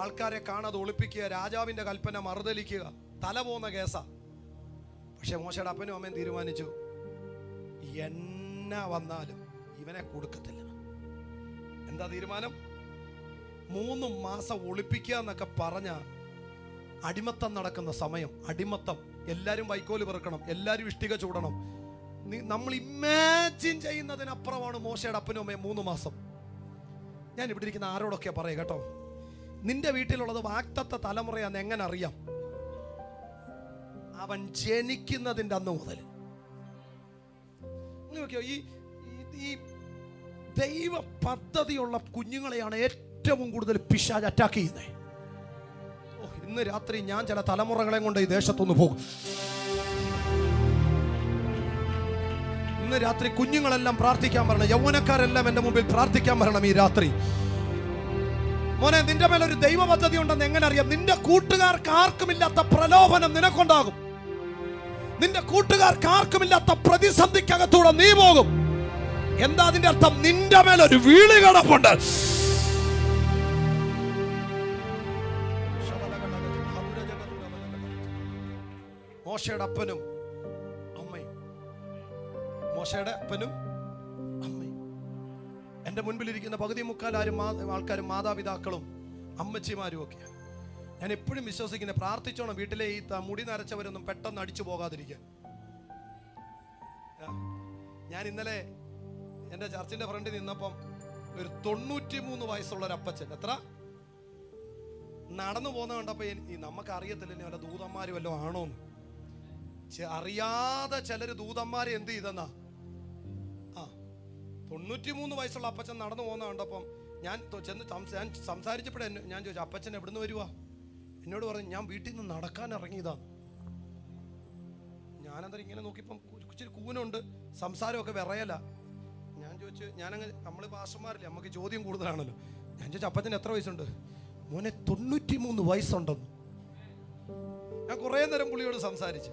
ആൾക്കാരെ കാണാതെ ഒളിപ്പിക്കുക, രാജാവിന്റെ കൽപ്പന മറുതലിക്കുക, തല പോകുന്ന കേസാ. പക്ഷെ മോശയുടെ അപ്പനും അമ്മയും തീരുമാനിച്ചു, എന്നാ വന്നാലും ഇവനെ കൊടുക്കത്തില്ല. എന്താ തീരുമാനം? 3 മാസം ഒളിപ്പിക്കുക എന്നൊക്കെ പറഞ്ഞ അടിമത്തം നടക്കുന്ന സമയം. അടിമത്തം, എല്ലാവരും വൈക്കോല് പെറുക്കണം, എല്ലാവരും ഇഷ്ടിക ചൂടണം. നമ്മൾ ഇമാജിൻ ചെയ്യുന്നതിനപ്പുറമാണ് മോശയുടെ അപ്പനും അമ്മയും 3 മാസം. ഞാൻ ഇവിടെ ഇരിക്കുന്ന ആരോടൊക്കെ പറയാം കേട്ടോ, നിന്റെ വീട്ടിലുള്ളത് വാഗ്ദത്ത തലമുറയാന്ന് എങ്ങനെ അറിയാം? അവൻ ജനിക്കുന്നതിൻ്റെ അന്ന് മുതൽ. ഈ ദൈവ പദ്ധതിയുള്ള കുഞ്ഞുങ്ങളെയാണ് ഏറ്റവും കൂടുതൽ പിശാച് അറ്റാക്ക് ചെയ്യുന്നത്. ഇന്ന് രാത്രി ഞാൻ ചില തലമുറകളെ കൊണ്ട് ഈ ദേശത്തൊന്ന് പോകും. ഇന്ന് രാത്രി കുഞ്ഞുങ്ങളെല്ലാം പ്രാർത്ഥിക്കാൻ വരണം, യൗവനക്കാരെല്ലാം എൻ്റെ മുമ്പിൽ പ്രാർത്ഥിക്കാൻ വരണം. ഈ രാത്രി മോനെ, നിന്റെ മേലൊരു ദൈവ പദ്ധതി ഉണ്ടെന്ന് എങ്ങനെ അറിയാം? നിന്റെ കൂട്ടുകാർക്ക് ആർക്കുമില്ലാത്ത പ്രലോഭനം നിനക്കുണ്ടാകും. നിന്റെ കൂട്ടുകാർക്ക് ആർക്കുമില്ലാത്ത പ്രതിസന്ധിക്കകത്തൂടെ നീ പോകും. എന്താ അതിന്റെ അർത്ഥം? നിന്റെ മേലൊരു വീളി കിടപ്പുണ്ട്. മോശയുടെ അപ്പനും അമ്മയും, മോശയുടെ അപ്പനും അമ്മയും. എന്റെ മുൻപിലിരിക്കുന്ന പകുതി മുക്കാലും ആൾക്കാരും മാതാപിതാക്കളും അമ്മച്ചിമാരും ഒക്കെയാണ്. ഞാൻ എപ്പോഴും വിശ്വസിക്കുന്നത്, പ്രാർത്ഥിച്ചോണം വീട്ടിലെ ഈ മുടി നരച്ചവരൊന്നും പെട്ടെന്ന് അടിച്ചു പോകാതിരിക്കുക. ഞാൻ ഇന്നലെ എൻ്റെ ചർച്ചിന്റെ ഫ്രണ്ടിൽ നിന്നപ്പം ഒരു 93 വയസ്സുള്ള ഒരു അപ്പച്ചൻ, എത്ര നടന്നു പോകുന്ന കണ്ടപ്പോ നമുക്ക് അറിയത്തില്ല വല്ല ദൂതന്മാര് വല്ലോ ആണോന്ന്. അറിയാതെ ചിലര് ദൂതന്മാരെ എന്ത് ചെയ്തെന്നാ, 93 വയസ്സുള്ള അപ്പച്ചൻ നടന്നു പോകുന്ന കണ്ടപ്പം ഞാൻ ചെന്ന് സംസാരിച്ചപ്പോഴേ ഞാൻ ചോദിച്ചു, അപ്പച്ചൻ എവിടുന്ന് വരുവാ? എന്നോട് പറഞ്ഞു, ഞാൻ വീട്ടിൽ നിന്ന് നടക്കാൻ ഇറങ്ങിയതാ. ഞാനന്തരം ഇങ്ങനെ നോക്കിയപ്പം ഇച്ചിരി കൂനുണ്ട്, സംസാരമൊക്കെ വിറയല. ഞാൻ ചോദിച്ചു, ഞാനങ്ങ് നമ്മൾ പാസ്റ്റർമാരില്ലേ, നമുക്ക് ചോദ്യം കൂടുതലാണല്ലോ. ഞാൻ ചോദിച്ചു, അപ്പച്ചന് എത്ര വയസ്സുണ്ട്? മോനെ 93 വയസ്സുണ്ടെന്ന്. ഞാൻ കുറേ നേരം പുള്ളിയോട് സംസാരിച്ചു.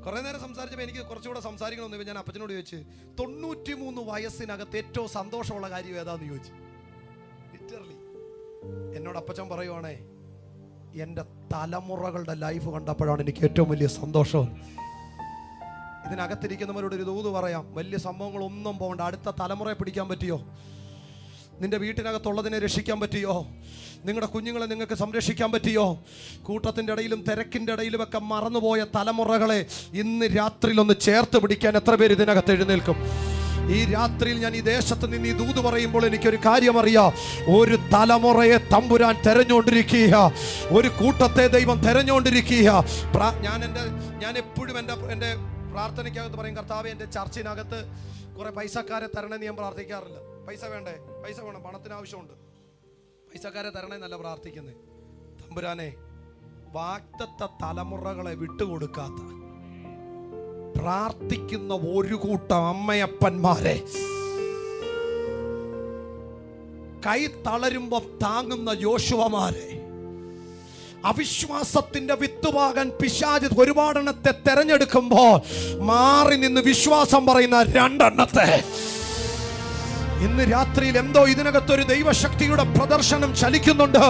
കുറേ നേരം സംസാരിച്ചപ്പോൾ എനിക്ക് കുറച്ചുകൂടെ സംസാരിക്കണമെന്ന് ഞാൻ അപ്പച്ചനോട് ചോദിച്ചു, 93 വയസ്സിനകത്ത് ഏറ്റവും സന്തോഷമുള്ള കാര്യം ഏതാന്ന് ചോദിച്ചു. ലിറ്ററലി എന്നോട് അപ്പച്ചൻ പറയുവാണേ, എൻ്റെ തലമുറകളുടെ ലൈഫ് കണ്ടപ്പോഴാണ് എനിക്ക് ഏറ്റവും വലിയ സന്തോഷം. ഇതിനകത്തിരിക്കുന്നവരോട് ഒരു ദൂത് പറയാം, വലിയ സംഭവങ്ങളൊന്നും പോകണ്ട. അടുത്ത തലമുറയെ പിടിക്കാൻ പറ്റിയോ? നിന്റെ വീട്ടിനകത്തുള്ളതിനെ രക്ഷിക്കാൻ പറ്റിയോ? നിങ്ങളുടെ കുഞ്ഞുങ്ങളെ നിങ്ങൾക്ക് സംരക്ഷിക്കാൻ പറ്റിയോ? കൂട്ടത്തിൻ്റെ ഇടയിലും തിരക്കിൻ്റെ ഇടയിലുമൊക്കെ മറന്നുപോയ തലമുറകളെ ഇന്ന് രാത്രിയിൽ ഒന്ന് ചേർത്ത് പിടിക്കാൻ എത്ര പേര് ഇതിനകത്ത് എഴുന്നേൽക്കും? ഈ രാത്രിയിൽ ഞാൻ ഈ ദേശത്ത് നിന്ന് ഈ ദൂത് പറയുമ്പോൾ എനിക്കൊരു കാര്യം അറിയാം. ഒരു തലമുറയെ തമ്പുരാൻ തെരഞ്ഞുകൊണ്ടിരിക്കുക, ഒരു കൂട്ടത്തെ ദൈവം തെരഞ്ഞുകൊണ്ടിരിക്കുക. ഞാൻ എപ്പോഴും എൻ്റെ പ്രാർത്ഥനയ്ക്കകത്ത് പറയും, കർത്താവേ, എൻ്റെ ചർച്ചിനകത്ത് കുറെ പൈസക്കാരെ തരണമെന്ന് ഞാൻ പ്രാർത്ഥിക്കാറില്ല. പൈസ വേണ്ടേ? പൈസ വേണം, പണത്തിന് ആവശ്യമുണ്ട്. പൈസക്കാരെ തരണമെന്നല്ല പ്രാർത്ഥിക്കുന്നത്. തമ്പുരാനെ, വാഗ്ദത്ത തലമുറകളെ വിട്ടുകൊടുക്കാത്ത പ്രാർത്ഥിക്കുന്ന ഒരു കൂട്ടം അമ്മയപ്പന്മാരെ, കൈ തളരുമ്പം താങ്ങുന്ന യോശുവമാരെ, അവിശ്വാസത്തിന്റെ വിത്തുപാകാൻ പിശാച് ഒരുപാടെണ്ണത്തെ തെരഞ്ഞെടുക്കുമ്പോൾ മാറി നിന്ന് വിശ്വാസം പറയുന്ന രണ്ടെണ്ണത്തെ ഇന്ന് രാത്രിയിൽ എന്തോ ഇതിനകത്തൊരു ദൈവശക്തിയുടെ പ്രദർശനം ചലിക്കുന്നുണ്ട്.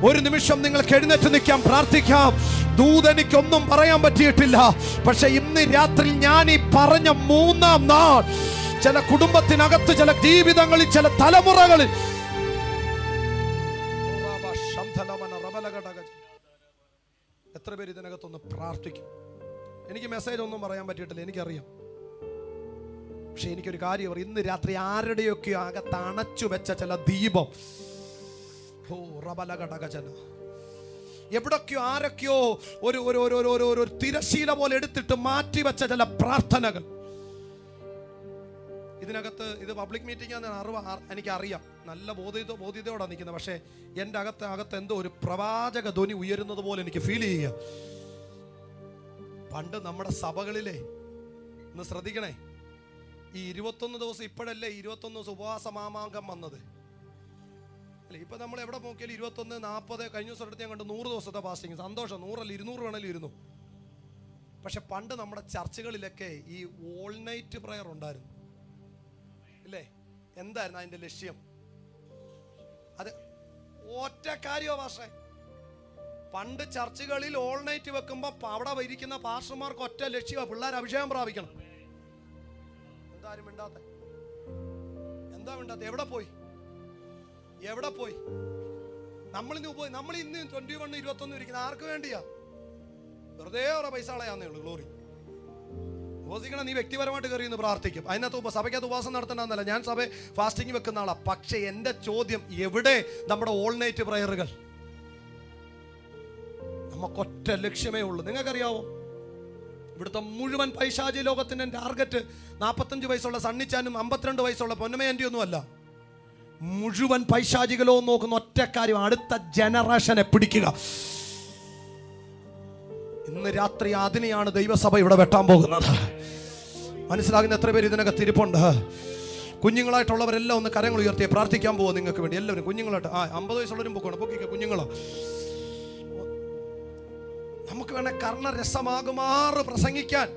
ഒരു നിമിഷം നിങ്ങൾക്ക് എഴുന്നേറ്റ് നിൽക്കാം, പ്രാർത്ഥിക്കാം. ദൂതനിക്കൊന്നും പറയാൻ പറ്റിയിട്ടില്ല, പക്ഷെ ഇന്ന് രാത്രി ഞാൻ ഈ പറഞ്ഞ മൂന്നാം നാൾ ചില കുടുംബത്തിനകത്ത്, ചില ജീവിതങ്ങളിൽ, ചില തലമുറകളിൽ എത്ര പേര് ഇതിനകത്തൊന്ന് പ്രാർത്ഥിക്കും? എനിക്ക് മെസ്സേജ് ഒന്നും പറയാൻ പറ്റിയിട്ടില്ല, എനിക്കറിയാം. പക്ഷെ എനിക്കൊരു കാര്യം അറിയാം, ഇന്ന് രാത്രി ആരുടെയൊക്കെ അകത്ത് അണച്ചു വെച്ച ചില ദീപം, എവിടൊക്കെയോ ആരൊക്കെയോ ഒരു തിരശീല പോലെ എടുത്തിട്ട് മാറ്റി വെച്ച ചില പ്രാർത്ഥനകൾ ഇതിനകത്ത്. ഇത് പബ്ലിക് മീറ്റിംഗ് എനിക്കറിയാം, നല്ല ബോധ്യതയോടാണ് നിൽക്കുന്നത്. പക്ഷേ എൻ്റെ അകത്ത് എന്തോ ഒരു പ്രവാചക ധ്വനി ഉയരുന്നത് പോലെ എനിക്ക് ഫീൽ ചെയ്യുക. പണ്ട് നമ്മുടെ സഭകളിലെ, ഒന്ന് ശ്രദ്ധിക്കണേ, ഈ 21 ദിവസം, ഇപ്പോഴല്ലേ 21 ദിവസം ഉപവാസ മാമാങ്കം വന്നത് അല്ലേ? ഇപ്പൊ നമ്മൾ എവിടെ നോക്കിയാലും 21, 40, കഴിഞ്ഞ ദിവസം എടുത്ത് ഞാൻ കണ്ടു 100 ദിവസത്തെ ഫാസ്റ്റിംഗ്. സന്തോഷം, 100 അല്ല 200 വേണേലും ഇരുന്നു. പക്ഷെ പണ്ട് നമ്മുടെ ചർച്ചകളിലൊക്കെ ഈ ഓൾ നൈറ്റ് പ്രയർ ഉണ്ടായിരുന്നു ഇല്ലേ? എന്തായിരുന്നു അതിന്റെ ലക്ഷ്യം? അത് ഒറ്റ കാര്യമോ പാസ്റ്ററെ? പണ്ട് ചർച്ചുകളിൽ ഓൾ നൈറ്റ് വെക്കുമ്പോ അവിടെ ഇരിക്കുന്ന പാസ്റ്റർമാർക്ക് ഒറ്റ ലക്ഷ്യമാണ്, പിള്ളേർ അഭിഷേകം പ്രാപിക്കണം. എന്താരും മിണ്ടാത്ത? എന്താ മിണ്ടാത്ത? എവിടെ പോയി? നമ്മൾ ഇന്ന് 21, 21 ഇരിക്കുന്ന ആർക്ക് വേണ്ടിയാ? വെറുതെ ഓരോ പൈസ കളയാന്നേ ഉള്ളൂ. ഗ്ലോറി ഉപവസിക്കണം. നീ വ്യക്തിപരമായിട്ട് കയറി ഇന്ന് പ്രാർത്ഥിക്കും. അതിനകത്ത് സഭയ്ക്കകത്ത് ഉപവാസം നടത്തണമെന്നല്ല, ഞാൻ സഭ ഫാസ്റ്റിംഗ് വെക്കുന്ന ആളാ. പക്ഷെ എൻ്റെ ചോദ്യം, എവിടെ നമ്മുടെ ഓൾ നൈറ്റ് പ്രയറുകൾ? നമുക്കൊറ്റ ലക്ഷ്യമേ ഉള്ളൂ. നിങ്ങൾക്കറിയാവോ, ഇവിടുത്തെ മുഴുവൻ പൈശാചി ലോകത്തിൻ്റെ ടാർഗറ്റ് 45 വയസ്സുള്ള സണ്ണിച്ചാനും 52 വയസ്സുള്ള പൊന്നമേൻ്റെ ഒന്നും അല്ല. മുഴുവൻ പൈശാചികളോ നോക്കുന്ന ഒറ്റ കാര്യം, അടുത്ത ജനറേഷനെ പിടിക്കുക. ഇന്ന് രാത്രി അതിനെയാണ് ദൈവസഭ ഇവിടെ വെട്ടാൻ പോകുന്നത്. മനസ്സിലാകുന്ന എത്ര പേര് ഇതിനകത്ത് ഇരിപ്പുണ്ട്? കുഞ്ഞുങ്ങളായിട്ടുള്ളവരെല്ലാം ഒന്ന് കരങ്ങൾ ഉയർത്തി പ്രാർത്ഥിക്കാൻ പോവുക നിങ്ങൾക്ക് വേണ്ടി. എല്ലാവരും കുഞ്ഞുങ്ങളായിട്ട് 50 വയസ്സുള്ളവരും പൊക്കണം, പൊക്കിക്ക കുഞ്ഞുങ്ങളോ. നമുക്ക് വേണേ കർണരസമാകുമാറ് പ്രസംഗിക്കാൻ.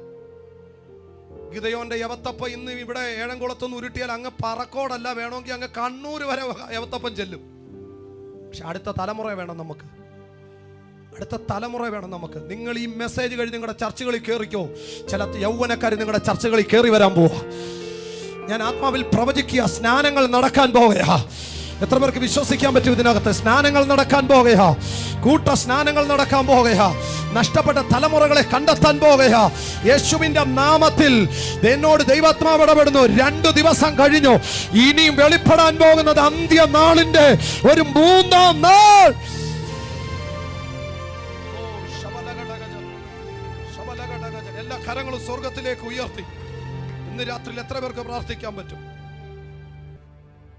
ഗിദയോന്റെ യവത്തപ്പ ഇന്ന് ഇവിടെ ഏഴംകുളത്തൊന്ന് ഉരുട്ടിയാൽ അങ്ങ് പറക്കോടല്ല, വേണമെങ്കിൽ അങ്ങ് കണ്ണൂർ വരെ യവത്തപ്പൻ ചെല്ലും. പക്ഷെ അടുത്ത തലമുറ വേണം നമുക്ക്, അടുത്ത തലമുറ വേണം നമുക്ക്. നിങ്ങൾ ഈ മെസ്സേജ് കഴിഞ്ഞ് നിങ്ങളുടെ ചർച്ചകളിൽ കയറിക്കോ. ചില യൗവനക്കാർ നിങ്ങളുടെ ചർച്ചകളിൽ കയറി വരാൻ പോവാ. ഞാൻ ആത്മാവിൽ പ്രവചിക്കുക, സ്നാനങ്ങൾ നടക്കാൻ പോവുകയാ. എത്ര പേർക്ക് വിശ്വസിക്കാൻ പറ്റും? ഇതിനകത്ത് സ്നാനങ്ങൾ നടക്കാൻ പോകുകയാ, കൂട്ട സ്നാനങ്ങൾ നടക്കാൻ പോകുകയാ. നഷ്ടപ്പെട്ട തലമുറകളെ കണ്ടെത്താൻ പോകുകയാ. യേശുവിന്റെ നാമത്തിൽ എന്നോട് ദൈവാത്മാവ് ഇടപെടുന്നു. 2 ദിവസം കഴിഞ്ഞു, ഇനിയും വെളിപ്പെടാൻ പോകുന്നത് അന്ത്യനാളിന്റെ ഒരു 3-ാം നാൾ. എല്ലാ കരങ്ങളും സ്വർഗത്തിലേക്ക് ഉയർത്തി ഇന്ന് രാത്രിയിൽ എത്ര പേർക്ക് പ്രാർത്ഥിക്കാൻ പറ്റും?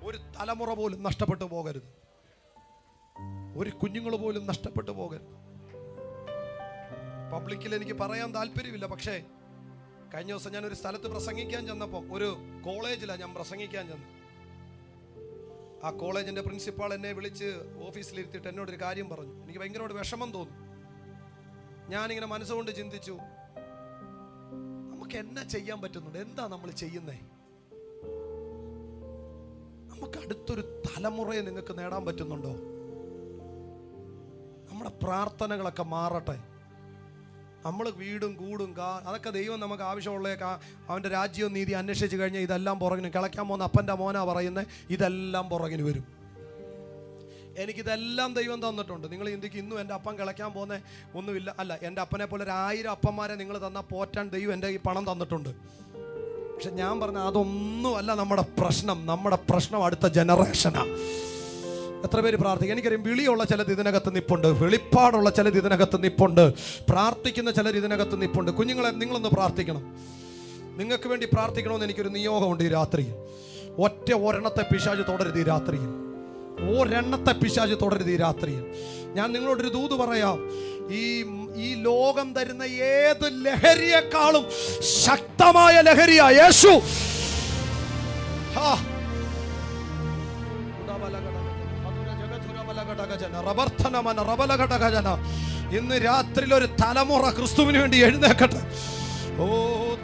ഒരു തലമുറ പോലും നഷ്ടപ്പെട്ടു പോകരുത്, ഒരു കുഞ്ഞുങ്ങൾ പോലും നഷ്ടപ്പെട്ടു പോകരുത്. പബ്ലിക്കിൽ എനിക്ക് പറയാൻ താല്പര്യമില്ല, പക്ഷേ കഴിഞ്ഞ ദിവസം ഞാൻ ഒരു സ്ഥലത്ത് പ്രസംഗിക്കാൻ ചെന്നപ്പോൾ, ഒരു കോളേജിലാണ് ഞാൻ പ്രസംഗിക്കാൻ ചെന്നത്. ആ കോളേജിന്റെ പ്രിൻസിപ്പാൾ എന്നെ വിളിച്ച് ഓഫീസിലിരുത്തിയിട്ട് എന്നോടൊരു കാര്യം പറഞ്ഞു. എനിക്ക് ഭയങ്കരമായിട്ട് വിഷമം തോന്നി. ഞാനിങ്ങനെ മനസ്സുകൊണ്ട് ചിന്തിച്ചു, നമുക്ക് എന്നാ ചെയ്യാൻ പറ്റുന്നുണ്ട്? എന്താ നമ്മൾ ചെയ്യുന്നേ? നമുക്ക് അടുത്തൊരു തലമുറയെ നിങ്ങൾക്ക് നേടാൻ പറ്റുന്നുണ്ടോ? നമ്മുടെ പ്രാർത്ഥനകളൊക്കെ മാറട്ടെ. നമ്മൾ വീടും കൂടും അതൊക്കെ ദൈവം നമുക്ക് ആവശ്യമുള്ളേക്കാ. അവൻ്റെ രാജ്യവും നീതി അന്വേഷിച്ച് കഴിഞ്ഞാൽ ഇതെല്ലാം പുറകിന് കിളയ്ക്കാൻ പോകുന്ന അപ്പൻ്റെ മോനാ പറയുന്നത്, ഇതെല്ലാം പുറകിന് വരും. എനിക്കിതെല്ലാം ദൈവം തന്നിട്ടുണ്ട്. നിങ്ങൾ ചിന്തിക്കും ഇന്നും എൻ്റെ അപ്പം കിളയ്ക്കാൻ പോകുന്ന ഒന്നുമില്ല. അല്ല, എൻ്റെ അപ്പനെ പോലെ 1000 അപ്പന്മാരെ നിങ്ങൾ തന്നാൽ പോറ്റാൻ ദൈവം എൻ്റെ ഈ പണം തന്നിട്ടുണ്ട്. പക്ഷെ ഞാൻ പറഞ്ഞ അതൊന്നുമല്ല നമ്മുടെ പ്രശ്നം. നമ്മുടെ പ്രശ്നം അടുത്ത ജനറേഷനാണ്. എത്ര പേര് പ്രാർത്ഥിക്കും? എനിക്കറിയാം വിളിയുള്ള ചിലത് ഇതിനകത്ത് നിപ്പുണ്ട്, വെളിപ്പാടുള്ള ചിലത് ഇതിനകത്ത് നിപ്പുണ്ട്, പ്രാർത്ഥിക്കുന്ന ചിലർ ഇതിനകത്ത് നിപ്പുണ്ട്. കുഞ്ഞുങ്ങളെ നിങ്ങളൊന്ന് പ്രാർത്ഥിക്കണം. നിങ്ങൾക്ക് വേണ്ടി പ്രാർത്ഥിക്കണമെന്ന് എനിക്കൊരു നിയോഗമുണ്ട്. ഈ രാത്രിയിൽ ഒരെണ്ണത്തെ പിശാച് തുടരുത്. ഈ രാത്രിയിൽ ഒരെണ്ണത്തെ പിശാച് തുടരുത്. ഈ രാത്രിയിൽ ഞാൻ നിങ്ങളോടൊരു ദൂത് പറയാം. ഈ ലോകം തരുന്ന ഏത് ലഹരിയെക്കാളും ശക്തമായ ലഹരിയാ യേശു. ഇന്ന് രാത്രിയിൽ ഒരു തലമുറ ക്രിസ്തുവിന് വേണ്ടി എഴുന്നേക്കട്ടെ. ഓ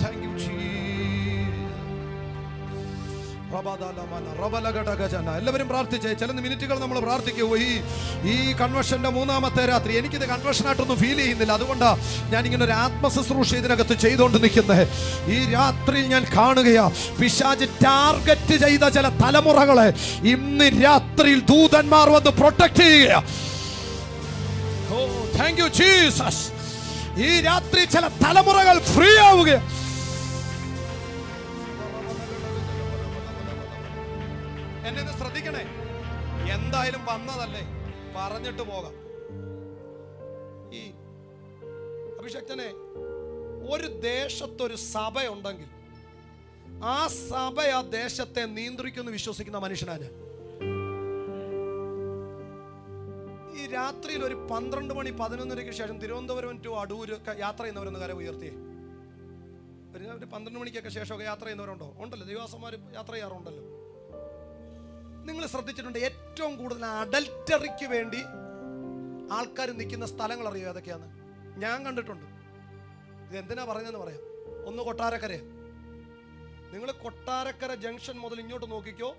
താങ്ക് യു ജീസസ്. എല്ലാവരും പ്രാർത്ഥിച്ചേ. ചില മിനിറ്റുകൾ നമ്മൾ പ്രാർത്ഥിക്കൂ. ഈ കൺവെൻഷന്റെ 3ാമത്തെ രാത്രി എനിക്കിത് കൺവെൻഷനായിട്ടൊന്നും ഫീൽ ചെയ്യുന്നില്ല. അതുകൊണ്ടാണ് ഞാൻ ഇങ്ങനെ ഒരു ആത്മശുശ്രൂഷ ഇതിനകത്ത് ചെയ്തുകൊണ്ട് നിൽക്കുന്നത്. ഈ രാത്രിയിൽ ഞാൻ കാണുകയാ, പിശാച് ടാർഗറ്റ് ചെയ്ത ചില തലമുറകളെ ഇന്ന് രാത്രിയിൽ ദൂതന്മാർ വന്ന് പ്രൊട്ടക്ട് ചെയ്യുക. ഓ താങ്ക് യു ജീസസ്. ഈ രാത്രി ചില തലമുറകൾ ഫ്രീ ആവുക. എന്നെ ശ്രദ്ധിക്കണേ. എന്തായാലും വന്നതല്ലേ, പറഞ്ഞിട്ട് പോകാം. ഈ അഭിഷക്തനെ, ഒരു ദേശത്തൊരു സഭയുണ്ടെങ്കിൽ ആ സഭ ആ ദേശത്തെ നിയന്ത്രിക്കുമെന്ന് വിശ്വസിക്കുന്ന മനുഷ്യനാണ് ഞാൻ. ഈ രാത്രിയിൽ ഒരു 12 മണി 11:30 ശേഷം തിരുവനന്തപുരം ടു അടൂർ യാത്ര ചെയ്യുന്നവരൊന്ന് കര ഉയർത്തിയേ. ഒരു 12 മണിക്കൊക്കെ ശേഷമൊക്കെ യാത്ര ചെയ്യുന്നവരുണ്ടോ? ഉണ്ടല്ലോ, ദൈവദാസന്മാർ യാത്ര ചെയ്യാറുണ്ടല്ലോ. നിങ്ങൾ ശ്രദ്ധിച്ചിട്ടുണ്ട്, ഏറ്റവും കൂടുതൽ അഡൽറ്ററിക്ക് വേണ്ടി ആൾക്കാർ നിൽക്കുന്ന സ്ഥലങ്ങൾ അറിയോ ഏതൊക്കെയാണ്? ഞാൻ കണ്ടിട്ടുണ്ട്. ഇത് എന്തിനാ പറയുന്നതെന്ന് പറയാം. ഒന്ന് കൊട്ടാരക്കര. നിങ്ങൾ കൊട്ടാരക്കര ജംഗ്ഷൻ മുതൽ ഇങ്ങോട്ട് നോക്കിക്കോ.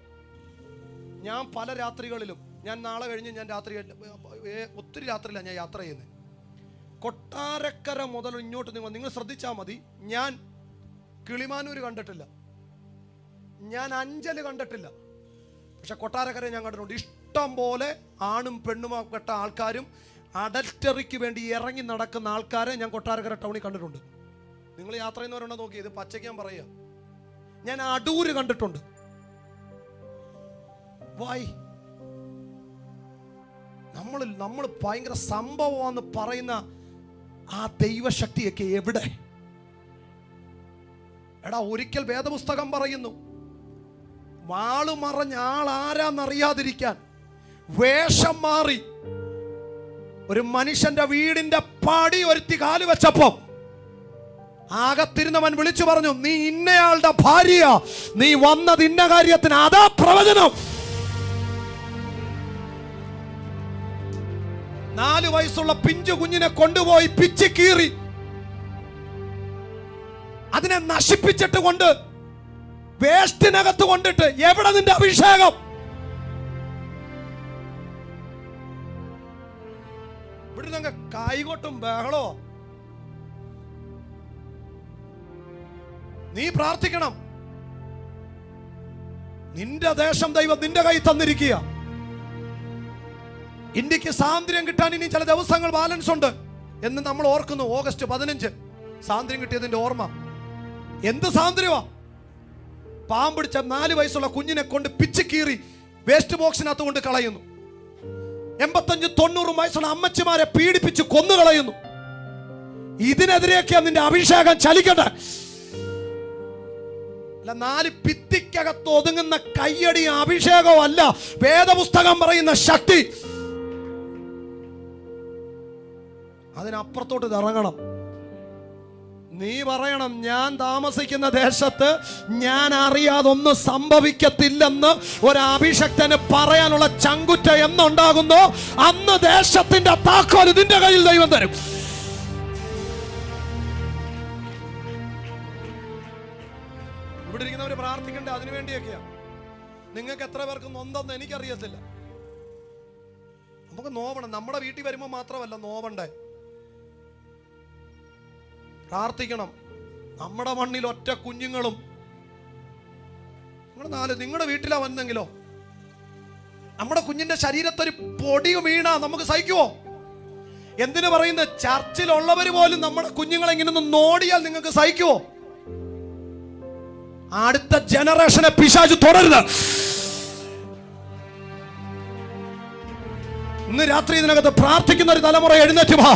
ഞാൻ പല രാത്രികളിലും, ഞാൻ നാളെ കഴിഞ്ഞ് ഞാൻ ഒത്തിരി രാത്രിയിലാണ് ഞാൻ യാത്ര ചെയ്യുന്നത്. കൊട്ടാരക്കര മുതൽ ഇങ്ങോട്ട് നിങ്ങൾ ശ്രദ്ധിച്ചാൽ മതി. ഞാൻ കിളിമാനൂർ കണ്ടിട്ടില്ല, ഞാൻ അഞ്ചൽ കണ്ടിട്ടില്ല. പക്ഷെ കൊട്ടാരക്കര ഞാൻ കണ്ടിട്ടുണ്ട്. ഇഷ്ടം പോലെ ആണും പെണ്ണുമാപ്പെട്ട ആൾക്കാരും അഡൽറ്ററിക്ക് വേണ്ടി ഇറങ്ങി നടക്കുന്ന ആൾക്കാരെ ഞാൻ കൊട്ടാരക്കര ടൗണിൽ കണ്ടിട്ടുണ്ട്. നിങ്ങൾ യാത്ര ചെയ്യുന്നവരുണ്ടോ നോക്കി, ഇത് പച്ചയ്ക്കാൻ പറയുക. ഞാൻ അടൂര് കണ്ടിട്ടുണ്ട്. വായി നമ്മൾ ഭയങ്കര സംഭവമാണെന്ന് പറയുന്ന ആ ദൈവശക്തിയൊക്കെ എവിടെ? എടാ, ഒരിക്കൽ വേദപുസ്തകം പറയുന്നു, വാള് മറഞ്ഞ ആളാരാന്നറിയാതിരിക്കാൻ വേഷം മാറി ഒരു മനുഷ്യന്റെ വീടിന്റെ പടി ഒരുത്തി കാല് വെച്ചപ്പോ ആകത്തിരുന്നവൻ വിളിച്ചു പറഞ്ഞു, നീ ഇന്നയാളുടെ ഭാര്യ, നീ വന്നത് ഇന്ന കാര്യത്തിന്. അതാ പ്രവചനം. 4 വയസ്സുള്ള പിഞ്ചു കുഞ്ഞിനെ കൊണ്ടുപോയി പിച്ച് കീറി അതിനെ നശിപ്പിച്ചിട്ട് കൊണ്ട് വേസ്റ്റിനകത്ത് കൊണ്ടിട്ട്, എവിടെ നിന്റെ അഭിഷേകം? ഇവിടെ നിങ്ങൾ കായികൊട്ടും ബഹളോ. നീ പ്രാർത്ഥിക്കണം. നിന്റെ ദേശം ദൈവം നിന്റെ കൈ തന്നിരിക്കുക. ഇന്ത്യക്ക് സ്വാതന്ത്ര്യം കിട്ടാൻ ഇനി ചില ദിവസങ്ങൾ ബാലൻസ് ഉണ്ട് എന്ന് നമ്മൾ ഓർക്കുന്നു. ഓഗസ്റ്റ് 15 സ്വാതന്ത്ര്യം കിട്ടിയതിന്റെ ഓർമ്മ. എന്ത് സ്വാതന്ത്ര്യമാ? പാമ്പിടിച്ച 4 വയസ്സുള്ള കുഞ്ഞിനെ കൊണ്ട് പിച്ച് കീറി വേസ്റ്റ് ബോക്സിനകത്ത് കൊണ്ട് കളയുന്നു. 85-90 വയസ്സുള്ള അമ്മച്ചിമാരെ പീഡിപ്പിച്ച് കൊന്നു കളയുന്നു. ഇതിനെതിരെയൊക്കെ നിന്റെ അഭിഷേകം ചലിക്കട്ടെ. അല്ല, 4 ഭിത്തിക്കകത്ത് ഒതുങ്ങുന്ന കയ്യടി അഭിഷേകവും അല്ല, വേദപുസ്തകം പറയുന്ന ശക്തി. അതിനപ്പുറത്തോട്ട് ഇറങ്ങണം. നീ പറയണം, ഞാൻ താമസിക്കുന്ന ദേശത്ത് ഞാൻ അറിയാതൊന്നും സംഭവിക്കത്തില്ലെന്ന് ഒരു അഭിഷക്തന് പറയാനുള്ള ചങ്കുറ്റ എന്നുണ്ടാകുന്നോ അന്ന് ദേശത്തിന്റെ താക്കോൽ ഇതിന്റെ കയ്യിൽ ദൈവം തരും. ഇവിടെ ഇരിക്കുന്നവര് പ്രാർത്ഥിക്കണ്ടേ അതിനു വേണ്ടിയൊക്കെയാ. നിങ്ങൾക്ക് എത്ര പേർക്ക് നൊന്തെന്ന് എനിക്കറിയത്തില്ല. നമുക്ക് നോവണം. നമ്മുടെ വീട്ടിൽ വരുമ്പോൾ മാത്രമല്ല നോവണ്ടേ. പ്രാർത്ഥിക്കണം. നമ്മുടെ മണ്ണിൽ ഒറ്റ കുഞ്ഞുങ്ങളും, നിങ്ങളുടെ വീട്ടിലാ വന്നെങ്കിലോ നമ്മുടെ കുഞ്ഞിന്റെ ശരീരത്തൊരു പൊടി വീണാ നമുക്ക് സഹിക്കുവോ? എന്തിനു പറയുന്നത്? ചർച്ചിലുള്ളവർ പോലും നമ്മുടെ കുഞ്ഞുങ്ങളെ ഇങ്ങനെ ഒന്ന് നോടിയാൽ നിങ്ങൾക്ക് സഹിക്കുവോ? അടുത്ത ജനറേഷനെ പിശാച് തുടരുത്. ഇന്ന് രാത്രി ഇതിനകത്ത് പ്രാർത്ഥിക്കുന്ന ഒരു തലമുറ എഴുന്നേറ്റ് വാ.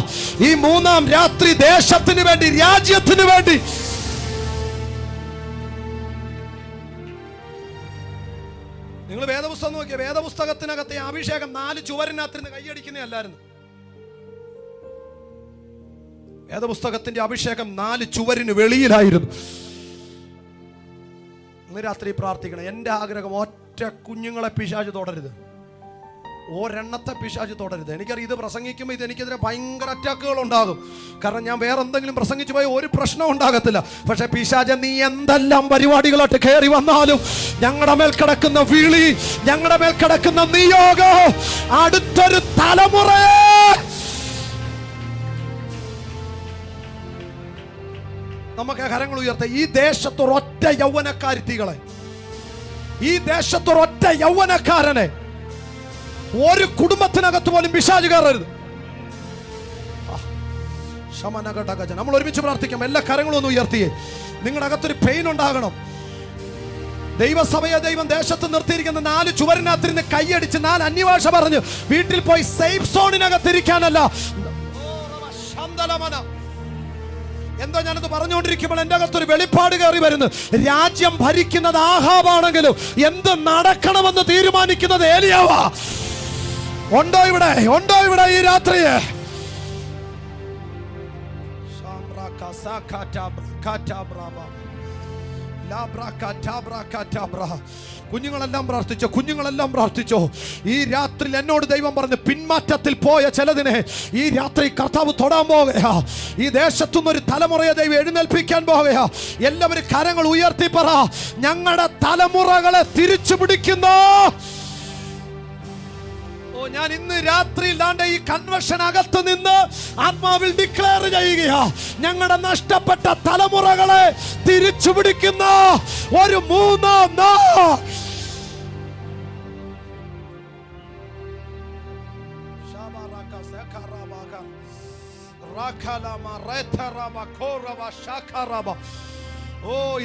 ഈ മൂന്നാം രാത്രി ദേശത്തിന് വേണ്ടി, രാജ്യത്തിന് വേണ്ടി. നിങ്ങൾ വേദപുസ്തകം നോക്കിയ, വേദപുസ്തകത്തിനകത്തെ അഭിഷേകം 4 ചുവരിനകത്തിരുന്ന് കൈയടിക്കുന്നതല്ലായിരുന്നു. വേദപുസ്തകത്തിന്റെ അഭിഷേകം 4 ചുവരിന് വെളിയിലായിരുന്നു. ഇന്ന് രാത്രി പ്രാർത്ഥിക്കണം. എൻ്റെ ആഗ്രഹം, ഒറ്റ കുഞ്ഞുങ്ങളെ പിശാച് തുടരുത്, ഒരെണ്ണത്തെ പിശാച് തുടരുത്. എനിക്കറിയാം ഇത് പ്രസംഗിക്കുമ്പോൾ ഇതെനിക്കെതിരെ ഭയങ്കര അറ്റാക്കുകൾ ഉണ്ടാകും. കാരണം ഞാൻ വേറെ എന്തെങ്കിലും പ്രസംഗിച്ചു പോയ ഒരു പ്രശ്നം ഉണ്ടാകത്തില്ല. പക്ഷെ പിശാച് നീ എന്തെല്ലാം പരിപാടികളായിട്ട് കയറി വന്നാലും ഞങ്ങളുടെ മേൽ കിടക്കുന്ന വിളി, ഞങ്ങളുടെ മേൽ കിടക്കുന്ന നിയോഗം, അടുത്തൊരു തലമുറയെ നമുക്ക് കരങ്ങൾ ഉയർത്ത. ഈ ദേശത്തൊരൊറ്റ യൗവനക്കാരിത്തികളെ, ഈ ദേശത്തൊരൊറ്റ യൗവനക്കാരനെ ഒരു കുടുംബത്തിനകത്ത് പോലും പിശാച് കയറരുത്. നമ്മൾ ഒരുമിച്ച് പ്രാർത്ഥിക്കാം. എല്ലാ കരങ്ങളും ഒന്ന് ഉയർത്തിയേ. നിങ്ങളുടെ അകത്തൊരു പെയിൻ ഉണ്ടാകണം. ദൈവസഭയെ ദൈവം ദേശത്ത് നിർത്തിയിരിക്കുന്ന 4 ചുവരിനകത്തിരുന്ന് കൈയടിച്ച് 4 അന്യഭാഷ പറഞ്ഞ് വീട്ടിൽ പോയി സേഫ് സോണിനകത്തിരിക്കാനല്ല. എന്തോ ഞാനത് പറഞ്ഞുകൊണ്ടിരിക്കുമ്പോൾ എൻ്റെ അകത്തൊരു വെളിപ്പാട് കയറി വരുന്നു. രാജ്യം ഭരിക്കുന്നത് ആഹാബാണെങ്കിലും എന്ത് നടക്കണമെന്ന് തീരുമാനിക്കുന്നത് ഏലിയാവാ. ഉണ്ടോ ഇവിടെ? ഉണ്ടോ ഇവിടെ ഈ രാത്രി? കുഞ്ഞുങ്ങളെല്ലാം പ്രാർത്ഥിച്ചോ, കുഞ്ഞുങ്ങളെല്ലാം പ്രാർത്ഥിച്ചോ. ഈ രാത്രി എന്നോട് ദൈവം പറഞ്ഞു, പിന്മാറ്റത്തിൽ പോയ ചിലതിനെ ഈ രാത്രി കർത്താവ് തൊടാൻ പോകുകയാ. ഈ ദേശത്തുനിന്നൊരു തലമുറയെ ദൈവം എഴുന്നേൽപ്പിക്കാൻ പോകുകയാ. എല്ലാവരും കരങ്ങൾ ഉയർത്തി പറ, ഞങ്ങളുടെ തലമുറകളെ തിരിച്ചു പിടിക്കുന്നു. ഞാൻ ഇന്ന് രാത്രി ഈ കൺവെൻഷൻ അകത്ത് നിന്ന് ആത്മാവിൽ ഡിക്ലെയർ ചെയ്യുകയാ, ഞങ്ങളുടെ നഷ്ടപ്പെട്ട തലമുറകളെ തിരിച്ചു പിടിക്കുന്ന ഒരു മൂന്നാം നാൾ.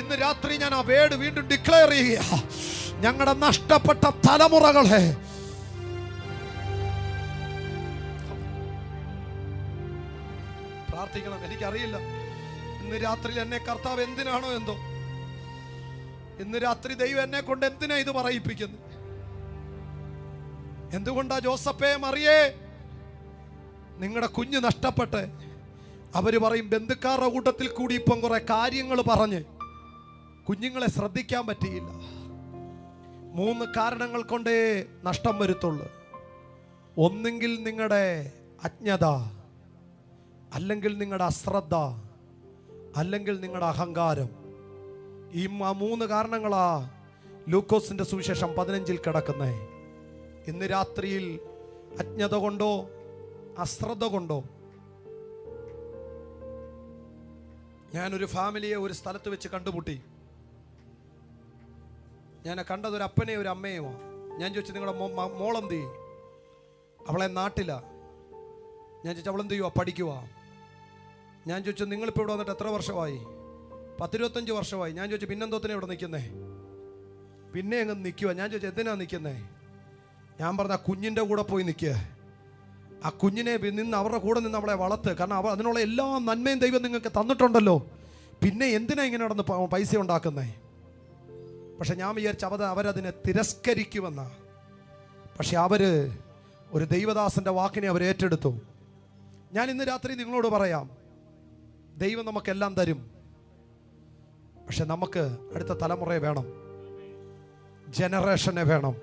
ഇന്ന് രാത്രി ഞാൻ ആ വേർഡ് വീണ്ടും ഡിക്ലെയർ ചെയ്യുക. ഞങ്ങളുടെ നഷ്ടപ്പെട്ട തലമുറകളെ പ്രാർത്ഥിക്കണം. എനിക്കറിയില്ല ഇന്ന് രാത്രി എന്നെ കർത്താവ് എന്തിനാണോ എന്തോ, ഇന്ന് രാത്രി ദൈവം എന്നെ കൊണ്ട് എന്തിനാ ഇത് പറയിപ്പിക്കുന്നത്? എന്തുകൊണ്ടാ ജോസഫേ, മറിയേ, നിങ്ങളുടെ കുഞ്ഞ് നഷ്ടപ്പെട്ട് അവര് പറയും ബന്ധുക്കാരുടെ കൂട്ടത്തിൽ കൂടി ഇപ്പം കുറെ കാര്യങ്ങൾ പറഞ്ഞ് കുഞ്ഞുങ്ങളെ ശ്രദ്ധിക്കാൻ പറ്റിയില്ല. 3 കാരണങ്ങൾ കൊണ്ടേ നഷ്ടം വരുത്തുള്ളൂ. ഒന്നെങ്കിൽ നിങ്ങളുടെ അജ്ഞത, അല്ലെങ്കിൽ നിങ്ങളുടെ അശ്രദ്ധ, അല്ലെങ്കിൽ നിങ്ങളുടെ അഹങ്കാരം. ഈ 3 കാരണങ്ങളാ ലൂക്കോസിന്റെ സുവിശേഷം 15 കിടക്കുന്നേ. ഇന്ന് രാത്രിയിൽ അജ്ഞത കൊണ്ടോ അശ്രദ്ധ കൊണ്ടോ ഞാനൊരു ഫാമിലിയെ ഒരു സ്ഥലത്ത് വെച്ച് കണ്ടുമുട്ടി. ഞാൻ കണ്ടത് ഒരു അപ്പനെയോ ഒരു അമ്മയോ. ഞാൻ ചോദിച്ചു, നിങ്ങളുടെ മോളെന്ത് ചെയ്യും? അവളെ നാട്ടില. ഞാൻ ചോദിച്ചു, അവളെന്ത് ചെയ്യുക? പഠിക്കുക. ഞാൻ ചോദിച്ചു, നിങ്ങളിപ്പോൾ ഇവിടെ വന്നിട്ട് എത്ര വർഷമായി? 10-25 വർഷമായി. ഞാൻ ചോദിച്ചു, പിന്നെന്തോത്തിനെ ഇവിടെ നിൽക്കുന്നേ? പിന്നെ അങ്ങ് നിൽക്കുക. ഞാൻ ചോദിച്ചു, എന്തിനാ നിൽക്കുന്നേ? ഞാൻ പറഞ്ഞ, ആ കുഞ്ഞിൻ്റെ കൂടെ പോയി നിൽക്കുക. ആ കുഞ്ഞിനെ നിന്ന് അവരുടെ കൂടെ നിന്ന് അവളെ വളർത്ത്. കാരണം അതിനുള്ള എല്ലാ നന്മയും ദൈവം നിങ്ങൾക്ക് തന്നിട്ടുണ്ടല്ലോ. പിന്നെ എന്തിനാ ഇങ്ങനെ നടന്ന് പൈസ ഉണ്ടാക്കുന്നേ? പക്ഷെ ഞാൻ വിചാരിച്ച അവരതിനെ തിരസ്കരിക്കുമെന്നാ. പക്ഷെ അവര് ഒരു ദൈവദാസന്റെ വാക്കിനെ അവർ ഏറ്റെടുത്തു. ഞാൻ ഇന്ന് രാത്രി നിങ്ങളോട് പറയാം, ദൈവം നമുക്കെല്ലാം തരും. പക്ഷെ നമുക്ക് അടുത്ത തലമുറയെ വേണം, ജനറേഷനെ വേണം.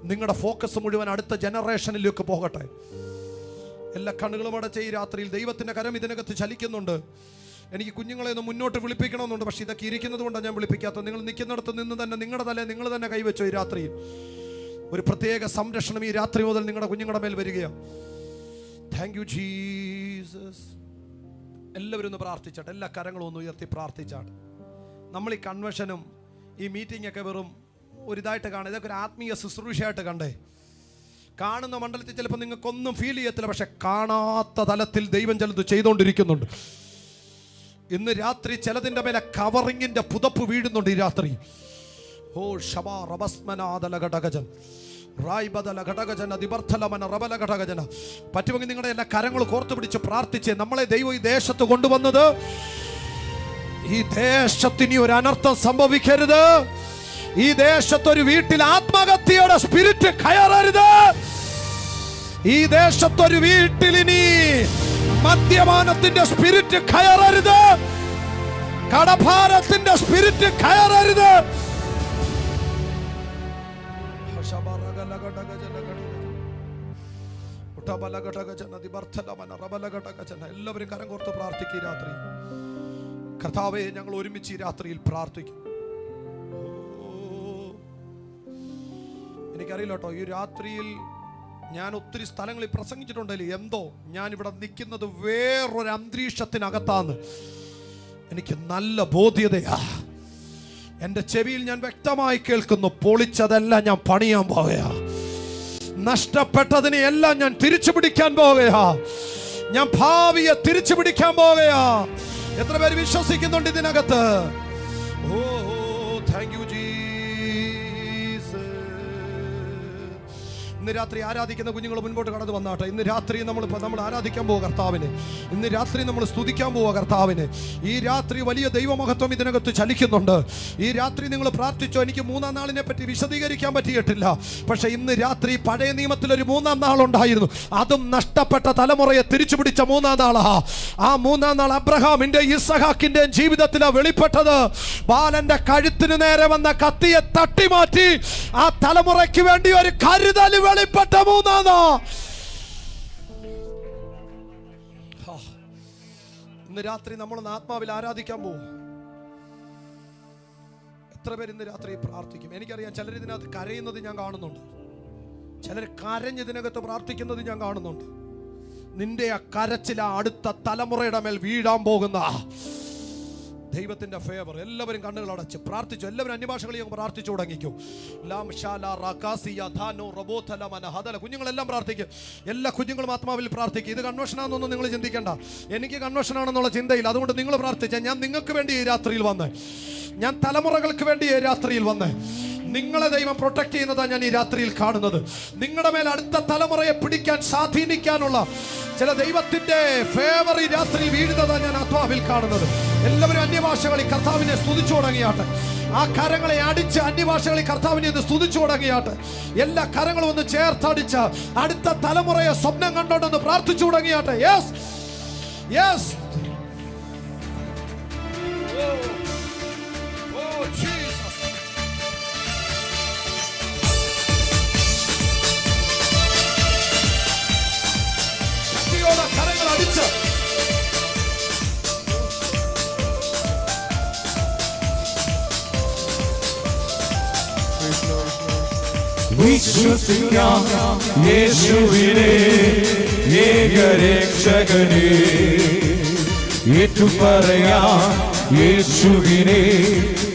നിങ്ങളുടെ ഫോക്കസ് മുഴുവൻ അടുത്ത ജനറേഷനിലേക്ക് പോകട്ടെ. എല്ലാ കണ്ണുകളും അടച്ച ഈ രാത്രിയിൽ ദൈവത്തിൻ്റെ കരം ഇതിനകത്ത് ചലിക്കുന്നുണ്ട്. എനിക്ക് കുഞ്ഞുങ്ങളെ ഒന്ന് മുന്നോട്ട് വിളിപ്പിക്കണമെന്നുണ്ട്. പക്ഷെ ഇതൊക്കെ ഇരിക്കുന്നത് കൊണ്ടാണ് ഞാൻ വിളിപ്പിക്കാത്തത്. നിങ്ങൾ നിൽക്കുന്നിടത്ത് നിന്ന് തന്നെ നിങ്ങളുടെ തലേ നിങ്ങൾ തന്നെ കൈവച്ചോ. ഈ രാത്രിയിൽ ഒരു പ്രത്യേക സംരക്ഷണം ഈ രാത്രി മുതൽ നിങ്ങളുടെ കുഞ്ഞുങ്ങളുടെ മേൽ വരികയാണ്. Thank you Jesus. എല്ലാവരും ഒന്ന് പ്രാർത്ഥിച്ചാട്ടെ, എല്ലാ കരങ്ങളും ഒന്ന് ഉയർത്തി പ്രാർത്ഥിച്ചാട്ടെ. നമ്മൾ ഈ കൺവെൻഷനും ഈ മീറ്റിംഗ് ഒക്കെ വെറും ഒരിതായിട്ട് കാണും, ഇതൊക്കെ ഒരു ആത്മീയ ശുശ്രൂഷയായിട്ട് കണ്ടേ. കാണുന്ന മണ്ഡലത്തിൽ ചിലപ്പോൾ നിങ്ങൾക്കൊന്നും ഫീൽ ചെയ്യത്തില്ല, പക്ഷെ കാണാത്ത തലത്തിൽ ദൈവം ചിലത് ചെയ്തുകൊണ്ടിരിക്കുന്നുണ്ട്. ഇന്ന് രാത്രി ചിലതിൻ്റെ മേലെ കവറിങ്ങിൻ്റെ പുതപ്പ് വീഴുന്നുണ്ട് ഈ രാത്രി. ഓ ഷബാ റബസ്മനാദല ഘടകജൻ റായ്ബദല ഘടകജന ദിബർത്തലമന റബല ഘടകജന. പറ്റുമെങ്കിൽ നിങ്ങളുടെ എല്ലാ കരങ്ങൾ കോർത്തു പിടിച്ച് പ്രാർത്ഥിച്ച്, നമ്മളെ ദൈവം ഈ ദേശത്ത് കൊണ്ടുവന്നത്, ഈ ദേശത്തിന് ഒരു അനർത്ഥം സംഭവിക്കരുത്. ഈ ദേശത്തൊരു വീട്ടിൽ ആത്മഹത്യയുടെ സ്പിരിറ്റ് കയറരുത്. ഈ ദേശത്തൊരു വീട്ടിൽ ഇനി മദ്യപാനത്തിന്റെ സ്പിരിറ്റ് കയറരുത്. കടഭാരത്തിന്റെ സ്പിരിറ്റ് കയറരുത്. എല്ലാവരും കരം കോർത്ത് പ്രാർത്ഥിക്കും. രാത്രി കർത്താവേ, ഞങ്ങൾ ഒരുമിച്ച് ഈ രാത്രിയിൽ പ്രാർത്ഥിക്കും. എനിക്കറിയില്ല കേട്ടോ, ഈ രാത്രിയിൽ ഞാൻ ഒത്തിരി സ്ഥലങ്ങളിൽ പ്രസംഗിച്ചിട്ടുണ്ടല്ലോ, എന്തോ ഞാൻ ഇവിടെ നിൽക്കുന്നത് വേറൊരു അന്തരീക്ഷത്തിനകത്താന്ന് എനിക്ക് നല്ല ബോധ്യതയാ. എൻ്റെ ചെവിയിൽ ഞാൻ വ്യക്തമായി കേൾക്കുന്നു, പൊളിച്ചതെല്ലാം ഞാൻ പണിയാൻ പോവുകയാ, നഷ്ടപ്പെട്ടതിനെ എല്ലാം ഞാൻ തിരിച്ചു പിടിക്കാൻ പോവുകയാ, ഞാൻ ഭാവിയെ തിരിച്ചു പിടിക്കാൻ പോവുകയാ. എത്ര പേര് വിശ്വസിക്കുന്നുണ്ട് ഇതിനകത്ത്? ഓ താങ്ക് യു ജീസസ്. ഇന്ന് രാത്രി ആരാധിക്കുന്ന കുഞ്ഞുങ്ങൾ മുൻപോട്ട് കടന്നു വന്നാട്ടെ. ഇന്ന് രാത്രി നമ്മൾ ആരാധിക്കാൻ പോവുക കർത്താവിനെ. ഇന്ന് രാത്രി നമ്മൾ സ്തുതിക്കാൻ പോവുക കർത്താവിനെ. ഈ രാത്രി വലിയ ദൈവമഹത്വം ഇതിനകത്ത് ചലിക്കുന്നുണ്ട്. ഈ രാത്രി നിങ്ങൾ പ്രാർത്ഥിച്ചോ? എനിക്ക് മൂന്നാം നാളിനെ പറ്റി വിശദീകരിക്കാൻ പറ്റിയിട്ടില്ല, പക്ഷെ ഇന്ന് രാത്രി പഴയ നിയമത്തിലൊരു മൂന്നാം നാളുണ്ടായിരുന്നു. അതും നഷ്ടപ്പെട്ട തലമുറയെ തിരിച്ചു പിടിച്ച മൂന്നാം നാളാ. ആ മൂന്നാം നാൾ അബ്രഹാമിന്റെ ഇസഹാക്കിന്റെ ജീവിതത്തിലാണ് വെളിപ്പെട്ടത്. ബാലന്റെ കഴുത്തിന് നേരെ വന്ന കത്തിയെ തട്ടിമാറ്റി ആ തലമുറയ്ക്ക് വേണ്ടി ഒരു കരുതൽ വെളിപ്പെട്ട മൂന്നാം നാൾ. ഇന്ന് രാത്രി നമ്മളൊന്ന് ആത്മാവിൽ ആരാധിക്കാൻ പോകും. എത്ര പേര് ഇന്ന് രാത്രി പ്രാർത്ഥിക്കും? എനിക്കറിയാം, ചിലർ ഇതിനകത്ത് കരയുന്നത് ഞാൻ കാണുന്നുണ്ട്, ചിലർ കരഞ്ഞതിനകത്ത് പ്രാർത്ഥിക്കുന്നത് ഞാൻ കാണുന്നുണ്ട്. നിന്റെ ആ കരച്ചില അടുത്ത തലമുറയുടെ മേൽ വീഴാൻ പോകുന്ന ദൈവത്തിന്റെ ഫേവർ. എല്ലാവരും കണ്ണുകൾ അടച്ച് പ്രാർത്ഥിച്ചു. എല്ലാവരും അന്യഭാഷകളിൽ പ്രാർത്ഥിച്ചു തുടങ്ങിക്കും. കുഞ്ഞുങ്ങളെല്ലാം പ്രാർത്ഥിക്കും. എല്ലാ കുഞ്ഞുങ്ങളും ആത്മാവിൽ പ്രാർത്ഥിക്കും. ഇത് കൺവെൻഷനാണെന്നൊന്നും നിങ്ങൾ ചിന്തിക്കേണ്ട. എനിക്ക് കൺവെൻഷനാണെന്നുള്ള ചിന്തയില്ല. അതുകൊണ്ട് നിങ്ങൾ പ്രാർത്ഥിച്ച, ഞാൻ നിങ്ങൾക്ക് വേണ്ടി ഈ രാത്രിയിൽ വന്നേ, ഞാൻ തലമുറകൾക്ക് വേണ്ടി ഈ രാത്രിയിൽ വന്നേ. നിങ്ങളെ ദൈവം പ്രൊട്ടക്ട് ചെയ്യുന്നതാണ് ഞാൻ ഈ രാത്രിയിൽ കാണുന്നത്. നിങ്ങളുടെ മേൽ അടുത്ത തലമുറയെ പിടിക്കാൻ, സ്വാധീനിക്കാനുള്ള ചില ദൈവത്തിന്റെ ഫേവർ ഈ രാത്രിയിൽ വീഴുന്നതാണ് ഞാൻ ആത്മാവിൽ കാണുന്നത്. എല്ലാവരും അന്യഭാഷകളിൽ കർത്താവിനെ സ്തുതിച്ചു തുടങ്ങിയാട്ടെ. ആ കരങ്ങളെ അടിച്ച് അന്യഭാഷകളിൽ കർത്താവിനെ ഇത് സ്തുതിച്ചു തുടങ്ങിയാട്ടെ. എല്ലാ കരങ്ങളും ഒന്ന് ചേർത്തടിച്ച് അടുത്ത തലമുറയെ സ്വപ്നം കണ്ടോണ്ടെന്ന് പ്രാർത്ഥിച്ചു തുടങ്ങിയാട്ടെ. Yes yes. കരങ്ങൾ അടിച്ച് വിശ്വസിക്കാം യേശുവിനെ ഏകരക്ഷകനെ, ഏറ്റുപറയാം യേശുവിനെ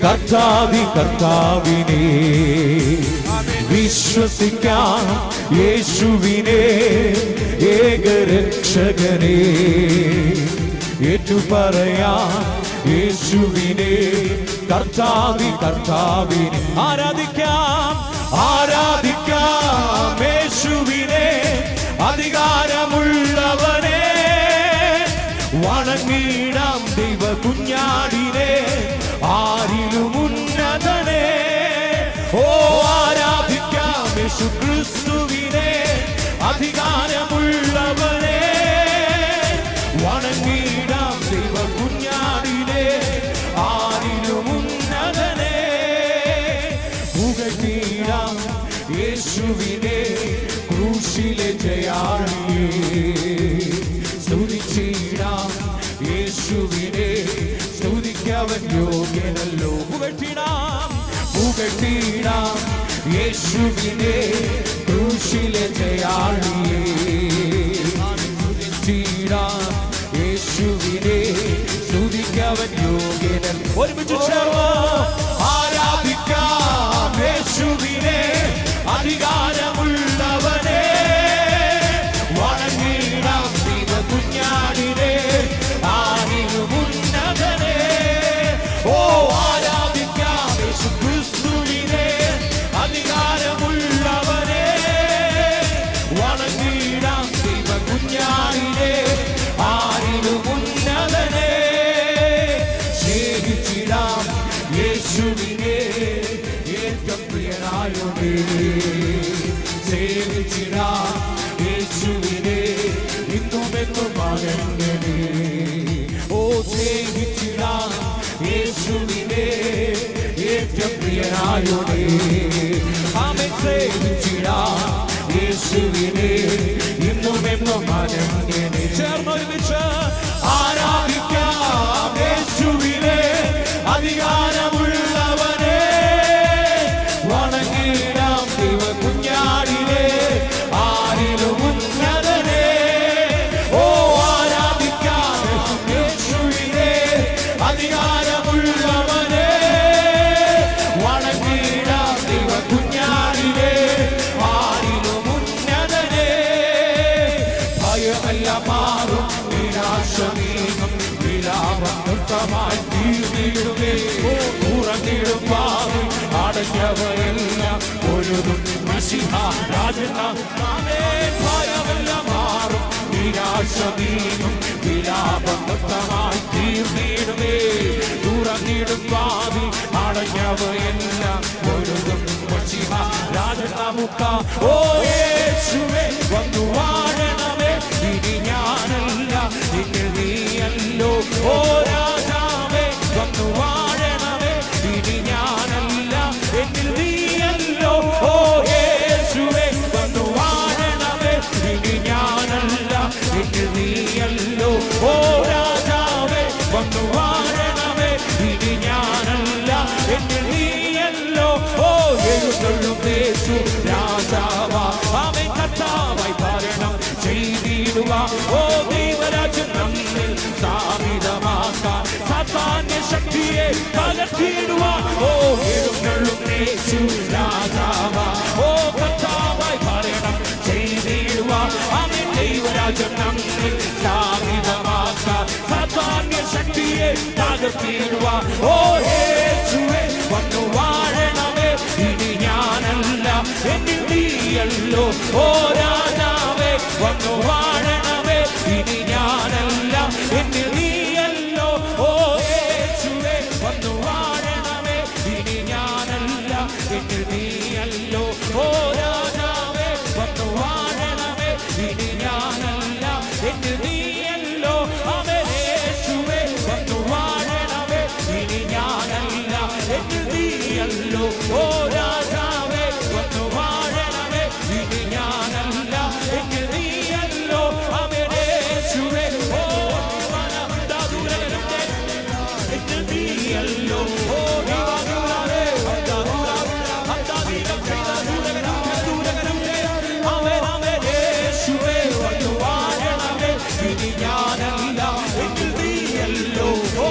കർത്താവിനെ. വിശ്വസിക്കാം യേശുവിനെ ഏകരക്ഷകനെ, ഏറ്റുപറയാം യേശുവിനെ കർത്താവിനെ. ആരാധിക്കാം യേശുവിനെ അധികാരമുള്ളവനെ, വണങ്ങിടാം ദൈവ കുഞ്ഞാടിനെ ആരിലും ഉന്നതനെ. ഓ ആരാധിക്കാം യേശു ക്രിസ്തുവിനെ അധികാരമുള്ളവനെ, വണങ്ങിടാം ദൈവ കുഞ്ഞാടിനെ ആരിലും ഉന്നതനെ. പുകഴ്ത്തിടാം യേശുവിനെ ക്രൂശിലെ ജയാളിയെ, സ്തുതിച്ചിടാം യേശുവിനെ, സ്തുതിക്കവൻ യോഗ്യനല്ലോ. പുകഴ്ത്തിടാം യേശുവിനെ ക്രൂശിലെ ജയാളിയെ, സ്തുതിച്ചിടാം യേശുവിനെ, ഒരുമിച്ച് ചേർന്ന് ആരാധിക്കാം യേശുവിനെ, അധികാരമുള്ളവനെ, വണങ്ങിടാം ദൈവകുഞ്ഞാടിനെ, ആരിലും ഉന്നതനെ. ഓ ആരാധിക്കാം യേശുക്രിസ്തുവിനെ, അധികാരമുള്ളവനെ, വണങ്ങിടാം ദൈവകുഞ്ഞാടിനെ, ആരിലും ഉന്നതനെ. സ്നേഹിച്ചിടാം യേശുവിനെ, ഏറ്റവും പ്രിയനായോടെ. സേവിച്ചിടാം യേശുവിനെ, ഇന്നുമെന്നും അങ്ങനെ. ഓ സ്നേഹിച്ചിടാം യേശുവിനെ, ഏറ്റവും പ്രിയനായോടെ. ആമേൻ. സേവിച്ചിടാം യേശുവിനെ, ഇന്നുമെന്നും അങ്ങനെ. ചേർന്നൊരുമിച്ച് ആരാധിക്കാം യേശുവിനെ, അധികാരമുള്ളവനെ, വണങ്ങിടാം ദൈവകുഞ്ഞാടിനെ, ആരിലും ഉന്നതനെ. ഓ ആരാധിക്കാം യേശുവിനെ, അധികാരമുള്ളവനെ, വണങ്ങിടാം ദൈവകുഞ്ഞാടിനെ, ആരിലും ഉന്നതനെ. ഭയമെല്ലാം മാറും, നിരാശ നീങ്ങും, വിലാപം നൃത്തമായി തീർന്നിടുമേ. ഉറങ്ങിടും വാതിൽ അടഞ്ഞവയെല്ലാം ഒരുതും മശിഹ രാജനാം. ഭയമെല്ലാം മാറും, നിരാശ നീങ്ങും, വിലാപം നൃത്തമായി തീർന്നിടുമേ. ഉറങ്ങിടും വാതിൽ അടഞ്ഞവയെല്ലാം ഒരുതും മശിഹ രാജനാമുക്ക. ഓ യേശുവേ വന്നു വാഴണമേ, ഇനി ഞാനല്ല നിങ്ങൾ നീയല്ലോ. ഓ രാജാവേ വന്നു വാഴണമേ, ഇനി ഞാനല്ല എന്നിൽ നീയല്ലോ. ഓ യേശുവേ വന്നു വാഴണമേ, ഇനി ഞാനല്ല എന്നിൽ നീയല്ലോ. ഓ രാജാവേ വന്നു വാഴണമേ, ഇനി ഞാനല്ല എന്നിൽ നീയല്ലോ. ഓ എഴുന്നള്ളും യേശു രാജാവാ, ആമേൻ. കർത്താവായി ഭരണം ചെയ്തിടുക. ഓ ദൈവരാജ്യം നമ്മിൽ സ്ഥാപിതമാക്കാൻ, സാത്താന്യ ശക്തിയെ തകർത്തിടുക. ഓ എഴുന്നള്ളും യേശു രാജാവാ, ഓ കർത്താവായി ഭരണം ചെയ്തിടുക. ആമേൻ. ദൈവരാജ്യം നമ്മിൽ സ്ഥാപിതമാക്കാൻ, സാത്താന്യ ശക്തിയെ തകർത്തിടുക. ഓ യേശുവേ വന്നു വാഴണമേ, ഇനി ഞാനല്ല എന്നിൽ നീയല്ലോ. ഓ രാജാവേ വന്നു വാഴണമേ, ഇനി ഞാനല്ല എന്നിൽ നീയല്ലോ. ഓ യേശുവേ വന്നു വാഴണമേ, ഇനി ഞാനല്ല എന്നിൽ നീയല്ലോ. ഓ രാജാവേ വന്നു വാഴണമേ, ഇനി ഞാനല്ല എന്നിൽ നീയല്ലോ. ആമേൻ. യേശുവേ വന്നു വാഴണമേ, ഇനി ഞാനല്ല എന്നിൽ നീയല്ലോ. ഓ രാജാവേ വന്നു വാഴണമേ, ഇനി ഞാനല്ല എന്നിൽ നീയല്ലോ. ആമേൻ. യേശുവേ ഓ ദൂരകരത്തെ എന്നിൽ നീയല്ലോ. ഓ ദൂരകരേ അന്താദീനം ചെയ്ത ദൂരകരത്തെ. ആമേൻ. ആമേൻ. യേശുവേ വന്നു വാഴണമേ, ഇനി ഞാനല്ല എന്നിൽ നീയല്ലോ. ഓ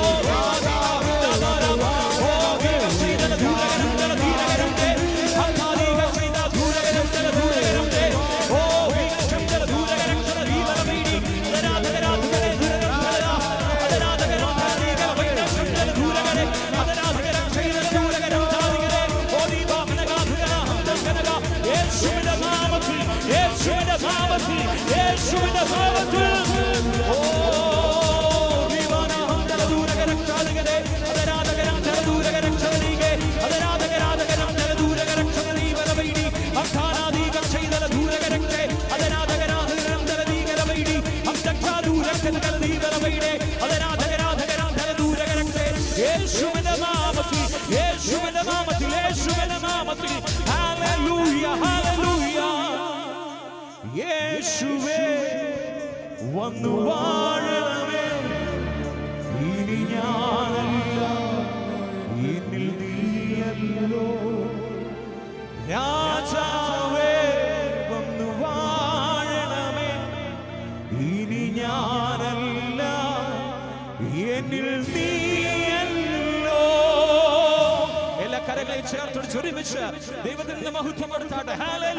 യേശുവേ വന്നു വാഴണമേ, ഇനി ഞാനല്ല എന്നിൽ നീയല്ലോ. രാജാവേ വന്നു വാഴണമേ, ഇനി ഞാനല്ല എന്നിൽ നീയല്ലോ. കരങ്ങളെ ചേർത്ത് ഒരുമിച്ച് ദൈവത്തിന് മഹത്വം കൊടുത്താട്ടെ. ഹല്ലേലൂയ.